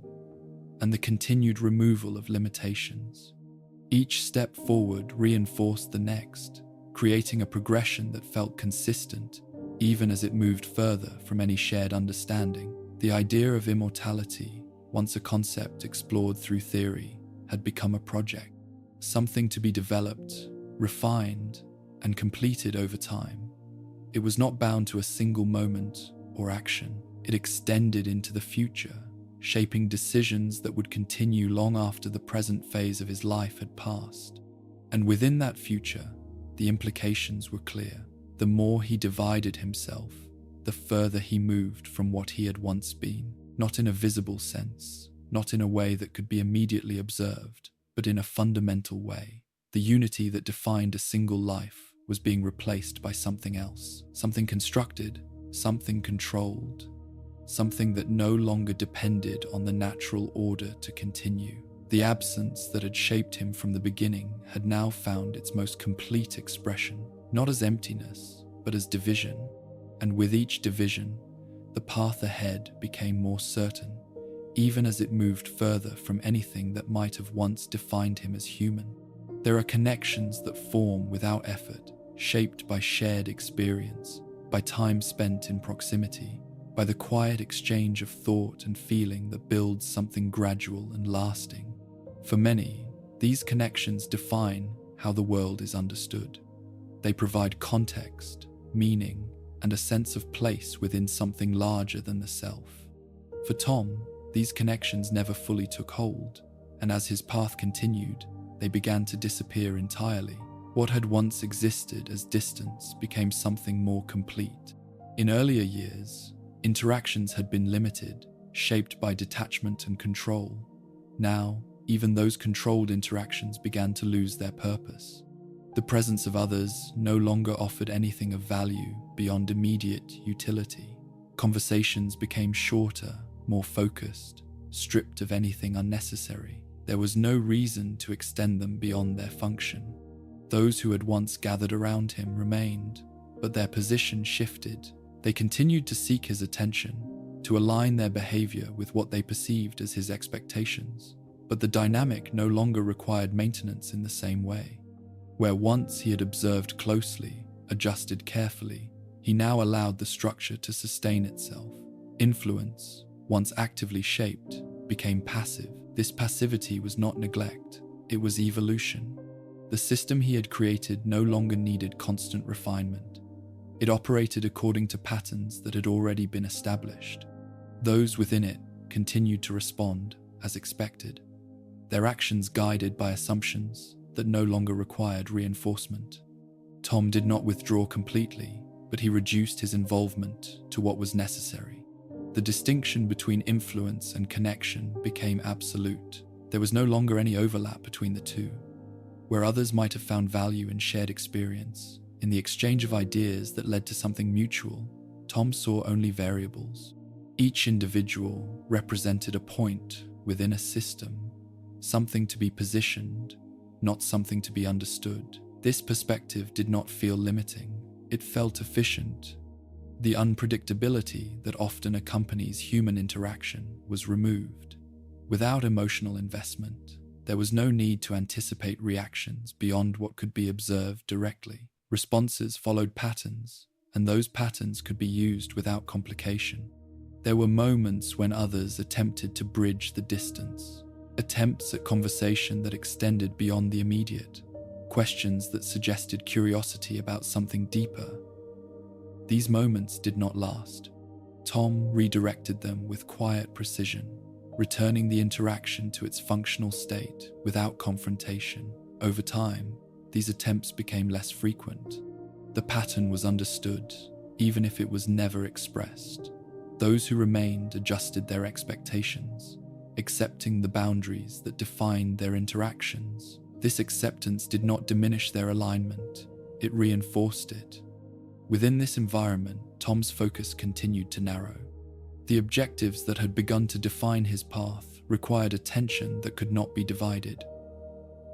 and the continued removal of limitations. Each step forward reinforced the next, creating a progression that felt consistent, even as it moved further from any shared understanding. The idea of immortality, once a concept explored through theory, had become a project, something to be developed, refined, and completed over time. It was not bound to a single moment or action. It extended into the future, shaping decisions that would continue long after the present phase of his life had passed. And within that future, the implications were clear. The more he divided himself, the further he moved from what he had once been, not in a visible sense, not in a way that could be immediately observed, but in a fundamental way. The unity that defined a single life was being replaced by something else, something constructed, something controlled, something that no longer depended on the natural order to continue. The absence that had shaped him from the beginning had now found its most complete expression, not as emptiness, but as division. And with each division, the path ahead became more certain, even as it moved further from anything that might have once defined him as human. There are connections that form without effort, shaped by shared experience, by time spent in proximity, by the quiet exchange of thought and feeling that builds something gradual and lasting. For many, these connections define how the world is understood. They provide context, meaning, and a sense of place within something larger than the self. For Tom, these connections never fully took hold, and as his path continued, they began to disappear entirely. What had once existed as distance became something more complete. In earlier years, interactions had been limited, shaped by detachment and control. Now, even those controlled interactions began to lose their purpose. The presence of others no longer offered anything of value beyond immediate utility. Conversations became shorter, more focused, stripped of anything unnecessary. There was no reason to extend them beyond their function. Those who had once gathered around him remained, but their position shifted. They continued to seek his attention, to align their behavior with what they perceived as his expectations. But the dynamic no longer required maintenance in the same way. Where once he had observed closely, adjusted carefully, he now allowed the structure to sustain itself. Influence, once actively shaped, became passive. This passivity was not neglect, it was evolution. The system he had created no longer needed constant refinement. It operated according to patterns that had already been established. Those within it continued to respond as expected, their actions guided by assumptions that no longer required reinforcement. Tom did not withdraw completely, but he reduced his involvement to what was necessary. The distinction between influence and connection became absolute. There was no longer any overlap between the two. Where others might have found value in shared experience, in the exchange of ideas that led to something mutual, Tom saw only variables. Each individual represented a point within a system, something to be positioned, not something to be understood. This perspective did not feel limiting, it felt efficient. The unpredictability that often accompanies human interaction was removed. Without emotional investment, there was no need to anticipate reactions beyond what could be observed directly. Responses followed patterns, and those patterns could be used without complication. There were moments when others attempted to bridge the distance, attempts at conversation that extended beyond the immediate, questions that suggested curiosity about something deeper. These moments did not last. Tom redirected them with quiet precision, returning the interaction to its functional state without confrontation. Over time, these attempts became less frequent. The pattern was understood, even if it was never expressed. Those who remained adjusted their expectations, accepting the boundaries that defined their interactions. This acceptance did not diminish their alignment, it reinforced it. Within this environment, Tom's focus continued to narrow. The objectives that had begun to define his path required attention that could not be divided.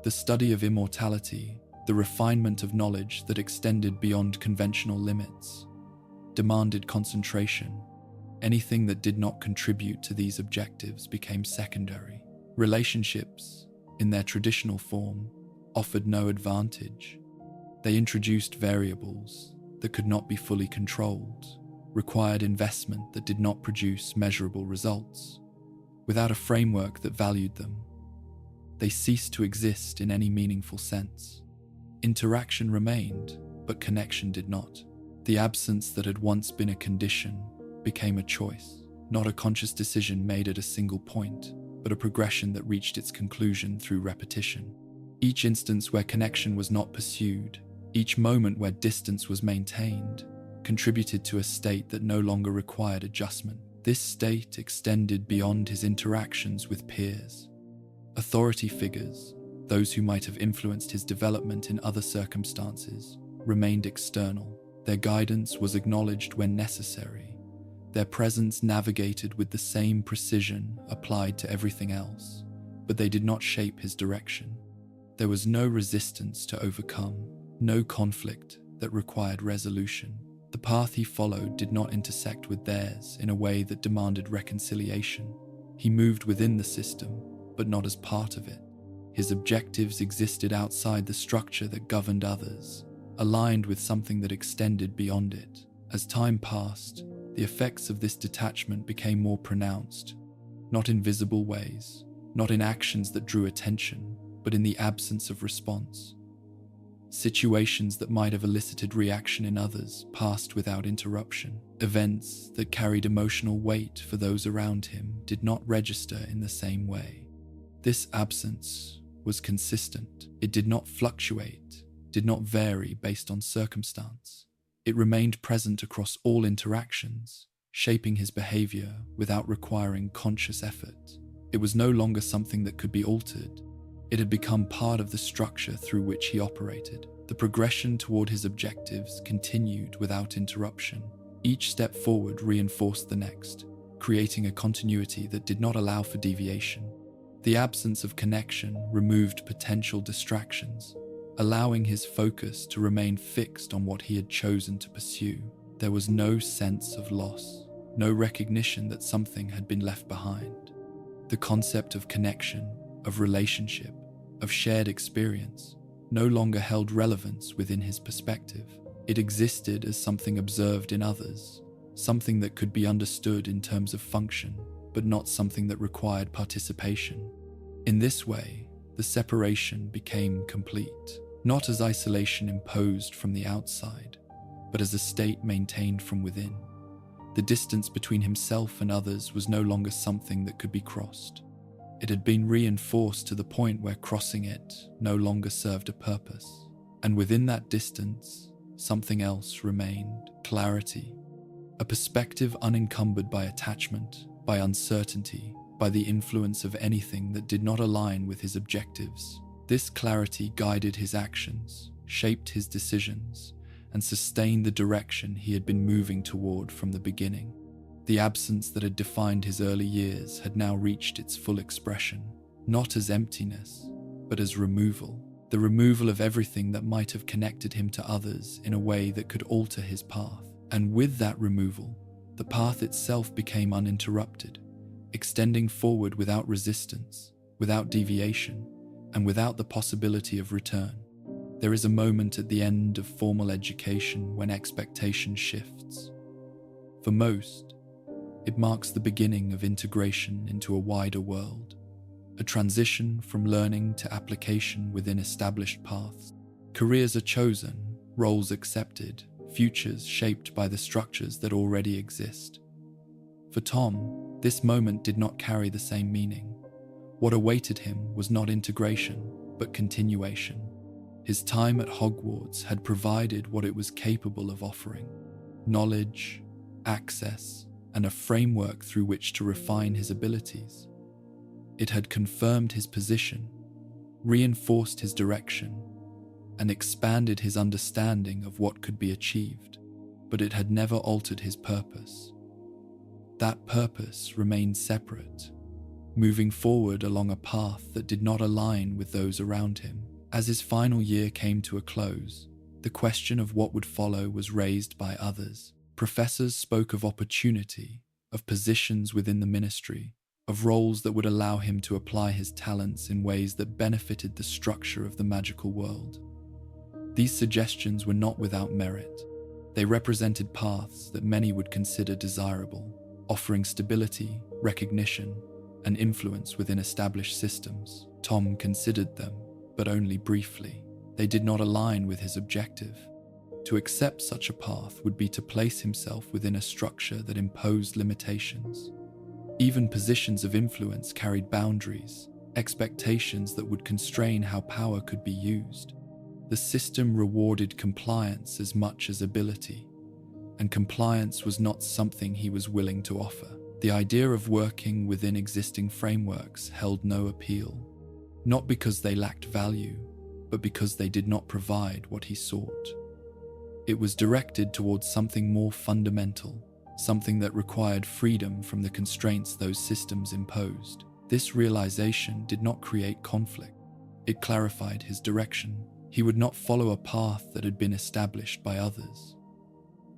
The study of immortality, the refinement of knowledge that extended beyond conventional limits, demanded concentration. Anything that did not contribute to these objectives became secondary. Relationships, in their traditional form, offered no advantage. They introduced variables that could not be fully controlled, required investment that did not produce measurable results. Without a framework that valued them, they ceased to exist in any meaningful sense. Interaction remained, but connection did not. The absence that had once been a condition became a choice, not a conscious decision made at a single point, but a progression that reached its conclusion through repetition. Each instance where connection was not pursued, each moment where distance was maintained, contributed to a state that no longer required adjustment. This state extended beyond his interactions with peers. Authority figures, those who might have influenced his development in other circumstances, remained external. Their guidance was acknowledged when necessary. Their presence navigated with the same precision applied to everything else, but they did not shape his direction. There was no resistance to overcome, no conflict that required resolution. The path he followed did not intersect with theirs in a way that demanded reconciliation. He moved within the system, but not as part of it. His objectives existed outside the structure that governed others, aligned with something that extended beyond it. As time passed, the effects of this detachment became more pronounced, not in visible ways, not in actions that drew attention, but in the absence of response. Situations that might have elicited reaction in others passed without interruption. Events that carried emotional weight for those around him did not register in the same way. This absence was consistent. It did not fluctuate, did not vary based on circumstance. It remained present across all interactions, shaping his behavior without requiring conscious effort. It was no longer something that could be altered. It had become part of the structure through which he operated. The progression toward his objectives continued without interruption. Each step forward reinforced the next, creating a continuity that did not allow for deviation. The absence of connection removed potential distractions, allowing his focus to remain fixed on what he had chosen to pursue. There was no sense of loss, no recognition that something had been left behind. The concept of connection, of relationship, of shared experience, no longer held relevance within his perspective. It existed as something observed in others, something that could be understood in terms of function, but not something that required participation. In this way, the separation became complete, not as isolation imposed from the outside, but as a state maintained from within. The distance between himself and others was no longer something that could be crossed. It had been reinforced to the point where crossing it no longer served a purpose. And within that distance, something else remained: clarity. A perspective unencumbered by attachment, by uncertainty, by the influence of anything that did not align with his objectives. This clarity guided his actions, shaped his decisions, and sustained the direction he had been moving toward from the beginning. The absence that had defined his early years had now reached its full expression, not as emptiness, but as removal. The removal of everything that might have connected him to others in a way that could alter his path. And with that removal, the path itself became uninterrupted, extending forward without resistance, without deviation, and without the possibility of return. There is a moment at the end of formal education when expectation shifts. For most, it marks the beginning of integration into a wider world, a transition from learning to application within established paths. Careers are chosen, roles accepted, futures shaped by the structures that already exist. For Tom, this moment did not carry the same meaning. What awaited him was not integration, but continuation. His time at Hogwarts had provided what it was capable of offering: knowledge, access, and a framework through which to refine his abilities. It had confirmed his position, reinforced his direction, and expanded his understanding of what could be achieved, but it had never altered his purpose. That purpose remained separate, moving forward along a path that did not align with those around him. As his final year came to a close, the question of what would follow was raised by others. Professors spoke of opportunity, of positions within the ministry, of roles that would allow him to apply his talents in ways that benefited the structure of the magical world. These suggestions were not without merit. They represented paths that many would consider desirable, offering stability, recognition, and influence within established systems. Tom considered them, but only briefly. They did not align with his objective. To accept such a path would be to place himself within a structure that imposed limitations. Even positions of influence carried boundaries, expectations that would constrain how power could be used. The system rewarded compliance as much as ability, and compliance was not something he was willing to offer. The idea of working within existing frameworks held no appeal, not because they lacked value, but because they did not provide what he sought. It was directed towards something more fundamental, something that required freedom from the constraints those systems imposed. This realization did not create conflict. It clarified his direction. He would not follow a path that had been established by others.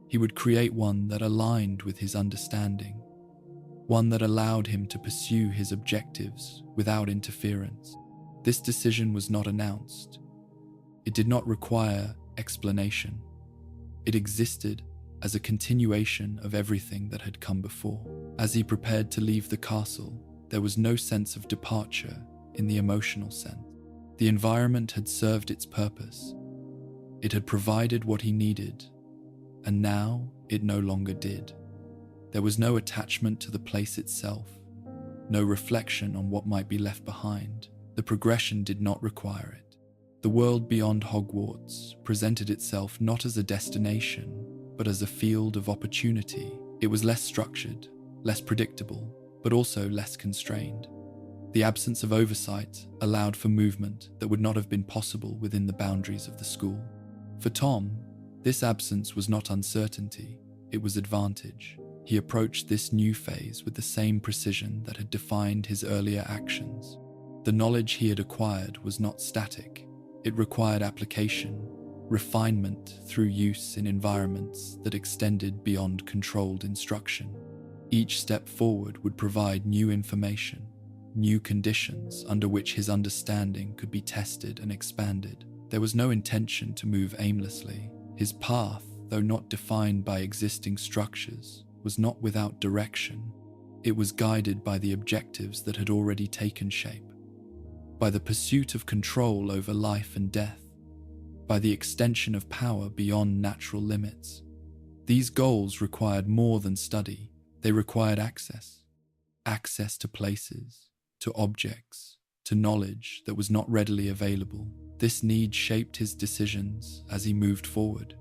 He would create one that aligned with his understanding, one that allowed him to pursue his objectives without interference. This decision was not announced. It did not require explanation. It existed as a continuation of everything that had come before. As he prepared to leave the castle, there was no sense of departure in the emotional sense. The environment had served its purpose. It had provided what he needed, and now it no longer did. There was no attachment to the place itself, no reflection on what might be left behind. The progression did not require it. The world beyond Hogwarts presented itself not as a destination, but as a field of opportunity. It was less structured, less predictable, but also less constrained. The absence of oversight allowed for movement that would not have been possible within the boundaries of the school. For Tom, this absence was not uncertainty, it was advantage. He approached this new phase with the same precision that had defined his earlier actions. The knowledge he had acquired was not static. It required application, refinement through use in environments that extended beyond controlled instruction. Each step forward would provide new information, new conditions under which his understanding could be tested and expanded. There was no intention to move aimlessly. His path, though not defined by existing structures, was not without direction. It was guided by the objectives that had already taken shape, by the pursuit of control over life and death, by the extension of power beyond natural limits. These goals required more than study. They required access to places, to objects, to knowledge that was not readily available. This need shaped his decisions as he moved forward.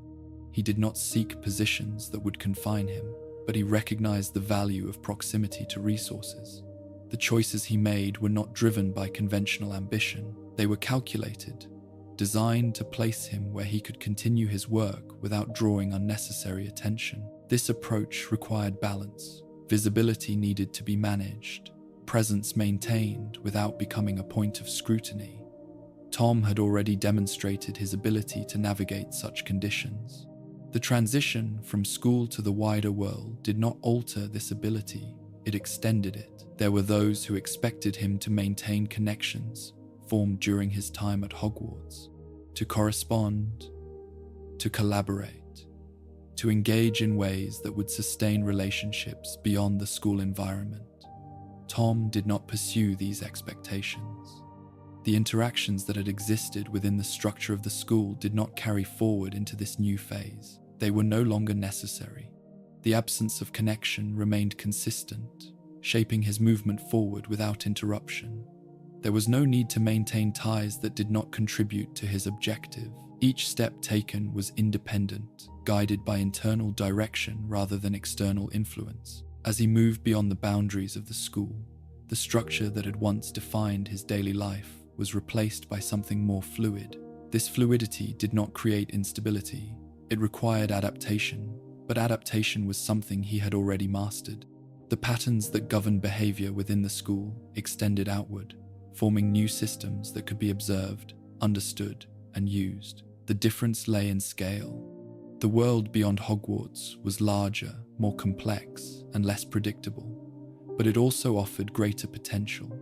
He did not seek positions that would confine him, but he recognized the value of proximity to resources. The choices he made were not driven by conventional ambition. They were calculated, designed to place him where he could continue his work without drawing unnecessary attention. This approach required balance. Visibility needed to be managed, presence maintained without becoming a point of scrutiny. Tom had already demonstrated his ability to navigate such conditions. The transition from school to the wider world did not alter this ability, it extended it. There were those who expected him to maintain connections formed during his time at Hogwarts, to correspond, to collaborate, to engage in ways that would sustain relationships beyond the school environment. Tom did not pursue these expectations. The interactions that had existed within the structure of the school did not carry forward into this new phase. They were no longer necessary. The absence of connection remained consistent, shaping his movement forward without interruption. There was no need to maintain ties that did not contribute to his objective. Each step taken was independent, guided by internal direction rather than external influence. As he moved beyond the boundaries of the school, the structure that had once defined his daily life was replaced by something more fluid. This fluidity did not create instability. It required adaptation, but adaptation was something he had already mastered. The patterns that governed behavior within the school extended outward, forming new systems that could be observed, understood, and used. The difference lay in scale. The world beyond Hogwarts was larger, more complex, and less predictable, but it also offered greater potential.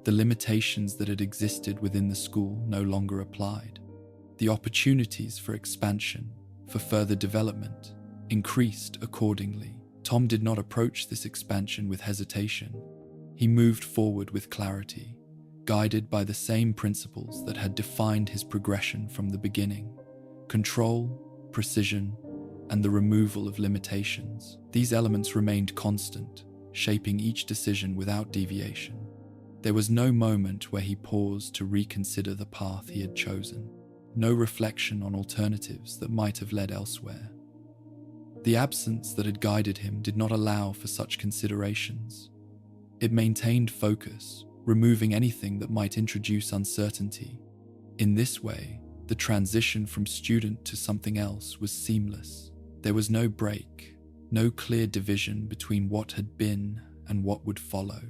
The limitations that had existed within the school no longer applied. The opportunities for expansion, for further development, increased accordingly. Tom did not approach this expansion with hesitation. He moved forward with clarity, guided by the same principles that had defined his progression from the beginning: control, precision, and the removal of limitations. These elements remained constant, shaping each decision without deviation. There was no moment where he paused to reconsider the path he had chosen, no reflection on alternatives that might have led elsewhere. The absence that had guided him did not allow for such considerations. It maintained focus, removing anything that might introduce uncertainty. In this way, the transition from student to something else was seamless. There was no break, no clear division between what had been and what would follow.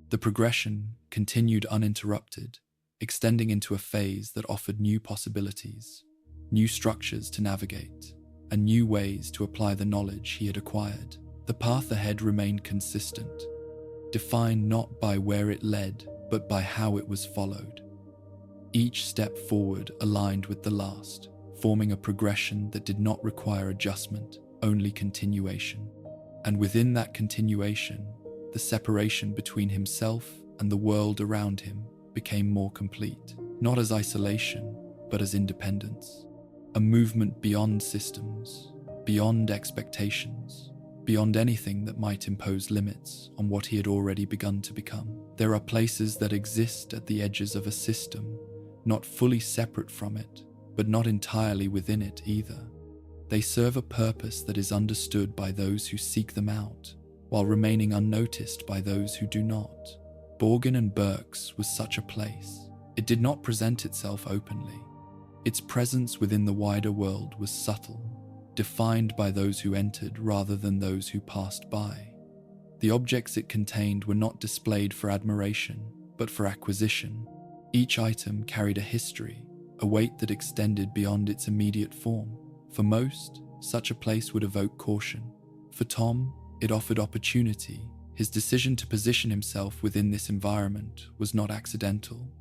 The progression continued uninterrupted, extending into a phase that offered new possibilities, new structures to navigate, and new ways to apply the knowledge he had acquired. The path ahead remained consistent, defined not by where it led, but by how it was followed. Each step forward aligned with the last, forming a progression that did not require adjustment, only continuation. And within that continuation, the separation between himself and the world around him became more complete, not as isolation, but as independence. A movement beyond systems, beyond expectations, beyond anything that might impose limits on what he had already begun to become. There are places that exist at the edges of a system, not fully separate from it, but not entirely within it either. They serve a purpose that is understood by those who seek them out, while remaining unnoticed by those who do not. Borgin and Berks was such a place. It did not present itself openly. Its presence within the wider world was subtle, defined by those who entered rather than those who passed by. The objects it contained were not displayed for admiration, but for acquisition. Each item carried a history, a weight that extended beyond its immediate form. For most, such a place would evoke caution. For Tom, it offered opportunity. His decision to position himself within this environment was not accidental.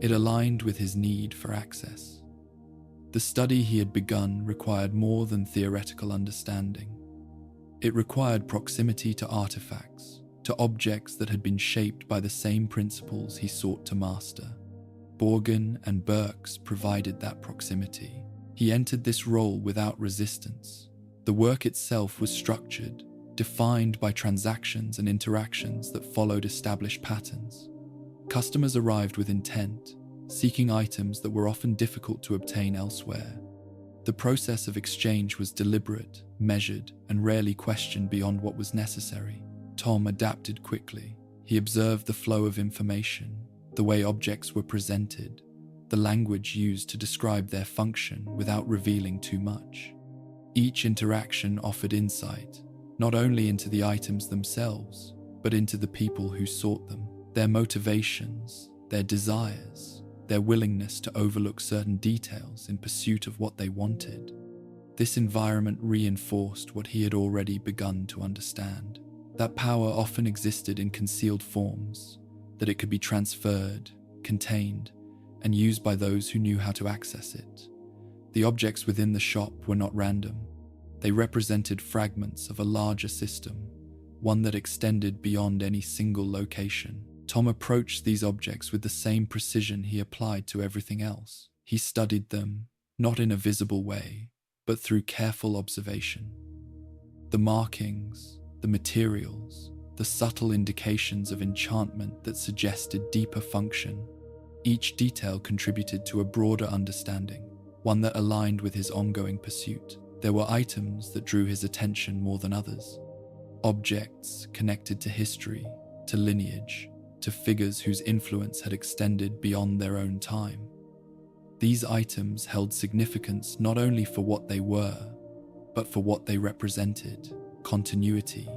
It aligned with his need for access. The study he had begun required more than theoretical understanding. It required proximity to artifacts, to objects that had been shaped by the same principles he sought to master. Borgin and Berks provided that proximity. He entered this role without resistance. The work itself was structured, defined by transactions and interactions that followed established patterns. Customers arrived with intent, seeking items that were often difficult to obtain elsewhere. The process of exchange was deliberate, measured, and rarely questioned beyond what was necessary. Tom adapted quickly. He observed the flow of information, the way objects were presented, the language used to describe their function without revealing too much. Each interaction offered insight, not only into the items themselves, but into the people who sought them, their motivations, their desires, their willingness to overlook certain details in pursuit of what they wanted. This environment reinforced what he had already begun to understand, that power often existed in concealed forms, that it could be transferred, contained, and used by those who knew how to access it. The objects within the shop were not random. They represented fragments of a larger system, one that extended beyond any single location. Tom approached these objects with the same precision he applied to everything else. He studied them, not in a visible way, but through careful observation. The markings, the materials, the subtle indications of enchantment that suggested deeper function. Each detail contributed to a broader understanding, one that aligned with his ongoing pursuit. There were items that drew his attention more than others. Objects connected to history, to lineage, to figures whose influence had extended beyond their own time. These items held significance not only for what they were, but for what they represented: continuity,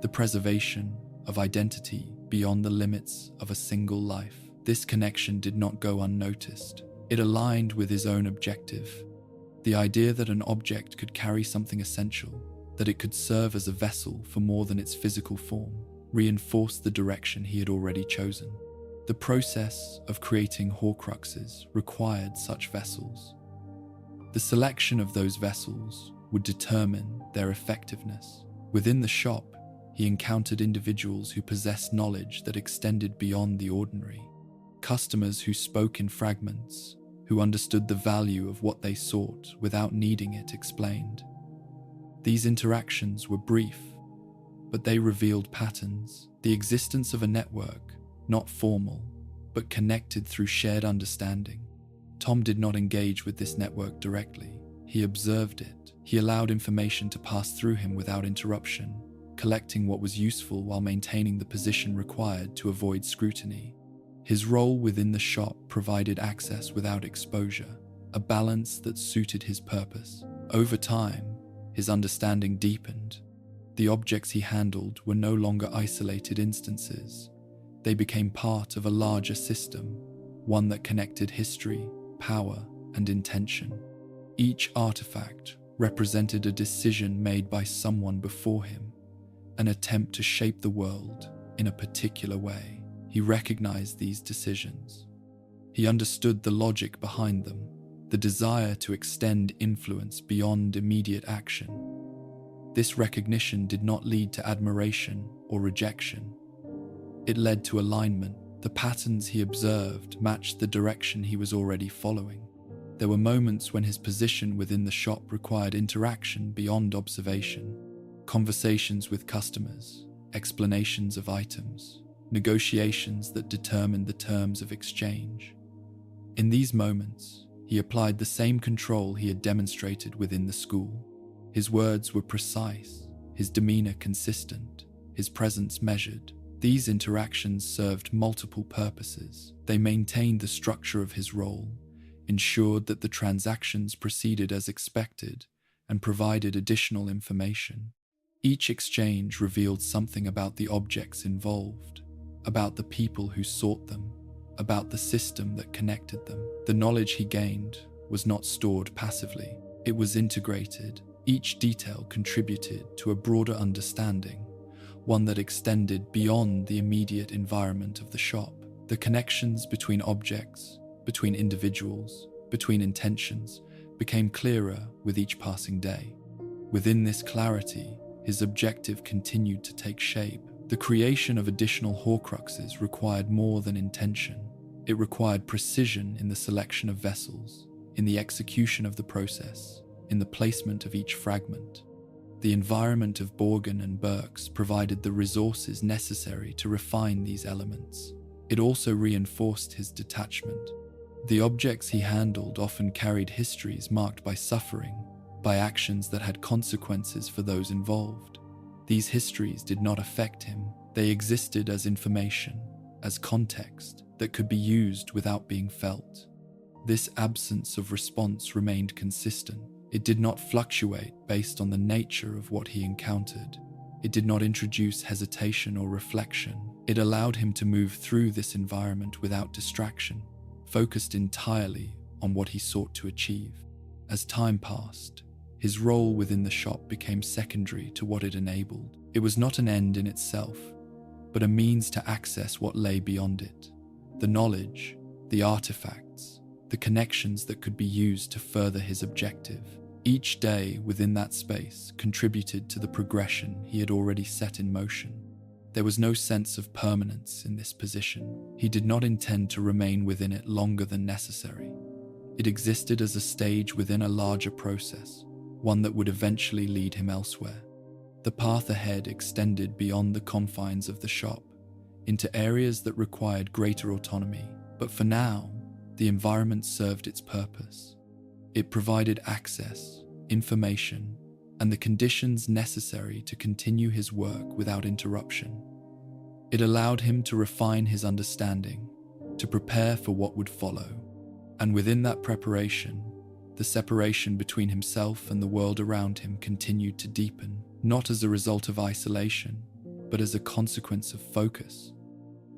the preservation of identity beyond the limits of a single life. This connection did not go unnoticed. It aligned with his own objective. The idea that an object could carry something essential, that it could serve as a vessel for more than its physical form, reinforced the direction he had already chosen. The process of creating Horcruxes required such vessels. The selection of those vessels would determine their effectiveness. Within the shop, he encountered individuals who possessed knowledge that extended beyond the ordinary. Customers who spoke in fragments, who understood the value of what they sought without needing it explained. These interactions were brief, but they revealed patterns, the existence of a network, not formal, but connected through shared understanding. Tom did not engage with this network directly. He observed it. He allowed information to pass through him without interruption, collecting what was useful while maintaining the position required to avoid scrutiny. His role within the shop provided access without exposure, a balance that suited his purpose. Over time, his understanding deepened. The objects he handled were no longer isolated instances. They became part of a larger system, one that connected history, power, and intention. Each artifact represented a decision made by someone before him, an attempt to shape the world in a particular way. He recognized these decisions. He understood the logic behind them, the desire to extend influence beyond immediate action. This recognition did not lead to admiration or rejection. It led to alignment. The patterns he observed matched the direction he was already following. There were moments when his position within the shop required interaction beyond observation, conversations with customers, explanations of items, negotiations that determined the terms of exchange. In these moments, he applied the same control he had demonstrated within the school. His words were precise, his demeanor consistent, his presence measured. These interactions served multiple purposes. They maintained the structure of his role, ensured that the transactions proceeded as expected, and provided additional information. Each exchange revealed something about the objects involved, about the people who sought them, about the system that connected them. The knowledge he gained was not stored passively. It was integrated. Each detail contributed to a broader understanding, one that extended beyond the immediate environment of the shop. The connections between objects, between individuals, between intentions, became clearer with each passing day. Within this clarity, his objective continued to take shape. The creation of additional Horcruxes required more than intention. It required precision in the selection of vessels, in the execution of the process, in the placement of each fragment. The environment of Borgin and Burke's provided the resources necessary to refine these elements. It also reinforced his detachment. The objects he handled often carried histories marked by suffering, by actions that had consequences for those involved. These histories did not affect him, They existed as information, as context that could be used without being felt. This absence of response remained consistent. It did not fluctuate based on the nature of what he encountered. It did not introduce hesitation or reflection. It allowed him to move through this environment without distraction, focused entirely on what he sought to achieve. As time passed, his role within the shop became secondary to what it enabled. It was not an end in itself, but a means to access what lay beyond it. The knowledge, the artifacts, the connections that could be used to further his objective. Each day within that space contributed to the progression he had already set in motion. There was no sense of permanence in this position. He did not intend to remain within it longer than necessary. It existed as a stage within a larger process, one that would eventually lead him elsewhere. The path ahead extended beyond the confines of the shop, into areas that required greater autonomy. But for now, the environment served its purpose. It provided access, information, and the conditions necessary to continue his work without interruption. It allowed him to refine his understanding, to prepare for what would follow. And within that preparation, the separation between himself and the world around him continued to deepen, not as a result of isolation, but as a consequence of focus.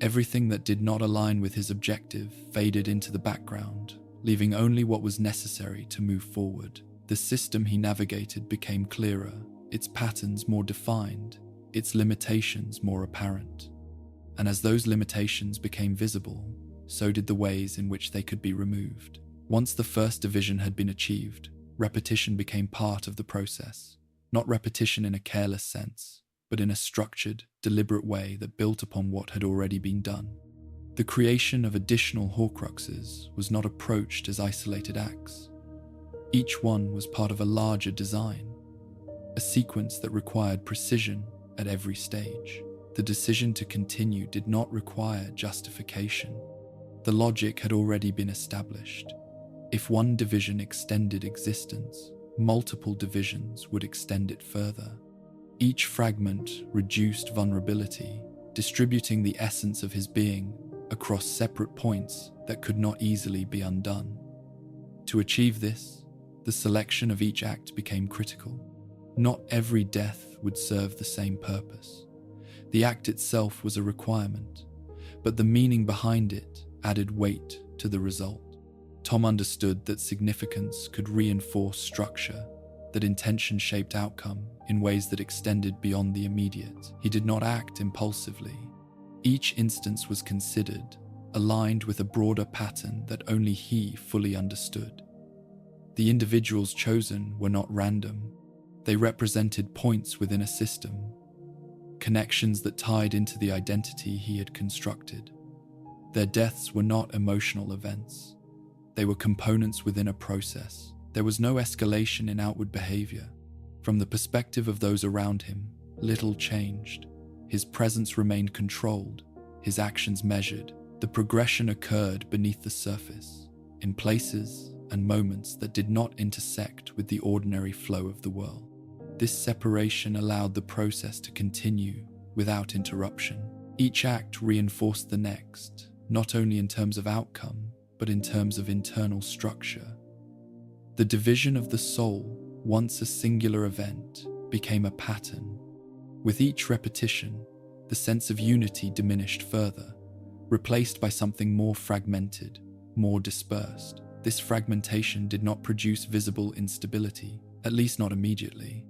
Everything that did not align with his objective faded into the background, leaving only what was necessary to move forward. The system he navigated became clearer, its patterns more defined, its limitations more apparent. And as those limitations became visible, so did the ways in which they could be removed. Once the first division had been achieved, repetition became part of the process. Not repetition in a careless sense, but in a structured, deliberate way that built upon what had already been done. The creation of additional Horcruxes was not approached as isolated acts. Each one was part of a larger design, a sequence that required precision at every stage. The decision to continue did not require justification. The logic had already been established. If one division extended existence, multiple divisions would extend it further. Each fragment reduced vulnerability, distributing the essence of his being across separate points that could not easily be undone. To achieve this, the selection of each act became critical. Not every death would serve the same purpose. The act itself was a requirement, but the meaning behind it added weight to the result. Tom understood that significance could reinforce structure, that intention shaped outcome in ways that extended beyond the immediate. He did not act impulsively. Each instance was considered, aligned with a broader pattern that only he fully understood. The individuals chosen were not random. They represented points within a system, connections that tied into the identity he had constructed. Their deaths were not emotional events. They were components within a process. There was no escalation in outward behavior. From the perspective of those around him, little changed. His presence remained controlled, his actions measured. The progression occurred beneath the surface, in places and moments that did not intersect with the ordinary flow of the world. This separation allowed the process to continue without interruption. Each act reinforced the next, not only in terms of outcome, but in terms of internal structure. The division of the soul, once a singular event, became a pattern. With each repetition, the sense of unity diminished further, replaced by something more fragmented, more dispersed. This fragmentation did not produce visible instability, at least not immediately.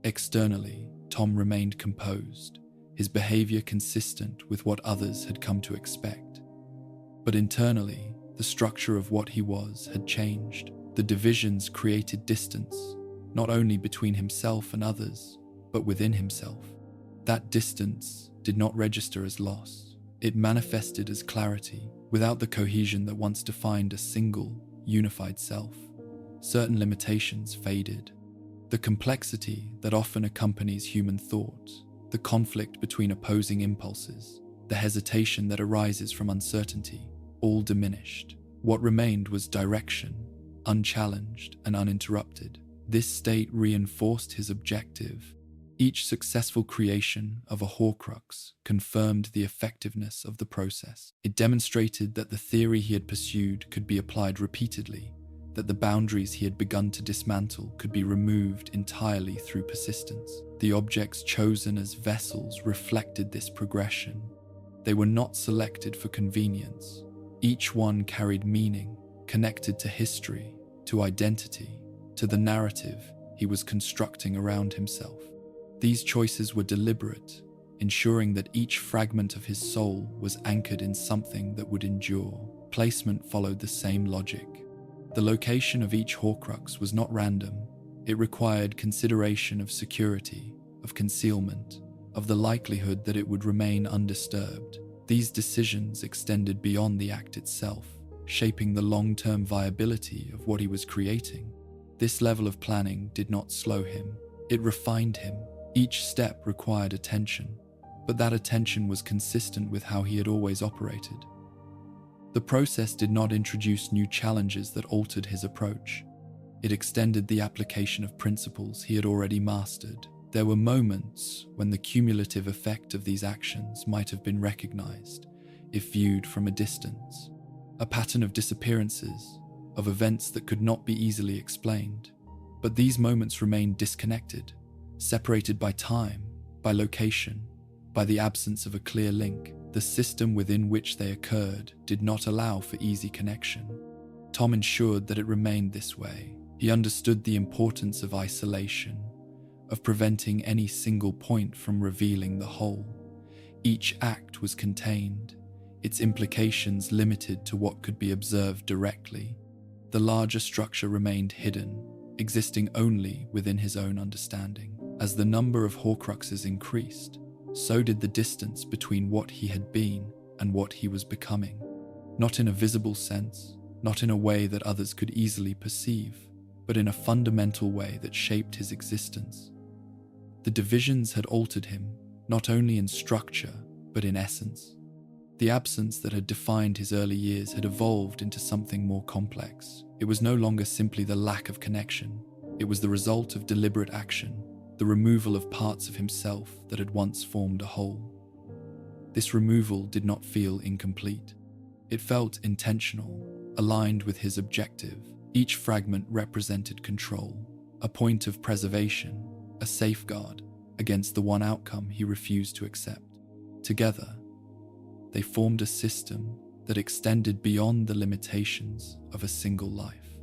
Externally, Tom remained composed, his behavior consistent with what others had come to expect. But internally, the structure of what he was had changed. The divisions created distance, not only between himself and others, but within himself. That distance did not register as loss. It manifested as clarity. Without the cohesion that once defined a single, unified self, certain limitations faded. The complexity that often accompanies human thought, the conflict between opposing impulses, the hesitation that arises from uncertainty, all diminished. What remained was direction, unchallenged and uninterrupted. This state reinforced his objective, Each successful creation of a Horcrux confirmed the effectiveness of the process. It demonstrated that the theory he had pursued could be applied repeatedly, that the boundaries he had begun to dismantle could be removed entirely through persistence. The objects chosen as vessels reflected this progression. They were not selected for convenience. Each one carried meaning, connected to history, to identity, to the narrative he was constructing around himself. These choices were deliberate, ensuring that each fragment of his soul was anchored in something that would endure. Placement followed the same logic. The location of each Horcrux was not random. It required consideration of security, of concealment, of the likelihood that it would remain undisturbed. These decisions extended beyond the act itself, shaping the long-term viability of what he was creating. This level of planning did not slow him. It refined him. Each step required attention, but that attention was consistent with how he had always operated. The process did not introduce new challenges that altered his approach. It extended the application of principles he had already mastered. There were moments when the cumulative effect of these actions might have been recognized, if viewed from a distance. A pattern of disappearances, of events that could not be easily explained. But these moments remained disconnected, separated by time, by location, by the absence of a clear link. The system within which they occurred did not allow for easy connection. Tom ensured that it remained this way. He understood the importance of isolation, of preventing any single point from revealing the whole. Each act was contained, its implications limited to what could be observed directly. The larger structure remained hidden, existing only within his own understanding. As the number of Horcruxes increased, so did the distance between what he had been and what he was becoming. Not in a visible sense, not in a way that others could easily perceive, but in a fundamental way that shaped his existence. The divisions had altered him, not only in structure, but in essence. The absence that had defined his early years had evolved into something more complex. It was no longer simply the lack of connection. It was the result of deliberate action, the removal of parts of himself that had once formed a whole. This removal did not feel incomplete. It felt intentional, aligned with his objective. Each fragment represented control, a point of preservation, a safeguard against the one outcome he refused to accept. Together, they formed a system that extended beyond the limitations of a single life,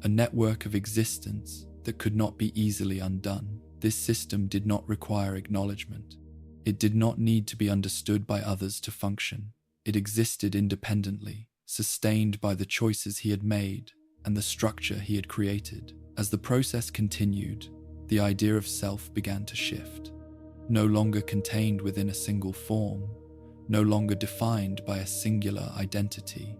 a network of existence that could not be easily undone. This system did not require acknowledgement. It did not need to be understood by others to function. It existed independently, sustained by the choices he had made and the structure he had created. As the process continued, the idea of self began to shift. No longer contained within a single form, no longer defined by a singular identity,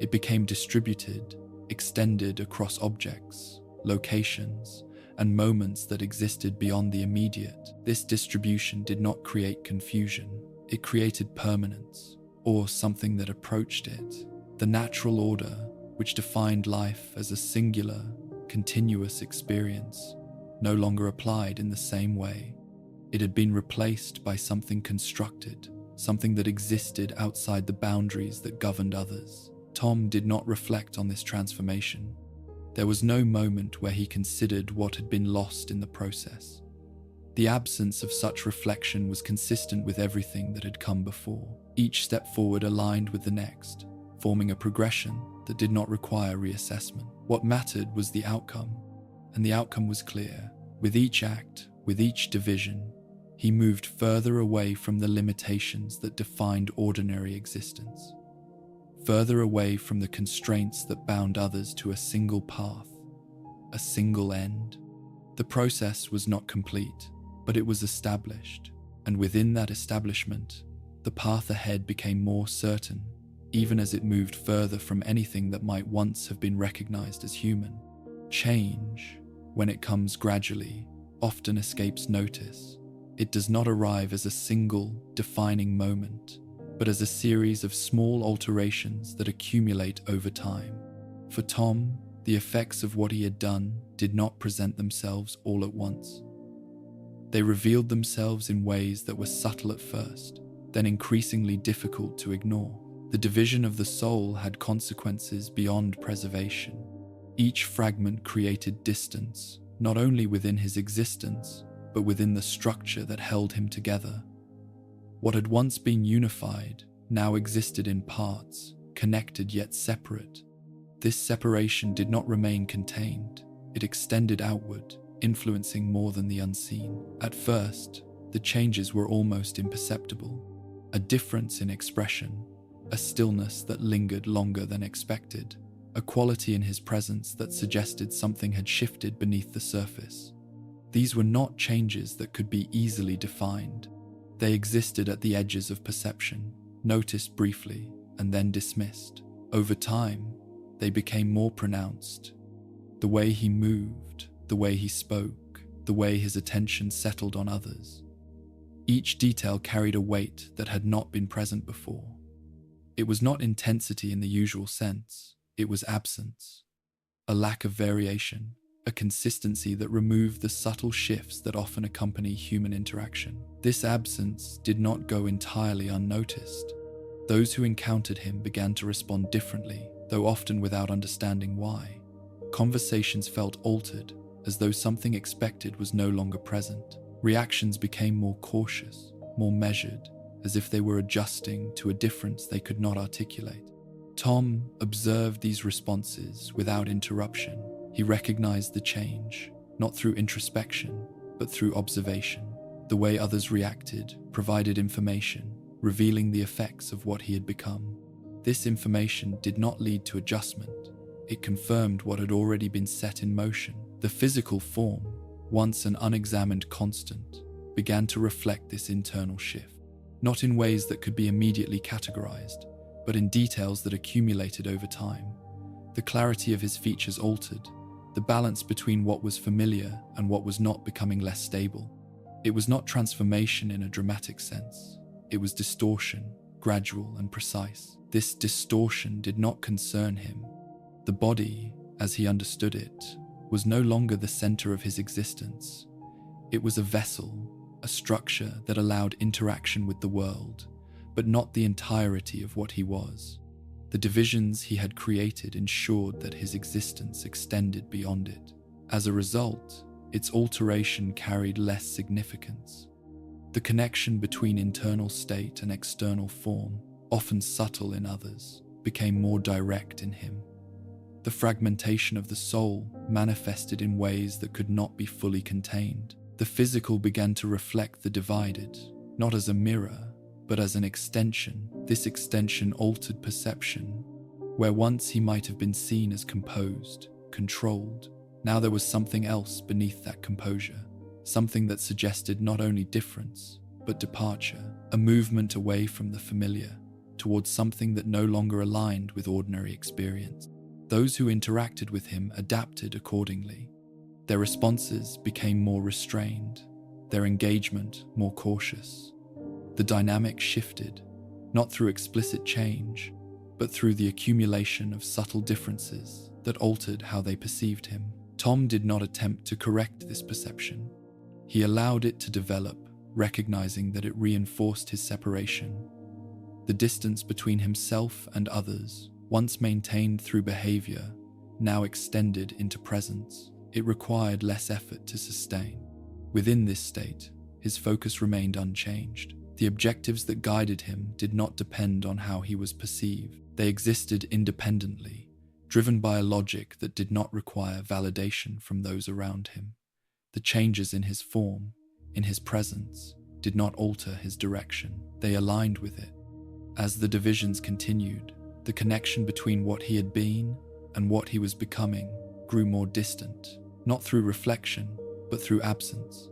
it became distributed, extended across objects, locations, and moments that existed beyond the immediate. This distribution did not create confusion. It created permanence, or something that approached it. The natural order, which defined life as a singular, continuous experience, no longer applied in the same way. It had been replaced by something constructed, something that existed outside the boundaries that governed others. Tom did not reflect on this transformation. There was no moment where he considered what had been lost in the process. The absence of such reflection was consistent with everything that had come before. Each step forward aligned with the next, forming a progression that did not require reassessment. What mattered was the outcome, and the outcome was clear. With each act, with each division, he moved further away from the limitations that defined ordinary existence, further away from the constraints that bound others to a single path, a single end. The process was not complete, but it was established, and within that establishment, the path ahead became more certain, even as it moved further from anything that might once have been recognized as human. Change, when it comes gradually, often escapes notice. It does not arrive as a single, defining moment, but as a series of small alterations that accumulate over time. For Tom, the effects of what he had done did not present themselves all at once. They revealed themselves in ways that were subtle at first, then increasingly difficult to ignore. The division of the soul had consequences beyond preservation. Each fragment created distance, not only within his existence, but within the structure that held him together. What had once been unified now existed in parts, connected yet separate. This separation did not remain contained. It extended outward, influencing more than the unseen. At first, the changes were almost imperceptible. A difference in expression, a stillness that lingered longer than expected, a quality in his presence that suggested something had shifted beneath the surface. These were not changes that could be easily defined. They existed at the edges of perception, noticed briefly and then dismissed. Over time, they became more pronounced. The way he moved, the way he spoke, the way his attention settled on others. Each detail carried a weight that had not been present before. It was not intensity in the usual sense, it was absence. A lack of variation, a consistency that removed the subtle shifts that often accompany human interaction. This absence did not go entirely unnoticed. Those who encountered him began to respond differently, though often without understanding why. Conversations felt altered, as though something expected was no longer present. Reactions became more cautious, more measured, as if they were adjusting to a difference they could not articulate. Tom observed these responses without interruption. He recognized the change, not through introspection, but through observation. The way others reacted provided information, revealing the effects of what he had become. This information did not lead to adjustment. It confirmed what had already been set in motion. The physical form, once an unexamined constant, began to reflect this internal shift, not in ways that could be immediately categorized, but in details that accumulated over time. The clarity of his features altered, the balance between what was familiar and what was not becoming less stable. It was not transformation in a dramatic sense. It was distortion, gradual and precise. This distortion did not concern him. The body, as he understood it, was no longer the center of his existence. It was a vessel, a structure that allowed interaction with the world, but not the entirety of what he was. The divisions he had created ensured that his existence extended beyond it. As a result, its alteration carried less significance. The connection between internal state and external form, often subtle in others, became more direct in him. The fragmentation of the soul manifested in ways that could not be fully contained. The physical began to reflect the divided, not as a mirror, but as an extension. This extension altered perception. Where once he might have been seen as composed, controlled, now there was something else beneath that composure, something that suggested not only difference, but departure, a movement away from the familiar, towards something that no longer aligned with ordinary experience. Those who interacted with him adapted accordingly. Their responses became more restrained, their engagement more cautious. The dynamic shifted, not through explicit change, but through the accumulation of subtle differences that altered how they perceived him. Tom did not attempt to correct this perception. He allowed it to develop, recognizing that it reinforced his separation. The distance between himself and others, once maintained through behavior, now extended into presence. It required less effort to sustain. Within this state, his focus remained unchanged. The objectives that guided him did not depend on how he was perceived. They existed independently, driven by a logic that did not require validation from those around him. The changes in his form, in his presence, did not alter his direction. They aligned with it. As the divisions continued, the connection between what he had been and what he was becoming grew more distant, not through reflection, but through absence.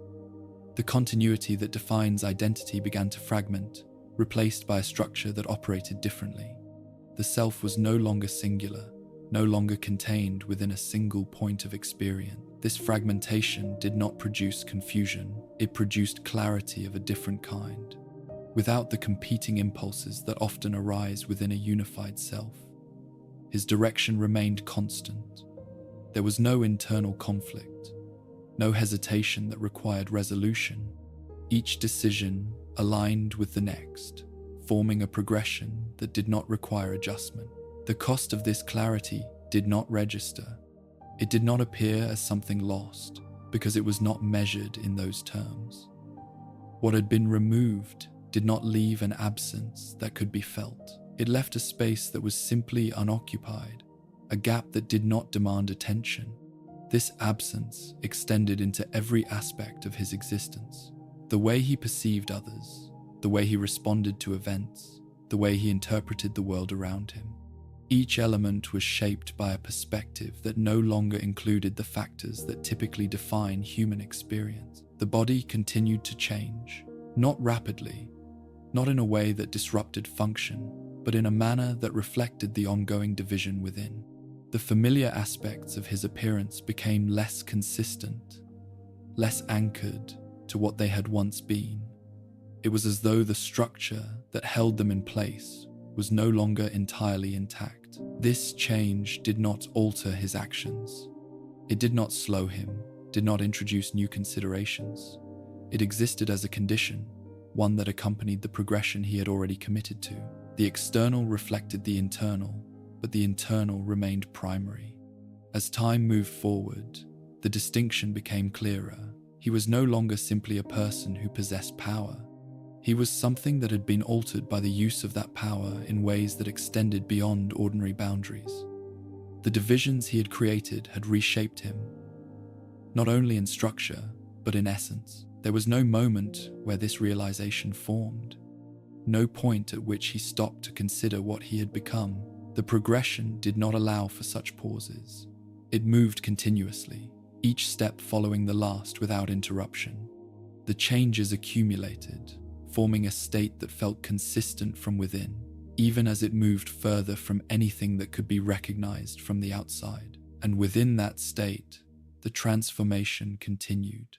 The continuity that defines identity began to fragment, replaced by a structure that operated differently. The self was no longer singular, no longer contained within a single point of experience. This fragmentation did not produce confusion, it produced clarity of a different kind, without the competing impulses that often arise within a unified self. His direction remained constant. There was no internal conflict, no hesitation that required resolution. Each decision aligned with the next, forming a progression that did not require adjustment. The cost of this clarity did not register. It did not appear as something lost, because it was not measured in those terms. What had been removed did not leave an absence that could be felt. It left a space that was simply unoccupied, a gap that did not demand attention. This absence extended into every aspect of his existence. The way he perceived others, the way he responded to events, the way he interpreted the world around him. Each element was shaped by a perspective that no longer included the factors that typically define human experience. The body continued to change, not rapidly, not in a way that disrupted function, but in a manner that reflected the ongoing division within. The familiar aspects of his appearance became less consistent, less anchored to what they had once been. It was as though the structure that held them in place was no longer entirely intact. This change did not alter his actions. It did not slow him, did not introduce new considerations. It existed as a condition, one that accompanied the progression he had already committed to. The external reflected the internal, but the internal remained primary. As time moved forward, the distinction became clearer. He was no longer simply a person who possessed power. He was something that had been altered by the use of that power in ways that extended beyond ordinary boundaries. The divisions he had created had reshaped him, not only in structure, but in essence. There was no moment where this realization formed, no point at which he stopped to consider what he had become. The progression did not allow for such pauses. It moved continuously, each step following the last without interruption. The changes accumulated, forming a state that felt consistent from within, even as it moved further from anything that could be recognized from the outside. And within that state, the transformation continued,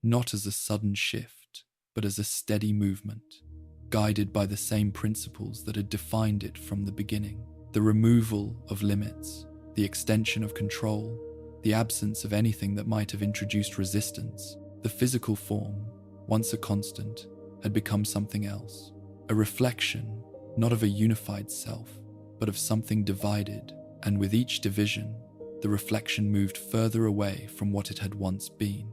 not as a sudden shift, but as a steady movement, guided by the same principles that had defined it from the beginning. The removal of limits, the extension of control, the absence of anything that might have introduced resistance. The physical form, once a constant, had become something else, a reflection, not of a unified self, but of something divided, and with each division, the reflection moved further away from what it had once been.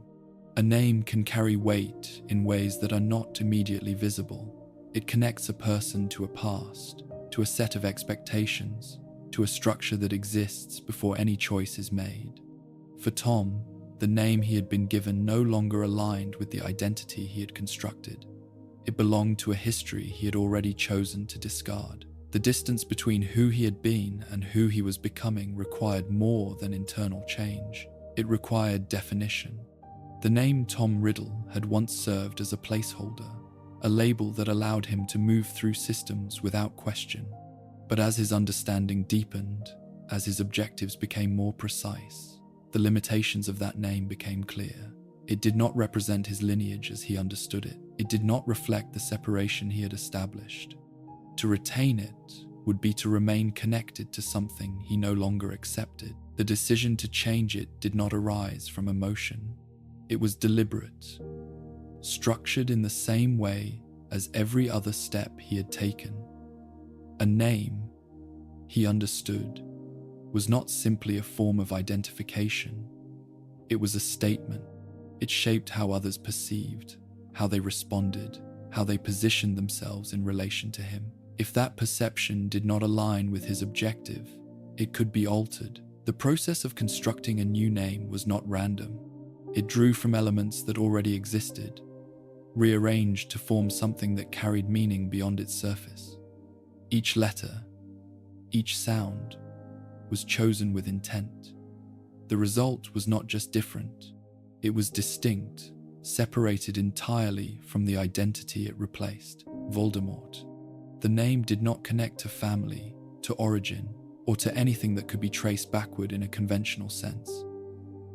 A name can carry weight in ways that are not immediately visible. It connects a person to a past, to a set of expectations, to a structure that exists before any choice is made. For Tom, the name he had been given no longer aligned with the identity he had constructed. It belonged to a history he had already chosen to discard. The distance between who he had been and who he was becoming required more than internal change. It required definition. The name Tom Riddle had once served as a placeholder, a label that allowed him to move through systems without question. But as his understanding deepened, as his objectives became more precise, the limitations of that name became clear. It did not represent his lineage as he understood it. It did not reflect the separation he had established. To retain it would be to remain connected to something he no longer accepted. The decision to change it did not arise from emotion. It was deliberate, structured in the same way as every other step he had taken. A name, he understood, was not simply a form of identification. It was a statement. It shaped how others perceived, how they responded, how they positioned themselves in relation to him. If that perception did not align with his objective, it could be altered. The process of constructing a new name was not random. It drew from elements that already existed, rearranged to form something that carried meaning beyond its surface. Each letter, each sound, was chosen with intent. The result was not just different, it was distinct, separated entirely from the identity it replaced. Voldemort. The name did not connect to family, to origin, or to anything that could be traced backward in a conventional sense.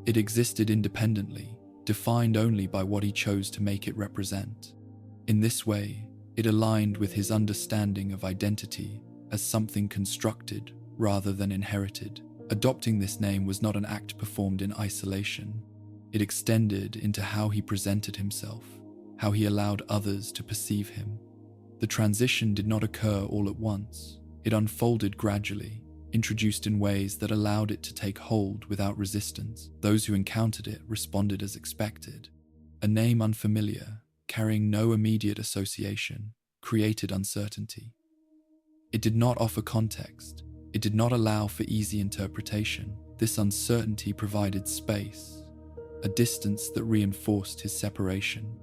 It existed independently, defined only by what he chose to make it represent. In this way, it aligned with his understanding of identity as something constructed rather than inherited. Adopting this name was not an act performed in isolation. It extended into how he presented himself, how he allowed others to perceive him. The transition did not occur all at once. It unfolded gradually, introduced in ways that allowed it to take hold without resistance. Those who encountered it responded as expected. A name unfamiliar, carrying no immediate association, created uncertainty. It did not offer context. It did not allow for easy interpretation. This uncertainty provided space, a distance that reinforced his separation.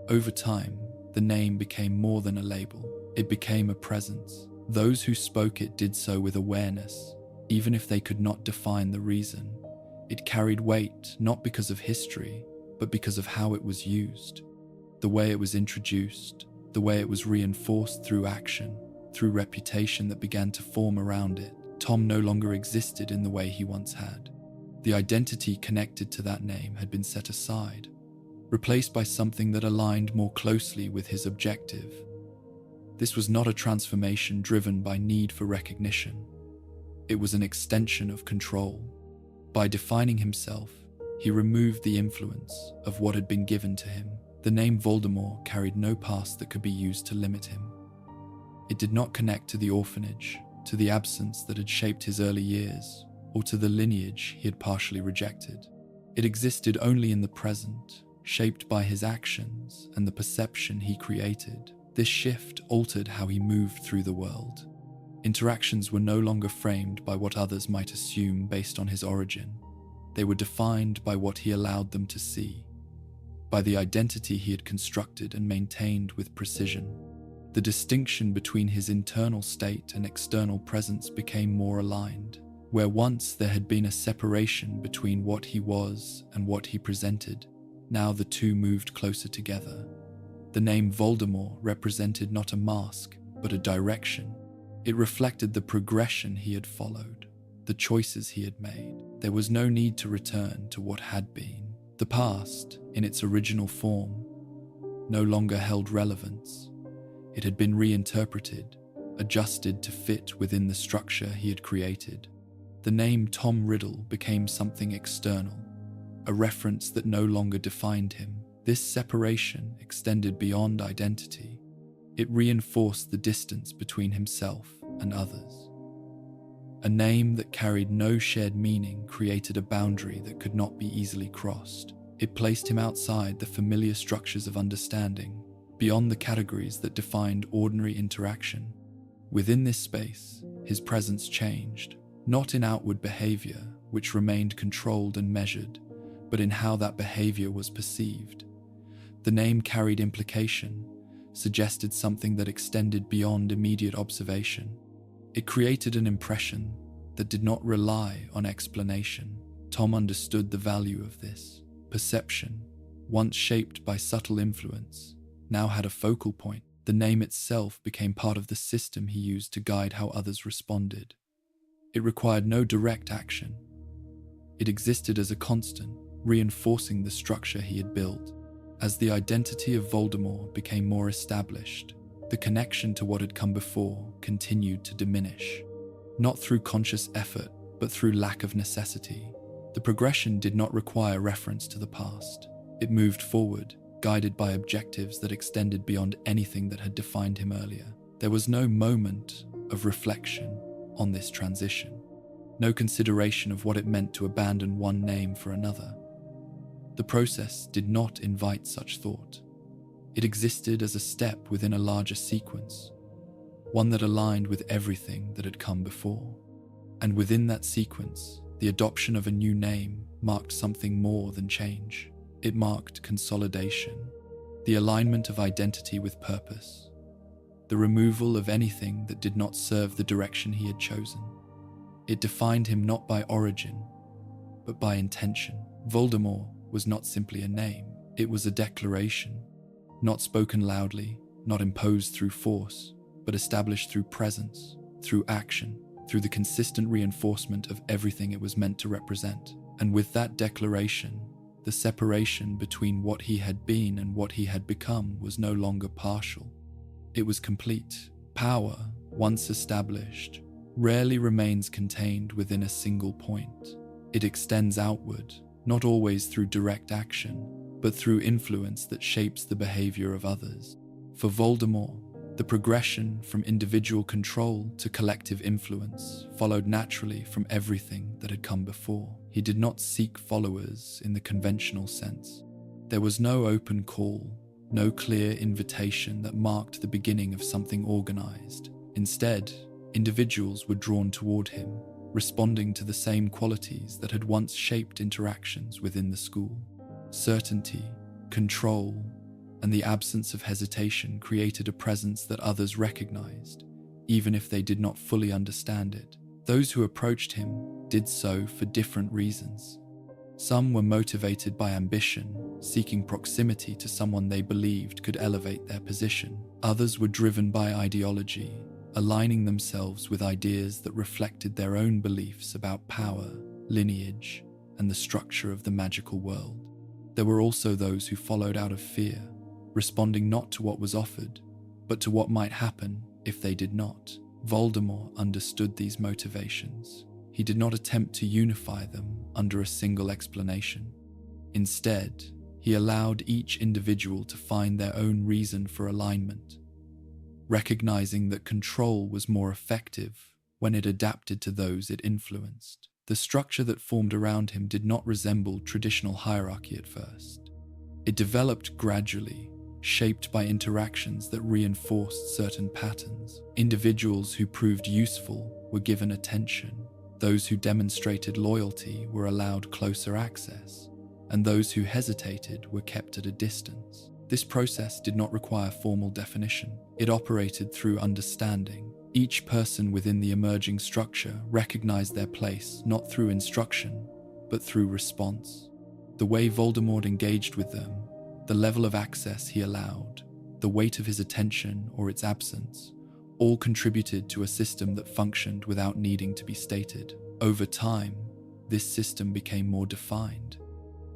Over time, the name became more than a label. It became a presence. Those who spoke it did so with awareness, even if they could not define the reason. It carried weight not because of history, but because of how it was used. The way it was introduced, the way it was reinforced through action, through reputation that began to form around it. Tom no longer existed in the way he once had. The identity connected to that name had been set aside, replaced by something that aligned more closely with his objective. This was not a transformation driven by need for recognition. It was an extension of control. By defining himself, he removed the influence of what had been given to him. The name Voldemort carried no past that could be used to limit him. It did not connect to the orphanage, to the absence that had shaped his early years, or to the lineage he had partially rejected. It existed only in the present, shaped by his actions and the perception he created. This shift altered how he moved through the world. Interactions were no longer framed by what others might assume based on his origin. They were defined by what he allowed them to see, by the identity he had constructed and maintained with precision. The distinction between his internal state and external presence became more aligned. Where once there had been a separation between what he was and what he presented, now the two moved closer together. The name Voldemort represented not a mask, but a direction. It reflected the progression he had followed, the choices he had made. There was no need to return to what had been. The past, in its original form, no longer held relevance. It had been reinterpreted, adjusted to fit within the structure he had created. The name Tom Riddle became something external, a reference that no longer defined him. This separation extended beyond identity. It reinforced the distance between himself and others. A name that carried no shared meaning created a boundary that could not be easily crossed. It placed him outside the familiar structures of understanding, beyond the categories that defined ordinary interaction. Within this space, his presence changed, not in outward behavior, which remained controlled and measured, but in how that behavior was perceived. The name carried implication, suggested something that extended beyond immediate observation. It created an impression that did not rely on explanation. Tom understood the value of this. Perception, once shaped by subtle influence, now had a focal point. The name itself became part of the system he used to guide how others responded. It required no direct action. It existed as a constant, reinforcing the structure he had built. As the identity of Voldemort became more established, the connection to what had come before continued to diminish. Not through conscious effort, but through lack of necessity. The progression did not require reference to the past. It moved forward, guided by objectives that extended beyond anything that had defined him earlier. There was no moment of reflection on this transition, no consideration of what it meant to abandon one name for another. The process did not invite such thought. It existed as a step within a larger sequence, one that aligned with everything that had come before. And within that sequence, the adoption of a new name marked something more than change. It marked consolidation, the alignment of identity with purpose, the removal of anything that did not serve the direction he had chosen. It defined him not by origin, but by intention. Voldemort was not simply a name, it was a declaration, not spoken loudly, not imposed through force, but established through presence, through action, through the consistent reinforcement of everything it was meant to represent. And with that declaration, the separation between what he had been and what he had become was no longer partial. It was complete. Power, once established, rarely remains contained within a single point. It extends outward, not always through direct action, but through influence that shapes the behavior of others. For Voldemort, the progression from individual control to collective influence followed naturally from everything that had come before. He did not seek followers in the conventional sense. There was no open call, no clear invitation that marked the beginning of something organized. Instead, individuals were drawn toward him, responding to the same qualities that had once shaped interactions within the school. Certainty, control, and the absence of hesitation created a presence that others recognized, even if they did not fully understand it. Those who approached him did so for different reasons. Some were motivated by ambition, seeking proximity to someone they believed could elevate their position. Others were driven by ideology, aligning themselves with ideas that reflected their own beliefs about power, lineage, and the structure of the magical world. There were also those who followed out of fear, responding not to what was offered, but to what might happen if they did not. Voldemort understood these motivations. He did not attempt to unify them under a single explanation. Instead, he allowed each individual to find their own reason for alignment, recognizing that control was more effective when it adapted to those it influenced. The structure that formed around him did not resemble traditional hierarchy at first. It developed gradually, shaped by interactions that reinforced certain patterns. Individuals who proved useful were given attention. Those who demonstrated loyalty were allowed closer access, and those who hesitated were kept at a distance. This process did not require formal definition. It operated through understanding. Each person within the emerging structure recognized their place not through instruction, but through response. The way Voldemort engaged with them, the level of access he allowed, the weight of his attention or its absence, all contributed to a system that functioned without needing to be stated. Over time, this system became more defined.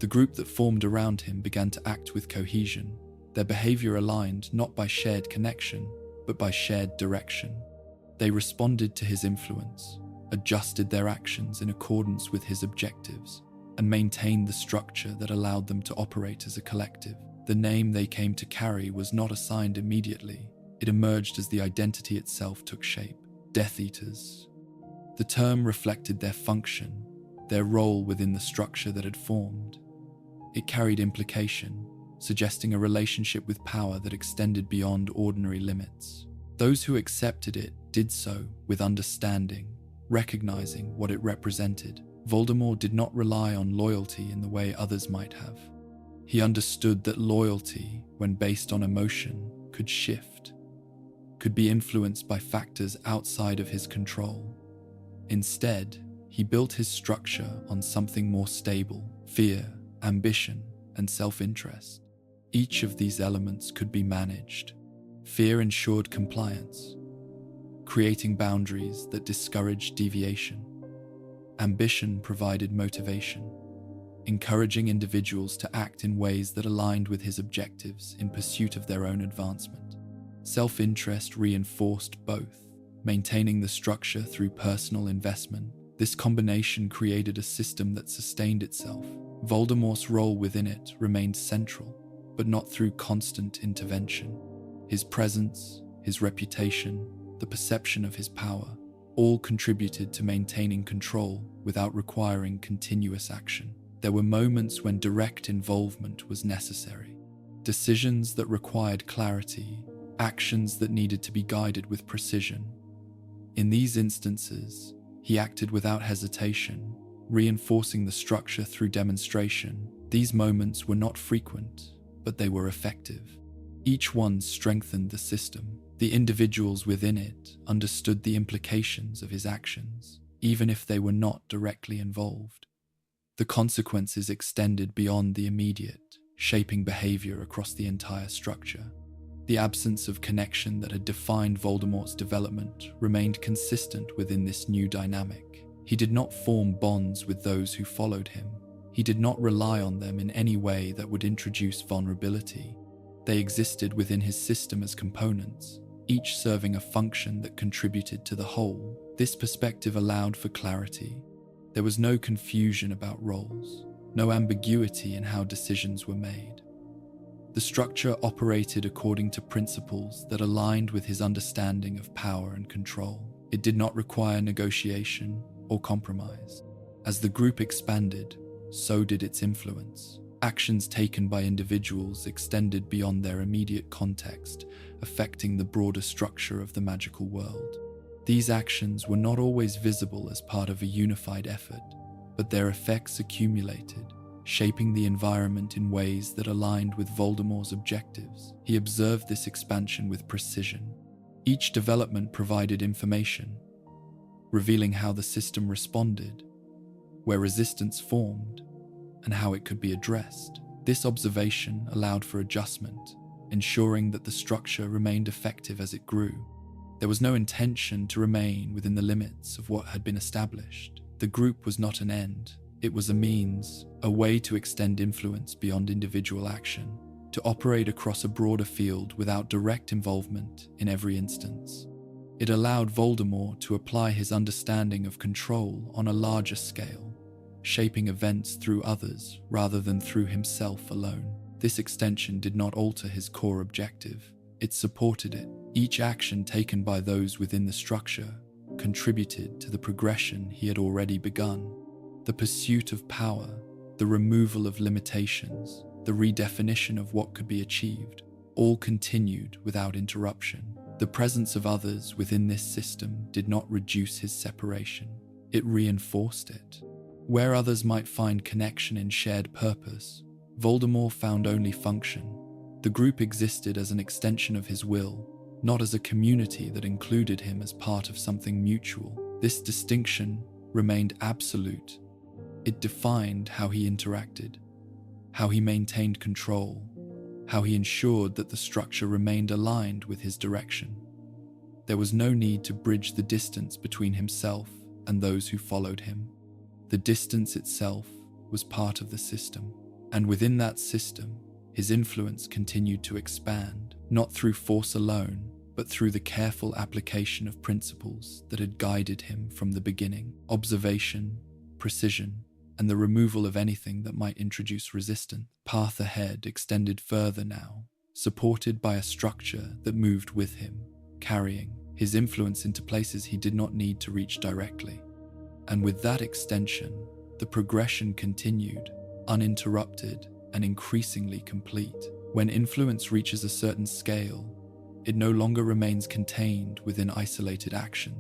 The group that formed around him began to act with cohesion, their behavior aligned not by shared connection, but by shared direction. They responded to his influence, adjusted their actions in accordance with his objectives, and maintained the structure that allowed them to operate as a collective. The name they came to carry was not assigned immediately. It emerged as the identity itself took shape. Death Eaters. The term reflected their function, their role within the structure that had formed. It carried implication, suggesting a relationship with power that extended beyond ordinary limits. Those who accepted it did so with understanding, recognizing what it represented. Voldemort did not rely on loyalty in the way others might have. He understood that loyalty, when based on emotion, could shift, could be influenced by factors outside of his control. Instead, he built his structure on something more stable: fear, ambition, and self-interest. Each of these elements could be managed. Fear ensured compliance, creating boundaries that discouraged deviation. Ambition provided motivation, encouraging individuals to act in ways that aligned with his objectives in pursuit of their own advancement. Self-interest reinforced both, maintaining the structure through personal investment. This combination created a system that sustained itself. Voldemort's role within it remained central, but not through constant intervention. His presence, his reputation, the perception of his power, all contributed to maintaining control without requiring continuous action. There were moments when direct involvement was necessary. Decisions that required clarity, actions that needed to be guided with precision. In these instances, he acted without hesitation, reinforcing the structure through demonstration. These moments were not frequent, but they were effective. Each one strengthened the system. The individuals within it understood the implications of his actions, even if they were not directly involved. The consequences extended beyond the immediate, shaping behavior across the entire structure. The absence of connection that had defined Voldemort's development remained consistent within this new dynamic. He did not form bonds with those who followed him. He did not rely on them in any way that would introduce vulnerability. They existed within his system as components, each serving a function that contributed to the whole. This perspective allowed for clarity. There was no confusion about roles, no ambiguity in how decisions were made. The structure operated according to principles that aligned with his understanding of power and control. It did not require negotiation or compromise. As the group expanded, so did its influence. Actions taken by individuals extended beyond their immediate context, affecting the broader structure of the magical world. These actions were not always visible as part of a unified effort, but their effects accumulated, shaping the environment in ways that aligned with Voldemort's objectives. He observed this expansion with precision. Each development provided information, revealing how the system responded, where resistance formed, and how it could be addressed. This observation allowed for adjustment, ensuring that the structure remained effective as it grew. There was no intention to remain within the limits of what had been established. The group was not an end. It was a means, a way to extend influence beyond individual action, to operate across a broader field without direct involvement in every instance. It allowed Voldemort to apply his understanding of control on a larger scale, shaping events through others rather than through himself alone. This extension did not alter his core objective. It supported it. Each action taken by those within the structure contributed to the progression he had already begun. The pursuit of power, the removal of limitations, the redefinition of what could be achieved, all continued without interruption. The presence of others within this system did not reduce his separation. It reinforced it. Where others might find connection in shared purpose, Voldemort found only function. The group existed as an extension of his will, not as a community that included him as part of something mutual. This distinction remained absolute. It defined how he interacted, how he maintained control, how he ensured that the structure remained aligned with his direction. There was no need to bridge the distance between himself and those who followed him. The distance itself was part of the system, and within that system, his influence continued to expand, not through force alone, but through the careful application of principles that had guided him from the beginning. Observation, precision, and the removal of anything that might introduce resistance. Path ahead extended further now, supported by a structure that moved with him, carrying his influence into places he did not need to reach directly. And with that extension, the progression continued, uninterrupted and increasingly complete. When influence reaches a certain scale, it no longer remains contained within isolated action.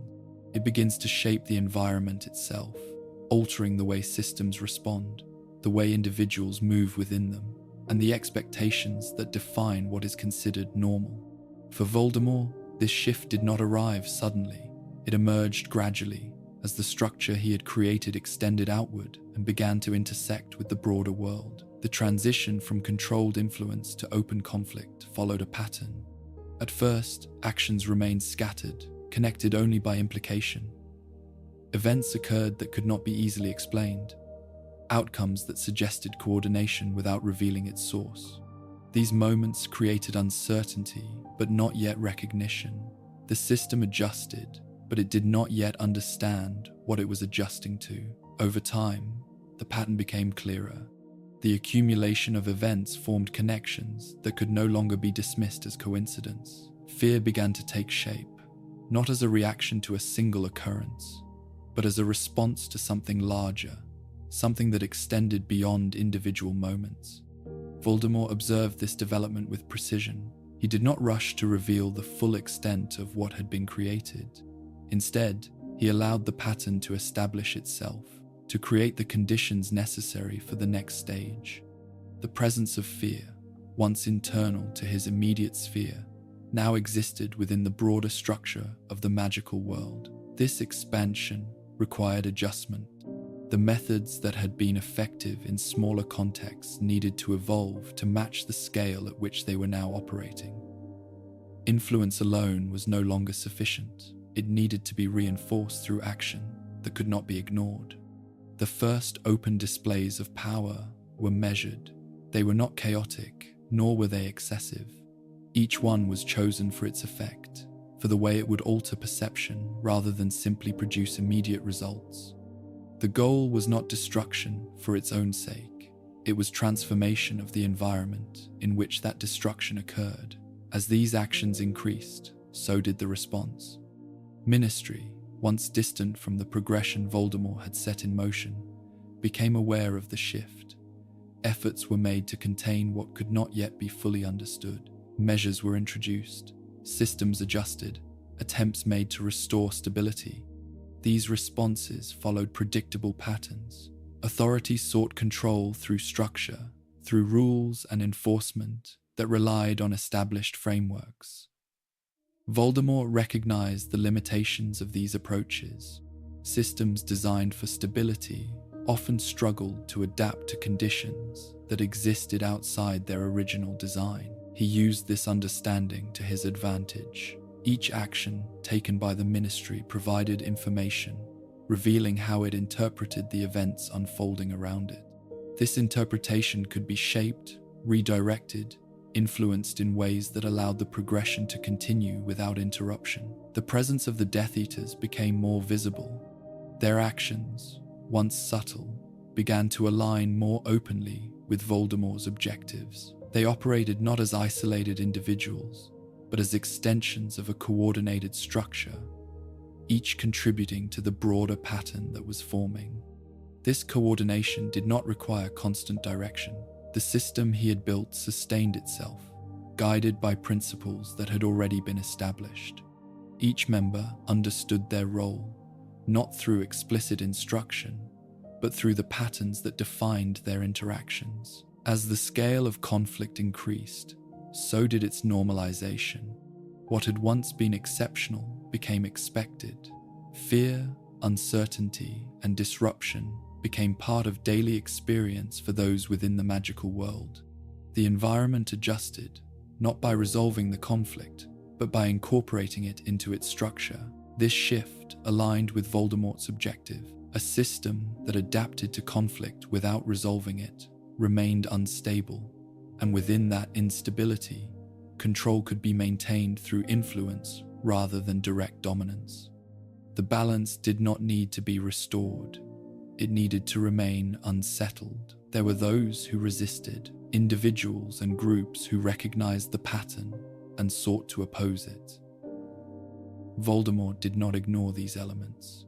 It begins to shape the environment itself, altering the way systems respond, the way individuals move within them, and the expectations that define what is considered normal. For Voldemort, this shift did not arrive suddenly. It emerged gradually as the structure he had created extended outward and began to intersect with the broader world. The transition from controlled influence to open conflict followed a pattern. At first, actions remained scattered, connected only by implication. Events occurred that could not be easily explained, outcomes that suggested coordination without revealing its source. These moments created uncertainty, but not yet recognition. The system adjusted, but it did not yet understand what it was adjusting to. Over time, the pattern became clearer. The accumulation of events formed connections that could no longer be dismissed as coincidence. Fear began to take shape, not as a reaction to a single occurrence, but as a response to something larger, something that extended beyond individual moments. Voldemort observed this development with precision. He did not rush to reveal the full extent of what had been created. Instead, he allowed the pattern to establish itself, to create the conditions necessary for the next stage. The presence of fear, once internal to his immediate sphere, now existed within the broader structure of the magical world. This expansion required adjustment. The methods that had been effective in smaller contexts needed to evolve to match the scale at which they were now operating. Influence alone was no longer sufficient. It needed to be reinforced through action that could not be ignored. The first open displays of power were measured. They were not chaotic, nor were they excessive. Each one was chosen for its effect, for the way it would alter perception rather than simply produce immediate results. The goal was not destruction for its own sake. It was transformation of the environment in which that destruction occurred. As these actions increased, so did the response. Ministry, once distant from the progression Voldemort had set in motion, became aware of the shift. Efforts were made to contain what could not yet be fully understood. Measures were introduced, systems adjusted, attempts made to restore stability. These responses followed predictable patterns. Authorities sought control through structure, through rules and enforcement that relied on established frameworks. Voldemort recognized the limitations of these approaches. Systems designed for stability often struggled to adapt to conditions that existed outside their original design. He used this understanding to his advantage. Each action taken by the Ministry provided information, revealing how it interpreted the events unfolding around it. This interpretation could be shaped, redirected, influenced in ways that allowed the progression to continue without interruption. The presence of the Death Eaters became more visible. Their actions, once subtle, began to align more openly with Voldemort's objectives. They operated not as isolated individuals, but as extensions of a coordinated structure, each contributing to the broader pattern that was forming. This coordination did not require constant direction. The system he had built sustained itself, guided by principles that had already been established. Each member understood their role, not through explicit instruction, but through the patterns that defined their interactions. As the scale of conflict increased, so did its normalization. What had once been exceptional became expected. Fear, uncertainty, and disruption became part of daily experience for those within the magical world. The environment adjusted, not by resolving the conflict, but by incorporating it into its structure. This shift aligned with Voldemort's objective. A system that adapted to conflict without resolving it remained unstable, and within that instability, control could be maintained through influence rather than direct dominance. The balance did not need to be restored. It needed to remain unsettled. There were those who resisted, individuals and groups who recognized the pattern and sought to oppose it. Voldemort did not ignore these elements.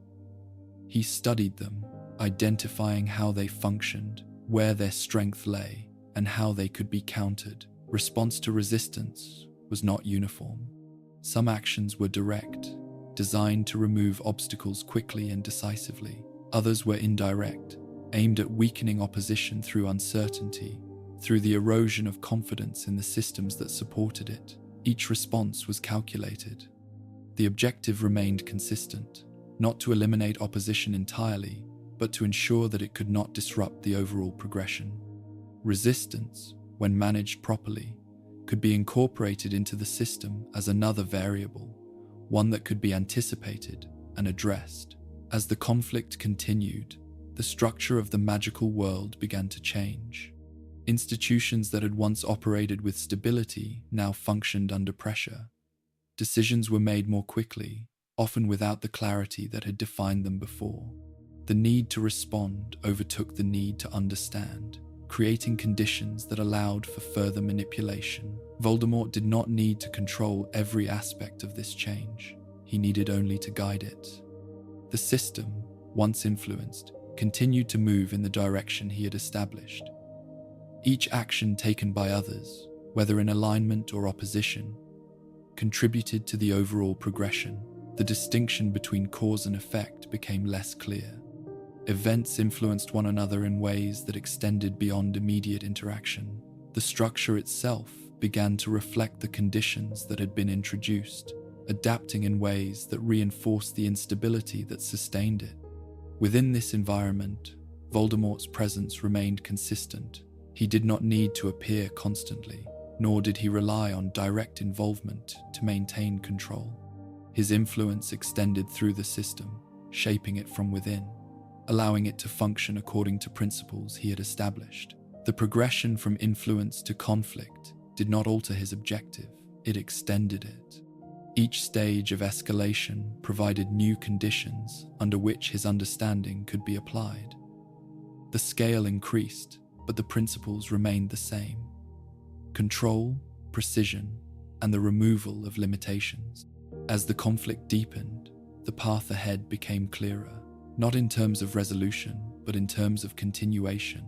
He studied them, identifying how they functioned, where their strength lay, and how they could be countered. Response to resistance was not uniform. Some actions were direct, designed to remove obstacles quickly and decisively. Others were indirect, aimed at weakening opposition through uncertainty, through the erosion of confidence in the systems that supported it. Each response was calculated. The objective remained consistent, not to eliminate opposition entirely, but to ensure that it could not disrupt the overall progression. Resistance, when managed properly, could be incorporated into the system as another variable, one that could be anticipated and addressed. As the conflict continued, the structure of the magical world began to change. Institutions that had once operated with stability now functioned under pressure. Decisions were made more quickly, often without the clarity that had defined them before. The need to respond overtook the need to understand, creating conditions that allowed for further manipulation. Voldemort did not need to control every aspect of this change. He needed only to guide it. The system, once influenced, continued to move in the direction he had established. Each action taken by others, whether in alignment or opposition, contributed to the overall progression. The distinction between cause and effect became less clear. Events influenced one another in ways that extended beyond immediate interaction. The structure itself began to reflect the conditions that had been introduced, adapting in ways that reinforced the instability that sustained it. Within this environment, Voldemort's presence remained consistent. He did not need to appear constantly, nor did he rely on direct involvement to maintain control. His influence extended through the system, shaping it from within, allowing it to function according to principles he had established. The progression from influence to conflict did not alter his objective, it extended it. Each stage of escalation provided new conditions under which his understanding could be applied. The scale increased, but the principles remained the same: control, precision, and the removal of limitations. As the conflict deepened, the path ahead became clearer, not in terms of resolution, but in terms of continuation.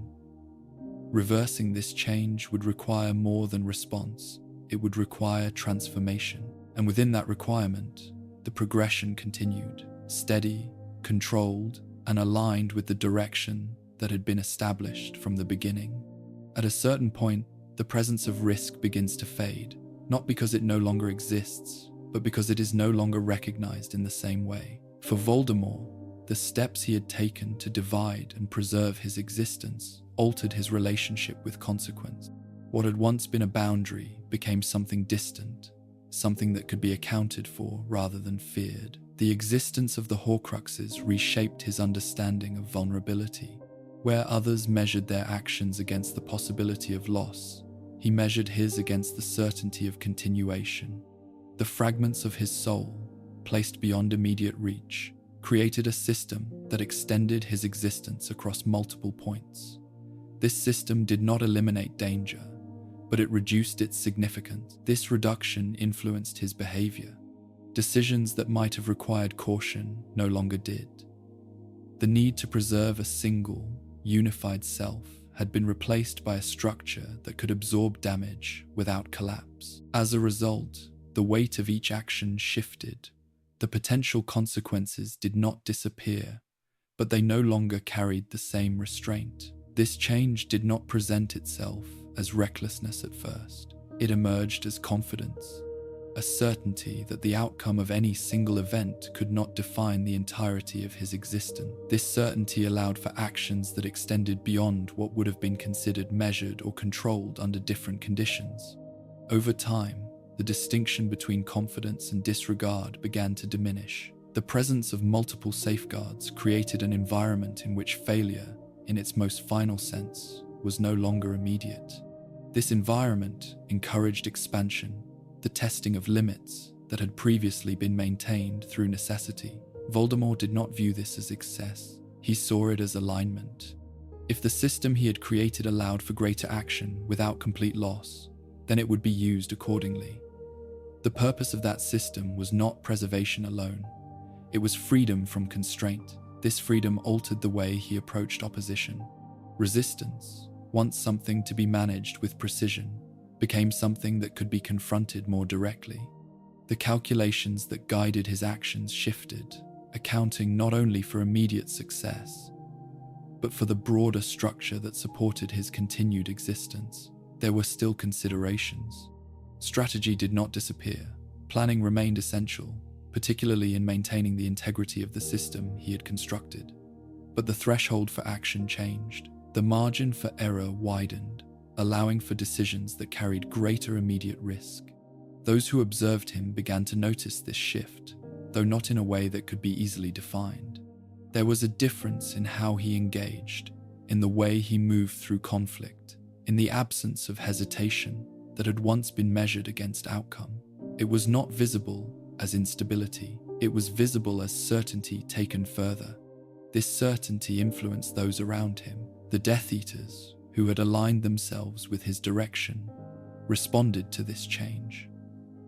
Reversing this change would require more than response. It would require transformation. And within that requirement, the progression continued, steady, controlled, and aligned with the direction that had been established from the beginning. At a certain point, the presence of risk begins to fade, not because it no longer exists, but because it is no longer recognized in the same way. For Voldemort, the steps he had taken to divide and preserve his existence altered his relationship with consequence. What had once been a boundary became something distant, something that could be accounted for rather than feared. The existence of the Horcruxes reshaped his understanding of vulnerability. Where others measured their actions against the possibility of loss, he measured his against the certainty of continuation. The fragments of his soul, placed beyond immediate reach, created a system that extended his existence across multiple points. This system did not eliminate danger, but it reduced its significance. This reduction influenced his behavior. Decisions that might have required caution no longer did. The need to preserve a single, unified self had been replaced by a structure that could absorb damage without collapse. As a result, the weight of each action shifted. The potential consequences did not disappear, but they no longer carried the same restraint. This change did not present itself as recklessness at first. It emerged as confidence, a certainty that the outcome of any single event could not define the entirety of his existence. This certainty allowed for actions that extended beyond what would have been considered measured or controlled under different conditions. Over time, the distinction between confidence and disregard began to diminish. The presence of multiple safeguards created an environment in which failure, in its most final sense, was no longer immediate. This environment encouraged expansion, the testing of limits that had previously been maintained through necessity. Voldemort did not view this as excess. He saw it as alignment. If the system he had created allowed for greater action without complete loss, then it would be used accordingly. The purpose of that system was not preservation alone. It was freedom from constraint. This freedom altered the way he approached opposition. Resistance, once something to be managed with precision, became something that could be confronted more directly. The calculations that guided his actions shifted, accounting not only for immediate success, but for the broader structure that supported his continued existence. There were still considerations. Strategy did not disappear. Planning remained essential, particularly in maintaining the integrity of the system he had constructed. But the threshold for action changed. The margin for error widened, allowing for decisions that carried greater immediate risk. Those who observed him began to notice this shift, though not in a way that could be easily defined. There was a difference in how he engaged, in the way he moved through conflict, in the absence of hesitation that had once been measured against outcome. It was not visible as instability, it was visible as certainty taken further. This certainty influenced those around him. The Death Eaters, who had aligned themselves with his direction, responded to this change.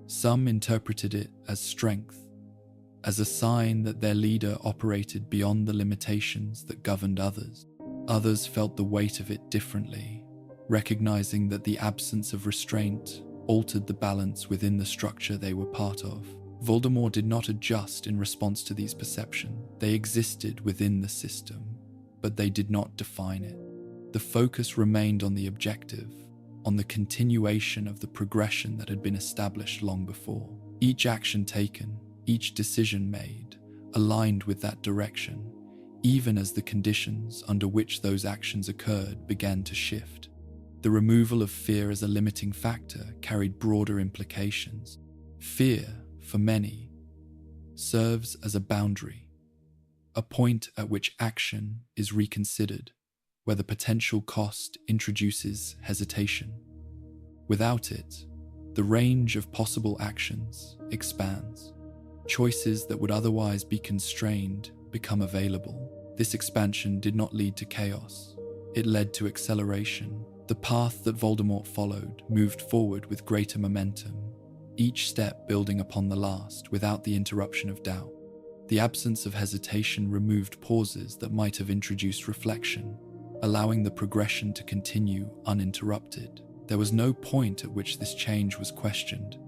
Some interpreted it as strength, as a sign that their leader operated beyond the limitations that governed others. Others felt the weight of it differently, recognizing that the absence of restraint altered the balance within the structure they were part of. Voldemort did not adjust in response to these perceptions. They existed within the system, but they did not define it. The focus remained on the objective, on the continuation of the progression that had been established long before. Each action taken, each decision made, aligned with that direction, even as the conditions under which those actions occurred began to shift. The removal of fear as a limiting factor carried broader implications. Fear, for many, serves as a boundary, a point at which action is reconsidered, where the potential cost introduces hesitation. Without it, the range of possible actions expands. Choices that would otherwise be constrained become available. This expansion did not lead to chaos. It led to acceleration. The path that Voldemort followed moved forward with greater momentum, each step building upon the last without the interruption of doubt. The absence of hesitation removed pauses that might have introduced reflection, allowing the progression to continue uninterrupted. There was no point at which this change was questioned.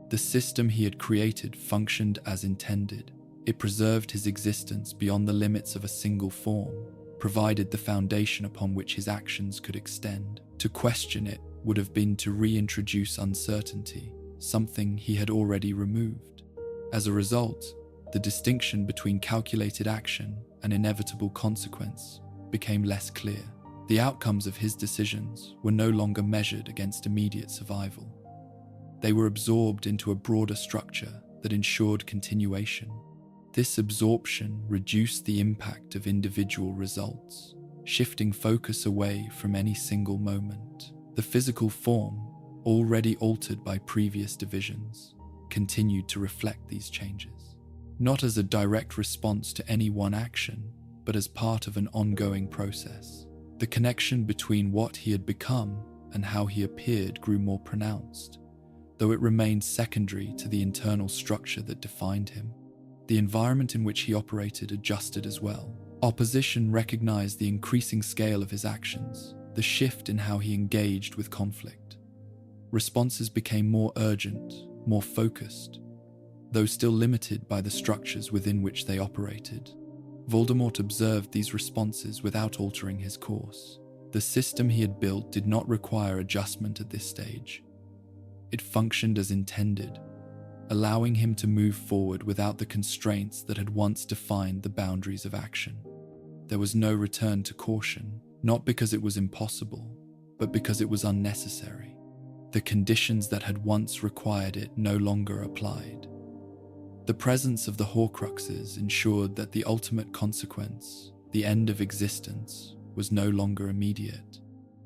The system he had created functioned as intended. It preserved his existence beyond the limits of a single form, provided the foundation upon which his actions could extend. To question it would have been to reintroduce uncertainty, something he had already removed. As a result, the distinction between calculated action and inevitable consequence became less clear. The outcomes of his decisions were no longer measured against immediate survival. They were absorbed into a broader structure that ensured continuation. This absorption reduced the impact of individual results, shifting focus away from any single moment. The physical form, already altered by previous divisions, continued to reflect these changes, not as a direct response to any one action, but as part of an ongoing process. The connection between what he had become and how he appeared grew more pronounced, though it remained secondary to the internal structure that defined him. The environment in which he operated adjusted as well. Opposition recognized the increasing scale of his actions, the shift in how he engaged with conflict. Responses became more urgent, more focused, though still limited by the structures within which they operated. Voldemort observed these responses without altering his course. The system he had built did not require adjustment at this stage. It functioned as intended, allowing him to move forward without the constraints that had once defined the boundaries of action. There was no return to caution, not because it was impossible, but because it was unnecessary. The conditions that had once required it no longer applied. The presence of the Horcruxes ensured that the ultimate consequence, the end of existence, was no longer immediate.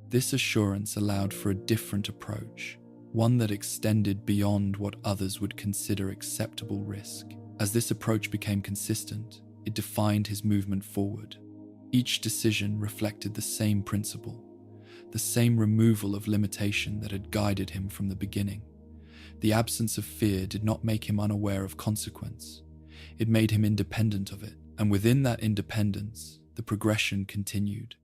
This assurance allowed for a different approach, one that extended beyond what others would consider acceptable risk. As this approach became consistent, it defined his movement forward. Each decision reflected the same principle, the same removal of limitation that had guided him from the beginning. The absence of fear did not make him unaware of consequence. It made him independent of it, and within that independence, the progression continued,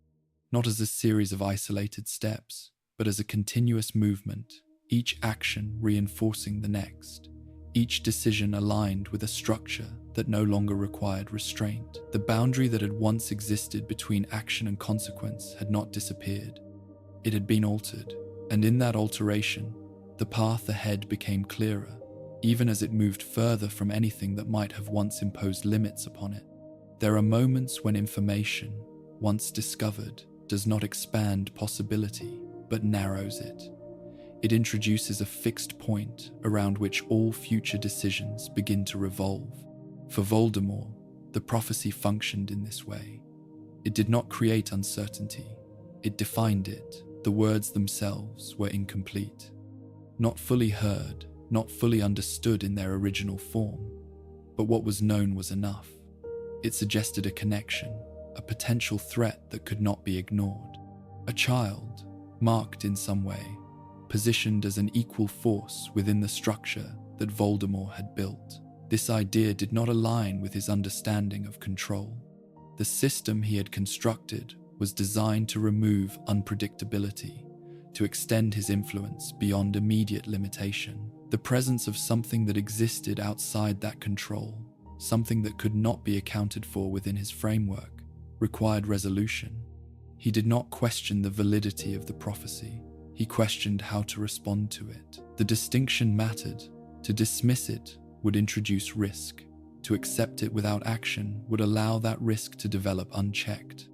not as a series of isolated steps, but as a continuous movement, each action reinforcing the next, each decision aligned with a structure that no longer required restraint. The boundary that had once existed between action and consequence had not disappeared. It had been altered, and in that alteration, the path ahead became clearer, even as it moved further from anything that might have once imposed limits upon it. There are moments when information, once discovered, does not expand possibility, but narrows it. It introduces a fixed point around which all future decisions begin to revolve. For Voldemort, the prophecy functioned in this way. It did not create uncertainty. It defined it. The words themselves were incomplete, not fully heard, not fully understood in their original form, but what was known was enough. It suggested a connection, a potential threat that could not be ignored. A child, marked in some way, positioned as an equal force within the structure that Voldemort had built. This idea did not align with his understanding of control. The system he had constructed was designed to remove unpredictability, to extend his influence beyond immediate limitation. The presence of something that existed outside that control, something that could not be accounted for within his framework, required resolution. He did not question the validity of the prophecy. He questioned how to respond to it. The distinction mattered. To dismiss it would introduce risk. To accept it without action would allow that risk to develop unchecked.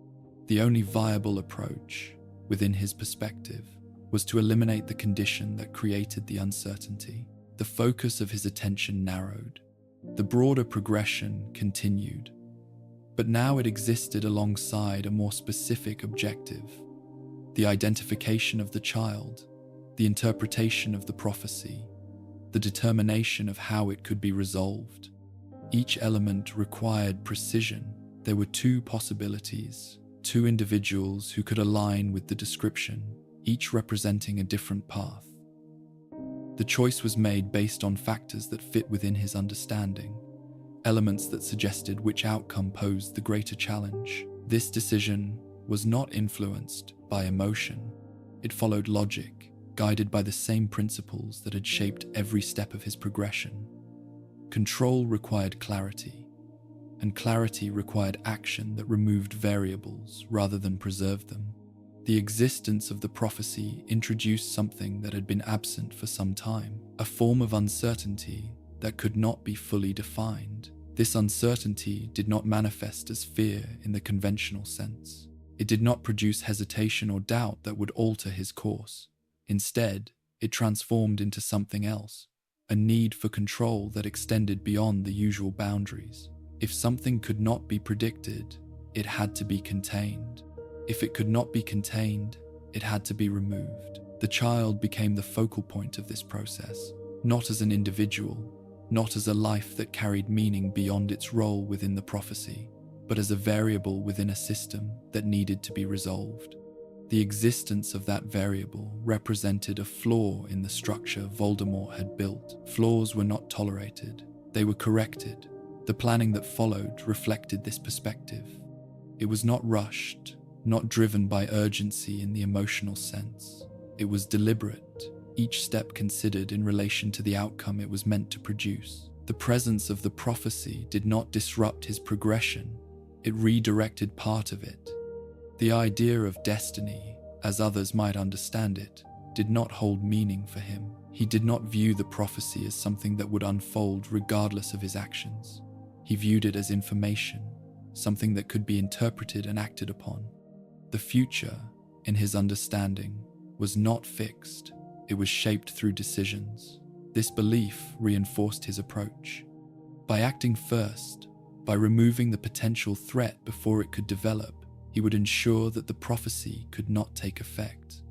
The only viable approach, within his perspective, was to eliminate the condition that created the uncertainty. The focus of his attention narrowed. The broader progression continued, but now it existed alongside a more specific objective: the identification of the child, the interpretation of the prophecy, the determination of how it could be resolved. Each element required precision. There were two possibilities, two individuals who could align with the description, each representing a different path. The choice was made based on factors that fit within his understanding, elements that suggested which outcome posed the greater challenge. This decision was not influenced by emotion. It followed logic, guided by the same principles that had shaped every step of his progression. Control required clarity, and clarity required action that removed variables rather than preserved them. The existence of the prophecy introduced something that had been absent for some time, a form of uncertainty that could not be fully defined. This uncertainty did not manifest as fear in the conventional sense. It did not produce hesitation or doubt that would alter his course. Instead, it transformed into something else, a need for control that extended beyond the usual boundaries. If something could not be predicted, it had to be contained. If it could not be contained, it had to be removed. The child became the focal point of this process, not as an individual, not as a life that carried meaning beyond its role within the prophecy, but as a variable within a system that needed to be resolved. The existence of that variable represented a flaw in the structure Voldemort had built. Flaws were not tolerated, they were corrected. The planning that followed reflected this perspective. It was not rushed, not driven by urgency in the emotional sense. It was deliberate, each step considered in relation to the outcome it was meant to produce. The presence of the prophecy did not disrupt his progression, it redirected part of it. The idea of destiny, as others might understand it, did not hold meaning for him. He did not view the prophecy as something that would unfold regardless of his actions. He viewed it as information, something that could be interpreted and acted upon. The future, in his understanding, was not fixed. It was shaped through decisions. This belief reinforced his approach. By acting first, by removing the potential threat before it could develop, he would ensure that the prophecy could not take effect.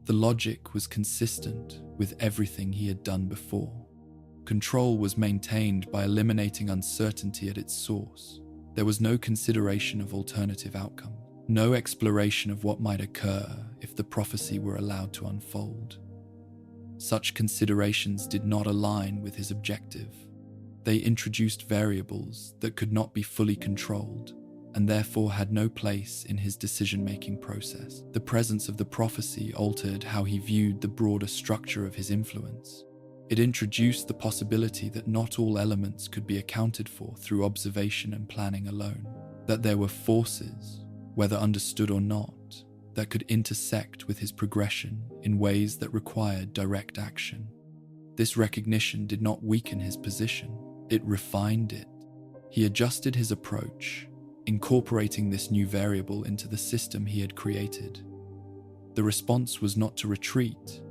The logic was consistent with everything he had done before. Control was maintained by eliminating uncertainty at its source. There was no consideration of alternative outcomes, no exploration of what might occur if the prophecy were allowed to unfold. Such considerations did not align with his objective. They introduced variables that could not be fully controlled, and therefore had no place in his decision-making process. The presence of the prophecy altered how he viewed the broader structure of his influence. It introduced the possibility that not all elements could be accounted for through observation and planning alone, that there were forces, whether understood or not, that could intersect with his progression in ways that required direct action. This recognition did not weaken his position, it refined it. He adjusted his approach, incorporating this new variable into the system he had created. The response was not to retreat,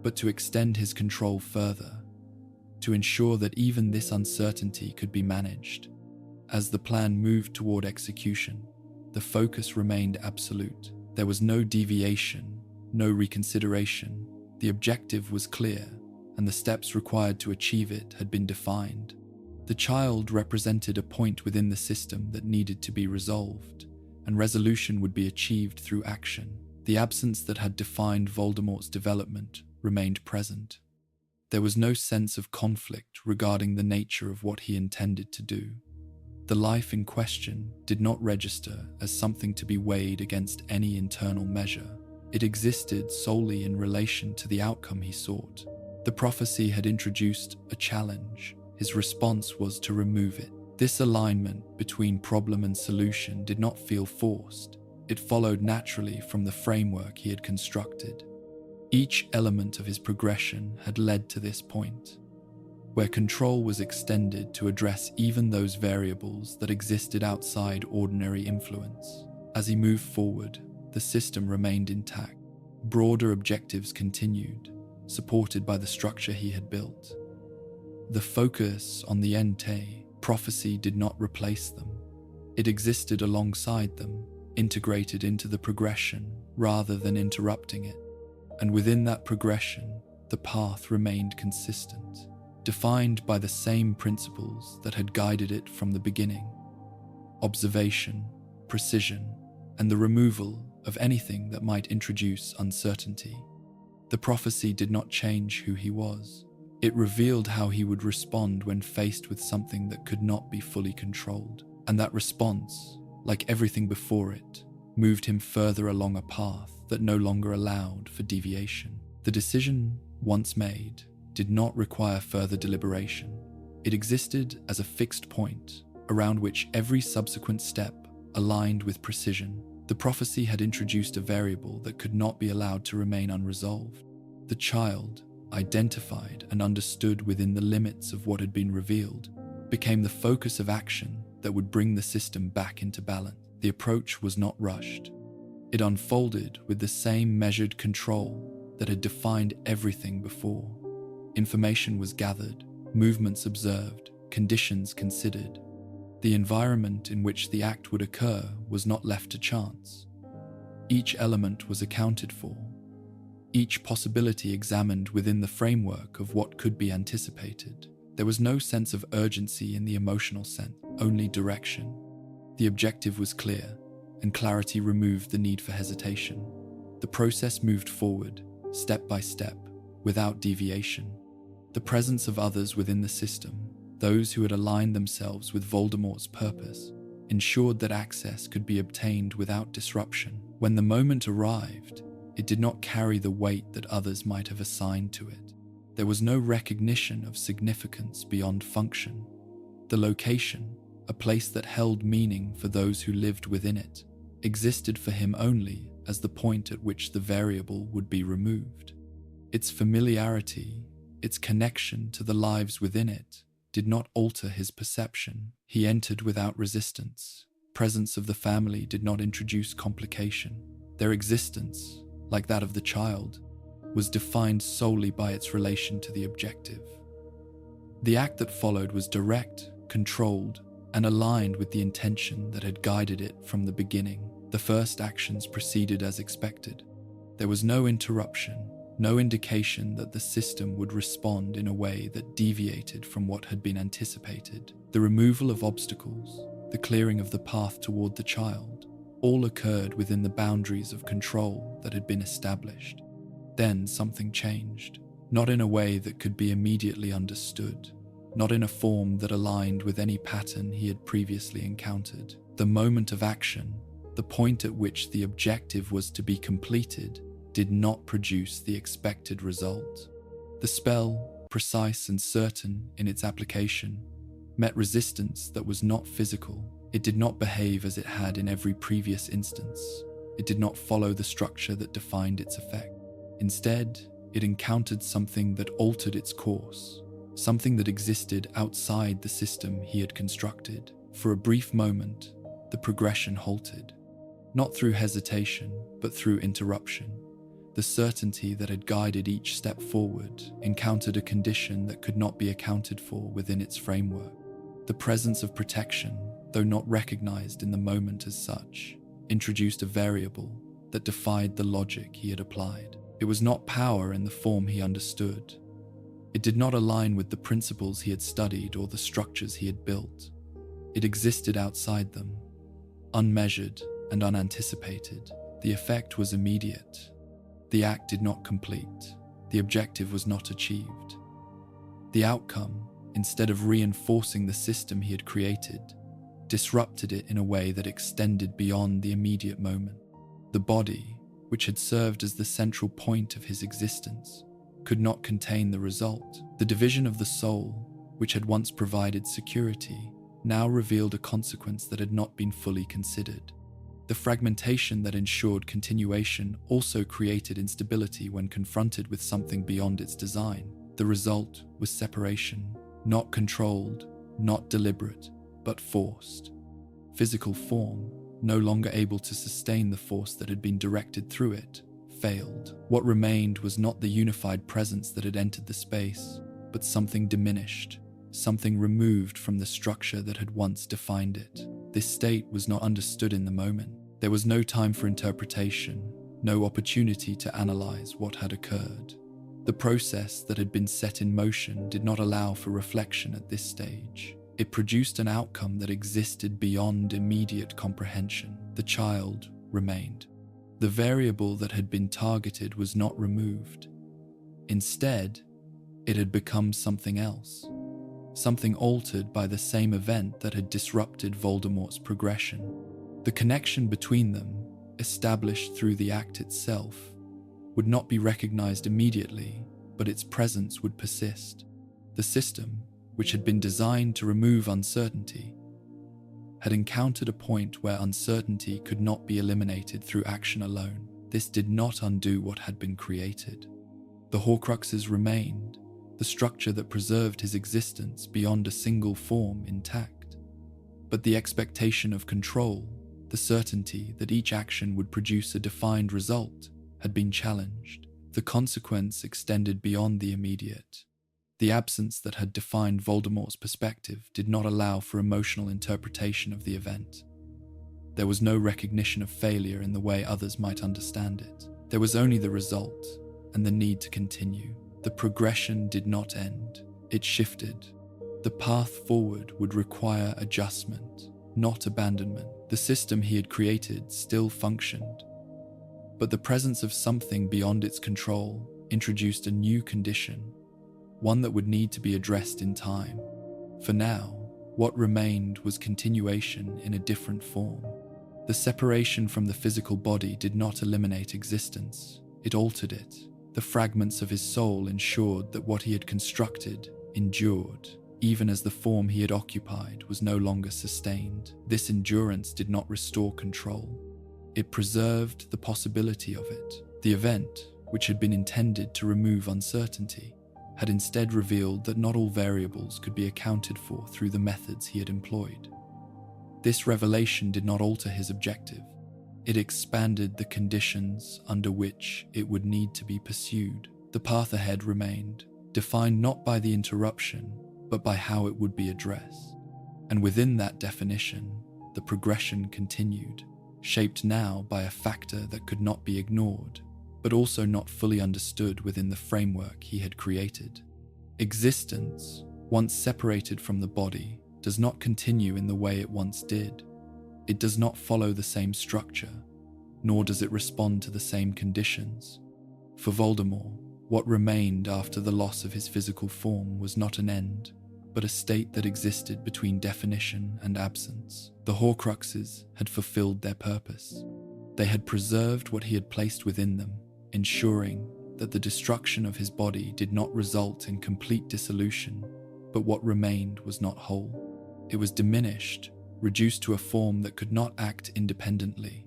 but to extend his control further, to ensure that even this uncertainty could be managed. As the plan moved toward execution, the focus remained absolute. There was no deviation, no reconsideration. The objective was clear, and the steps required to achieve it had been defined. The child represented a point within the system that needed to be resolved, and resolution would be achieved through action. The absence that had defined Voldemort's development remained present. There was no sense of conflict regarding the nature of what he intended to do. The life in question did not register as something to be weighed against any internal measure. It existed solely in relation to the outcome he sought. The prophecy had introduced a challenge. His response was to remove it. This alignment between problem and solution did not feel forced. It followed naturally from the framework he had constructed. Each element of his progression had led to this point, where control was extended to address even those variables that existed outside ordinary influence. As he moved forward, the system remained intact. Broader objectives continued, supported by the structure he had built. The focus on the ente prophecy did not replace them. It existed alongside them, integrated into the progression rather than interrupting it. And within that progression, the path remained consistent, defined by the same principles that had guided it from the beginning: observation, precision, and the removal of anything that might introduce uncertainty. The prophecy did not change who he was. It revealed how he would respond when faced with something that could not be fully controlled. And that response, like everything before it, moved him further along a path that no longer allowed for deviation. The decision, once made, did not require further deliberation. It existed as a fixed point around which every subsequent step aligned with precision. The prophecy had introduced a variable that could not be allowed to remain unresolved. The child, identified and understood within the limits of what had been revealed, became the focus of action that would bring the system back into balance. The approach was not rushed. It unfolded with the same measured control that had defined everything before. Information was gathered, movements observed, conditions considered. The environment in which the act would occur was not left to chance. Each element was accounted for, each possibility examined within the framework of what could be anticipated. There was no sense of urgency in the emotional sense, only direction. The objective was clear, and clarity removed the need for hesitation. The process moved forward, step by step, without deviation. The presence of others within the system, those who had aligned themselves with Voldemort's purpose, ensured that access could be obtained without disruption. When the moment arrived, it did not carry the weight that others might have assigned to it. There was no recognition of significance beyond function. The location, a place that held meaning for those who lived within it, existed for him only as the point at which the variable would be removed. Its familiarity, its connection to the lives within it, did not alter his perception. He entered without resistance. Presence of the family did not introduce complication. Their existence, like that of the child, was defined solely by its relation to the objective. The act that followed was direct, controlled, and aligned with the intention that had guided it from the beginning. The first actions proceeded as expected. There was no interruption, no indication that the system would respond in a way that deviated from what had been anticipated. The removal of obstacles, the clearing of the path toward the child, all occurred within the boundaries of control that had been established. Then something changed, not in a way that could be immediately understood, not in a form that aligned with any pattern he had previously encountered. The moment of action, the point at which the objective was to be completed, did not produce the expected result. The spell, precise and certain in its application, met resistance that was not physical. It did not behave as it had in every previous instance. It did not follow the structure that defined its effect. Instead, it encountered something that altered its course, something that existed outside the system he had constructed. For a brief moment, the progression halted, not through hesitation, but through interruption. The certainty that had guided each step forward encountered a condition that could not be accounted for within its framework. The presence of protection, though not recognized in the moment as such, introduced a variable that defied the logic he had applied. It was not power in the form he understood. It did not align with the principles he had studied or the structures he had built. It existed outside them, unmeasured and unanticipated. The effect was immediate. The act did not complete. The objective was not achieved. The outcome, instead of reinforcing the system he had created, disrupted it in a way that extended beyond the immediate moment. The body, which had served as the central point of his existence, could not contain the result. The division of the soul, which had once provided security, now revealed a consequence that had not been fully considered. The fragmentation that ensured continuation also created instability when confronted with something beyond its design. The result was separation, not controlled, not deliberate, but forced. Physical form, no longer able to sustain the force that had been directed through it, failed. What remained was not the unified presence that had entered the space, but something diminished, something removed from the structure that had once defined it. This state was not understood in the moment. There was no time for interpretation, no opportunity to analyze what had occurred. The process that had been set in motion did not allow for reflection at this stage. It produced an outcome that existed beyond immediate comprehension. The child, remained. The variable that had been targeted was not removed. Instead, it had become something else, something altered by the same event that had disrupted Voldemort's progression. The connection between them, established through the act itself, would not be recognized immediately, but its presence would persist. The system, which had been designed to remove uncertainty, had encountered a point where uncertainty could not be eliminated through action alone. This did not undo what had been created. The Horcruxes remained, the structure that preserved his existence beyond a single form intact. But the expectation of control, the certainty that each action would produce a defined result, had been challenged. The consequence extended beyond the immediate. The absence that had defined Voldemort's perspective did not allow for emotional interpretation of the event. There was no recognition of failure in the way others might understand it. There was only the result and the need to continue. The progression did not end. It shifted. The path forward would require adjustment, not abandonment. The system he had created still functioned, but the presence of something beyond its control introduced a new condition, one that would need to be addressed in time. For now, what remained was continuation in a different form. The separation from the physical body did not eliminate existence, it altered it. The fragments of his soul ensured that what he had constructed endured, even as the form he had occupied was no longer sustained. This endurance did not restore control. It preserved the possibility of it. The event, which had been intended to remove uncertainty, had instead revealed that not all variables could be accounted for through the methods he had employed. This revelation did not alter his objective. It expanded the conditions under which it would need to be pursued. The path ahead remained, defined not by the interruption, but by how it would be addressed. And within that definition, the progression continued, shaped now by a factor that could not be ignored, but also not fully understood within the framework he had created. Existence, once separated from the body, does not continue in the way it once did. It does not follow the same structure, nor does it respond to the same conditions. For Voldemort, what remained after the loss of his physical form was not an end, but a state that existed between definition and absence. The Horcruxes had fulfilled their purpose. They had preserved what he had placed within them, ensuring that the destruction of his body did not result in complete dissolution, but what remained was not whole. It was diminished, reduced to a form that could not act independently,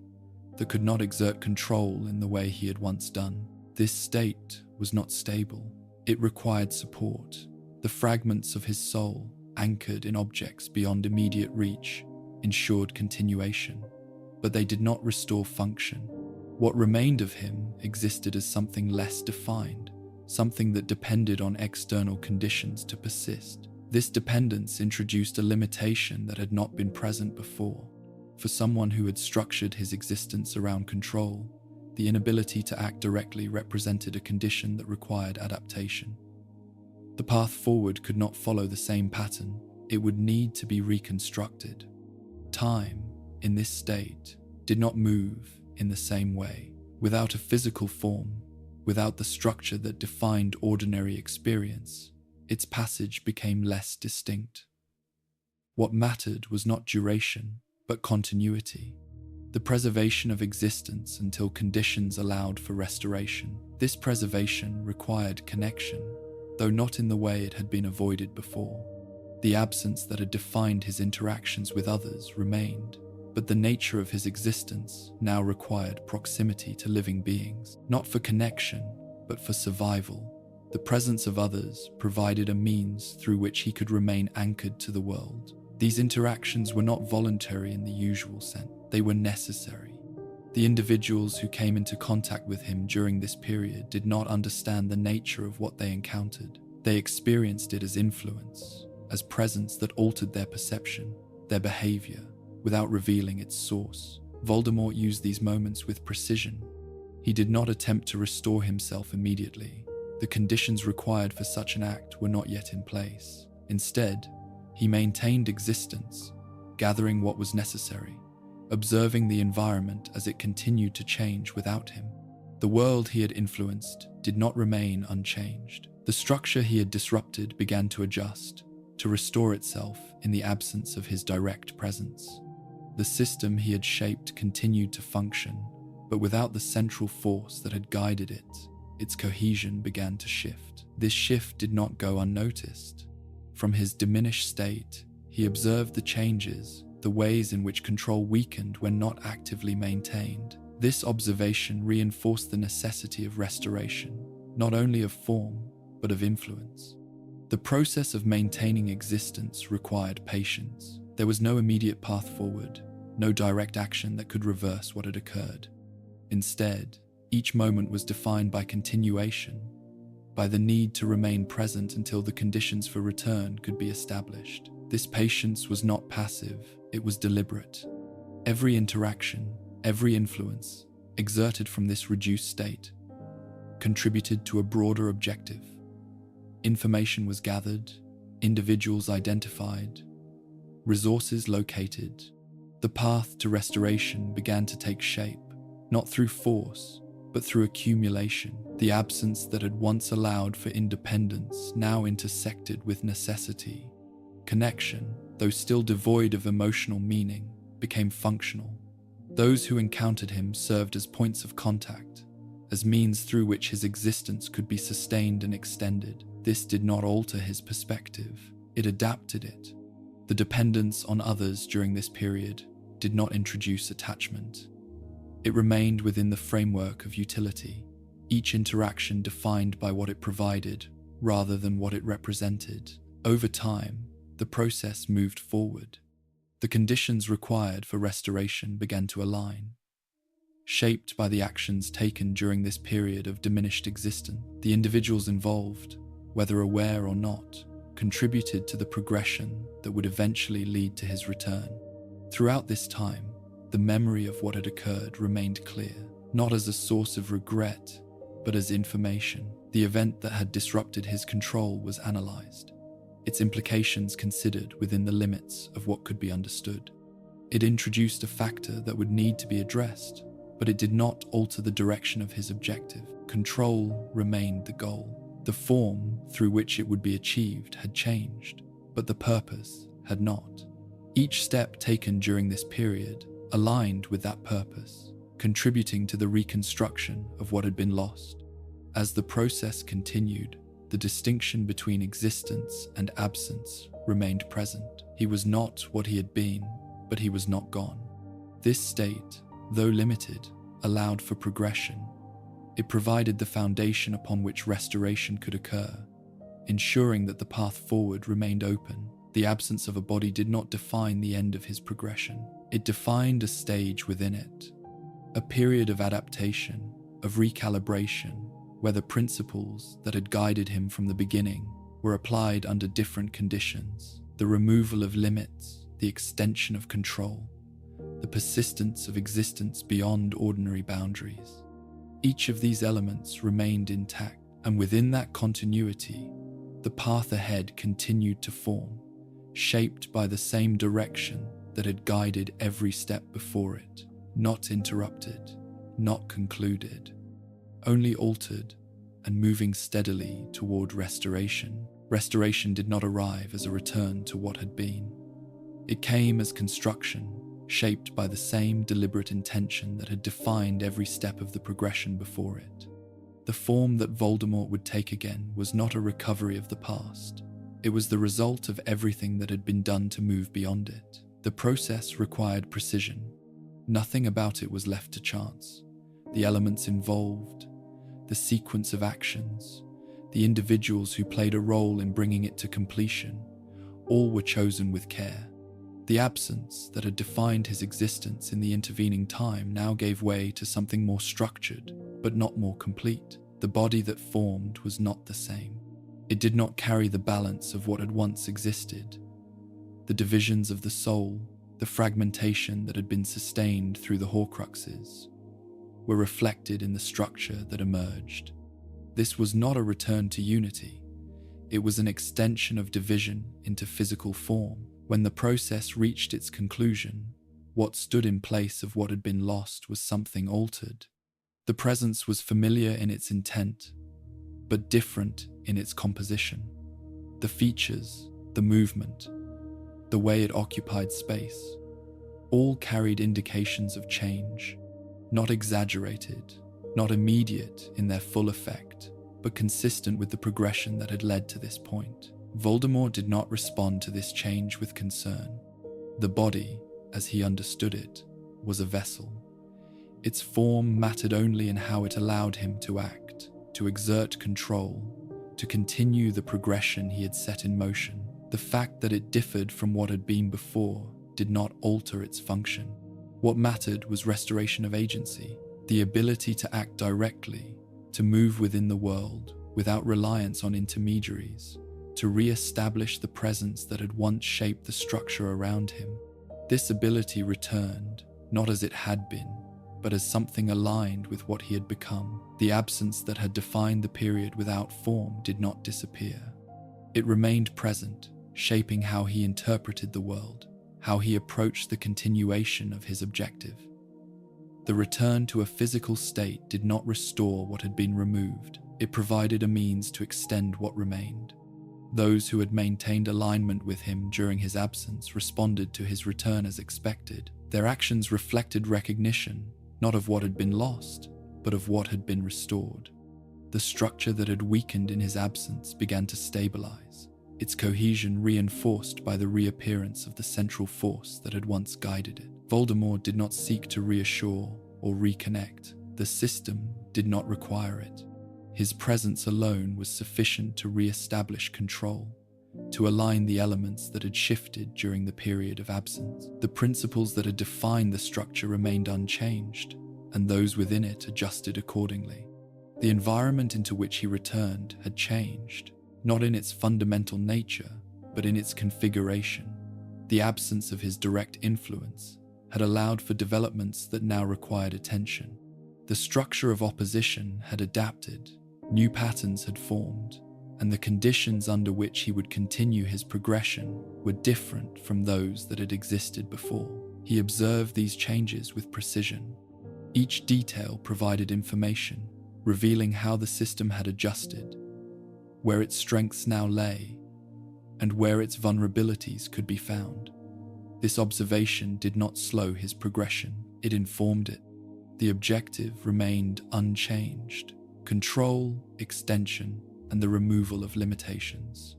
that could not exert control in the way he had once done. This state was not stable. It required support. The fragments of his soul, anchored in objects beyond immediate reach, ensured continuation, but they did not restore function. What remained of him existed as something less defined, something that depended on external conditions to persist. This dependence introduced a limitation that had not been present before. For someone who had structured his existence around control, the inability to act directly represented a condition that required adaptation. The path forward could not follow the same pattern. It would need to be reconstructed. Time, in this state, did not move in the same way. Without a physical form, without the structure that defined ordinary experience, its passage became less distinct. What mattered was not duration, but continuity. The preservation of existence until conditions allowed for restoration. This preservation required connection, though not in the way it had been avoided before. The absence that had defined his interactions with others remained, but the nature of his existence now required proximity to living beings, not for connection, but for survival. The presence of others provided a means through which he could remain anchored to the world. These interactions were not voluntary in the usual sense. They were necessary. The individuals who came into contact with him during this period did not understand the nature of what they encountered. They experienced it as influence, as presence that altered their perception, their behavior, without revealing its source. Voldemort used these moments with precision. He did not attempt to restore himself immediately. The conditions required for such an act were not yet in place. Instead, he maintained existence, gathering what was necessary, observing the environment as it continued to change without him. The world he had influenced did not remain unchanged. The structure he had disrupted began to adjust, to restore itself in the absence of his direct presence. The system he had shaped continued to function, but without the central force that had guided it, its cohesion began to shift. This shift did not go unnoticed. From his diminished state, he observed the changes, the ways in which control weakened when not actively maintained. This observation reinforced the necessity of restoration, not only of form, but of influence. The process of maintaining existence required patience. There was no immediate path forward, no direct action that could reverse what had occurred. Instead, each moment was defined by continuation, by the need to remain present until the conditions for return could be established. This patience was not passive, it was deliberate. Every interaction, every influence, exerted from this reduced state, contributed to a broader objective. Information was gathered, individuals identified, resources located. The path to restoration began to take shape, not through force, but through accumulation. The absence that had once allowed for independence now intersected with necessity. Connection, though still devoid of emotional meaning, became functional. Those who encountered him served as points of contact, as means through which his existence could be sustained and extended. This did not alter his perspective, it adapted it. The dependence on others during this period did not introduce attachment. It remained within the framework of utility, each interaction defined by what it provided rather than what it represented. Over time, the process moved forward. The conditions required for restoration began to align. Shaped by the actions taken during this period of diminished existence, the individuals involved, whether aware or not, contributed to the progression that would eventually lead to his return. Throughout this time, the memory of what had occurred remained clear, not as a source of regret, but as information. The event that had disrupted his control was analyzed, its implications considered within the limits of what could be understood. It introduced a factor that would need to be addressed, but it did not alter the direction of his objective. Control remained the goal. The form through which it would be achieved had changed, but the purpose had not. Each step taken during this period aligned with that purpose, contributing to the reconstruction of what had been lost. As the process continued, the distinction between existence and absence remained present. He was not what he had been, but he was not gone. This state, though limited, allowed for progression. It provided the foundation upon which restoration could occur, ensuring that the path forward remained open. The absence of a body did not define the end of his progression. It defined a stage within it, a period of adaptation, of recalibration, where the principles that had guided him from the beginning were applied under different conditions. The removal of limits, the extension of control, the persistence of existence beyond ordinary boundaries. Each of these elements remained intact, and within that continuity, the path ahead continued to form, shaped by the same direction that had guided every step before it, not interrupted, not concluded, only altered and moving steadily toward restoration. Restoration did not arrive as a return to what had been. It came as construction, shaped by the same deliberate intention that had defined every step of the progression before it. The form that Voldemort would take again was not a recovery of the past. It was the result of everything that had been done to move beyond it. The process required precision. Nothing about it was left to chance. The elements involved, the sequence of actions, the individuals who played a role in bringing it to completion, all were chosen with care. The absence that had defined his existence in the intervening time now gave way to something more structured, but not more complete. The body that formed was not the same. It did not carry the balance of what had once existed. The divisions of the soul, the fragmentation that had been sustained through the Horcruxes, were reflected in the structure that emerged. This was not a return to unity. It was an extension of division into physical form. When the process reached its conclusion, What stood in place of what had been lost was something altered. The presence was familiar in its intent, but different in its composition. The features, the movement, the way it occupied space, all carried indications of change, not exaggerated, not immediate in their full effect, but consistent with the progression that had led to this point. Voldemort did not respond to this change with concern. The body, as he understood it, was a vessel. Its form mattered only in how it allowed him to act, to exert control, to continue the progression he had set in motion. The fact that it differed from what had been before did not alter its function. What mattered was restoration of agency, the ability to act directly, to move within the world without reliance on intermediaries, to re-establish the presence that had once shaped the structure around him. This ability returned, not as it had been, but as something aligned with what he had become. The absence that had defined the period without form did not disappear. It remained present, shaping how he interpreted the world, how he approached the continuation of his objective. The return to a physical state did not restore what had been removed. It provided a means to extend what remained. Those who had maintained alignment with him during his absence responded to his return as expected. Their actions reflected recognition, not of what had been lost, but of what had been restored. The structure that had weakened in his absence began to stabilize, its cohesion reinforced by the reappearance of the central force that had once guided it. Voldemort did not seek to reassure or reconnect. The system did not require it. His presence alone was sufficient to re-establish control, to align the elements that had shifted during the period of absence. The principles that had defined the structure remained unchanged, and those within it adjusted accordingly. The environment into which he returned had changed, not in its fundamental nature, but in its configuration. The absence of his direct influence had allowed for developments that now required attention. The structure of opposition had adapted, new patterns had formed, and the conditions under which he would continue his progression were different from those that had existed before. He observed these changes with precision. Each detail provided information, revealing how the system had adjusted, where its strengths now lay, and where its vulnerabilities could be found. This observation did not slow his progression, it informed it. The objective remained unchanged: control, extension, and the removal of limitations.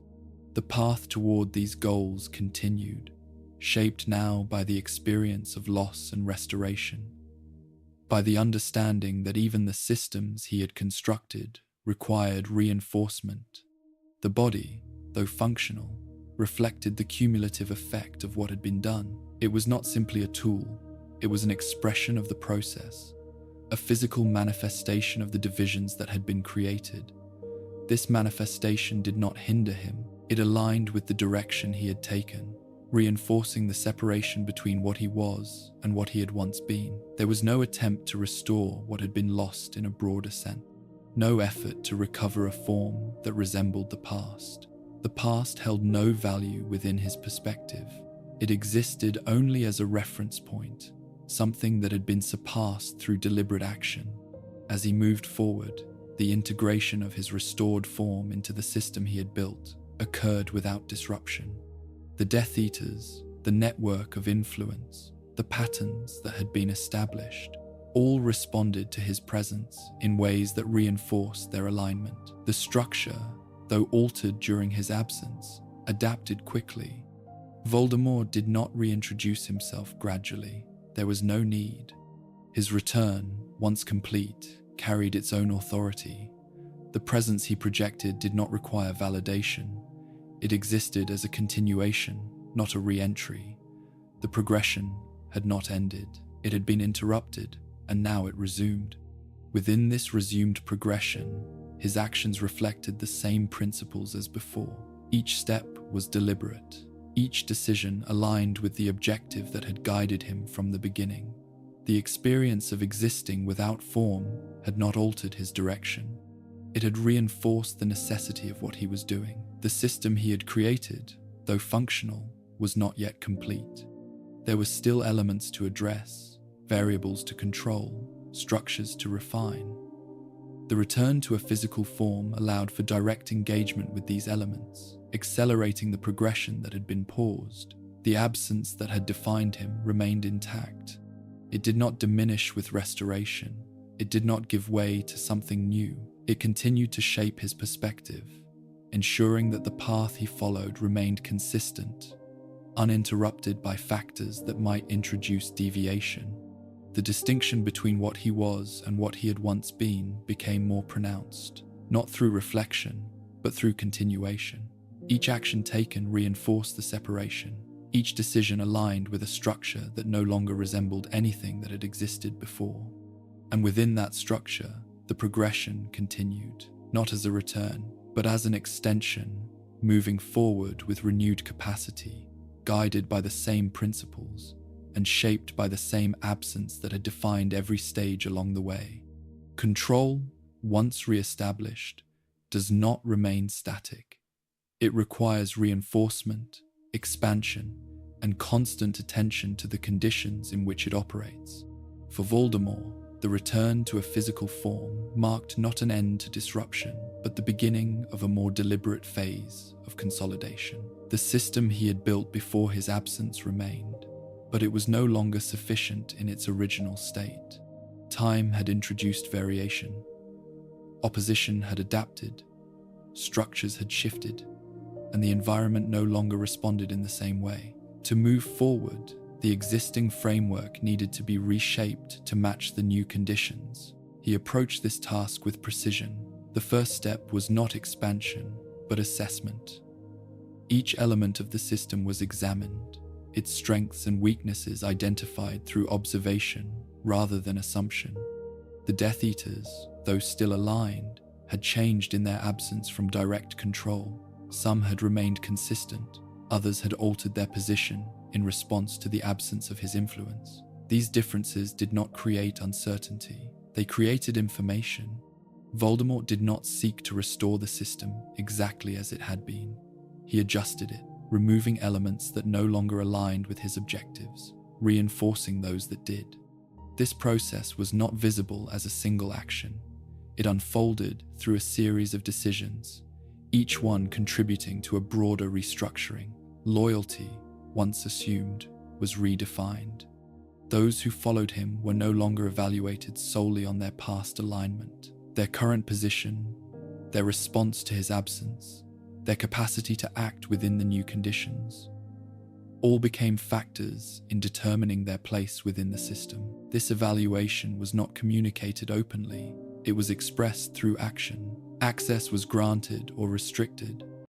The path toward these goals continued, shaped now by the experience of loss and restoration, by the understanding that even the systems he had constructed required reinforcement. The body, though functional, reflected the cumulative effect of what had been done. It was not simply a tool, it was an expression of the process, a physical manifestation of the divisions that had been created. This manifestation did not hinder him, it aligned with the direction he had taken, reinforcing the separation between what he was and what he had once been. There was no attempt to restore what had been lost in a broader sense, no effort to recover a form that resembled the past. The past held no value within his perspective. It existed only as a reference point, something that had been surpassed through deliberate action. As he moved forward, the integration of his restored form into the system he had built occurred without disruption. The Death Eaters, the network of influence, the patterns that had been established, all responded to his presence in ways that reinforced their alignment. The structure, though altered during his absence, adapted quickly. Voldemort did not reintroduce himself gradually. There was no need. His return, once complete, carried its own authority. The presence he projected did not require validation. It existed as a continuation, not a re-entry. The progression had not ended. It had been interrupted, and now it resumed. Within this resumed progression, his actions reflected the same principles as before. Each step was deliberate. Each decision aligned with the objective that had guided him from the beginning. The experience of existing without form had not altered his direction. It had reinforced the necessity of what he was doing. The system he had created, though functional, was not yet complete. There were still elements to address, variables to control, structures to refine. The return to a physical form allowed for direct engagement with these elements, accelerating the progression that had been paused. The absence that had defined him remained intact. It did not diminish with restoration. It did not give way to something new. It continued to shape his perspective, ensuring that the path he followed remained consistent, uninterrupted by factors that might introduce deviation. The distinction between what he was and what he had once been became more pronounced, not through reflection, but through continuation. Each action taken reinforced the separation. Each decision aligned with a structure that no longer resembled anything that had existed before. And within that structure, the progression continued, not as a return, but as an extension, moving forward with renewed capacity, guided by the same principles, and shaped by the same absence that had defined every stage along the way. Control, once re-established, does not remain static. It requires reinforcement, expansion, and constant attention to the conditions in which it operates. For Voldemort, the return to a physical form marked not an end to disruption, but the beginning of a more deliberate phase of consolidation. The system he had built before his absence remained, but it was no longer sufficient in its original state. Time had introduced variation. Opposition had adapted. Structures had shifted, and the environment no longer responded in the same way. To move forward, the existing framework needed to be reshaped to match the new conditions. He approached this task with precision. The first step was not expansion, but assessment. Each element of the system was examined, its strengths and weaknesses identified through observation rather than assumption. The Death Eaters, though still aligned, had changed in their absence from direct control. Some had remained consistent, others had altered their position in response to the absence of his influence. These differences did not create uncertainty, they created information. Voldemort did not seek to restore the system exactly as it had been. He adjusted it, removing elements that no longer aligned with his objectives, reinforcing those that did. This process was not visible as a single action. It unfolded through a series of decisions, each one contributing to a broader restructuring. Loyalty, once assumed, was redefined. Those who followed him were no longer evaluated solely on their past alignment, their current position, their response to his absence, their capacity to act within the new conditions. All became factors in determining their place within the system. This evaluation was not communicated openly, it was expressed through action. Access was granted or restricted,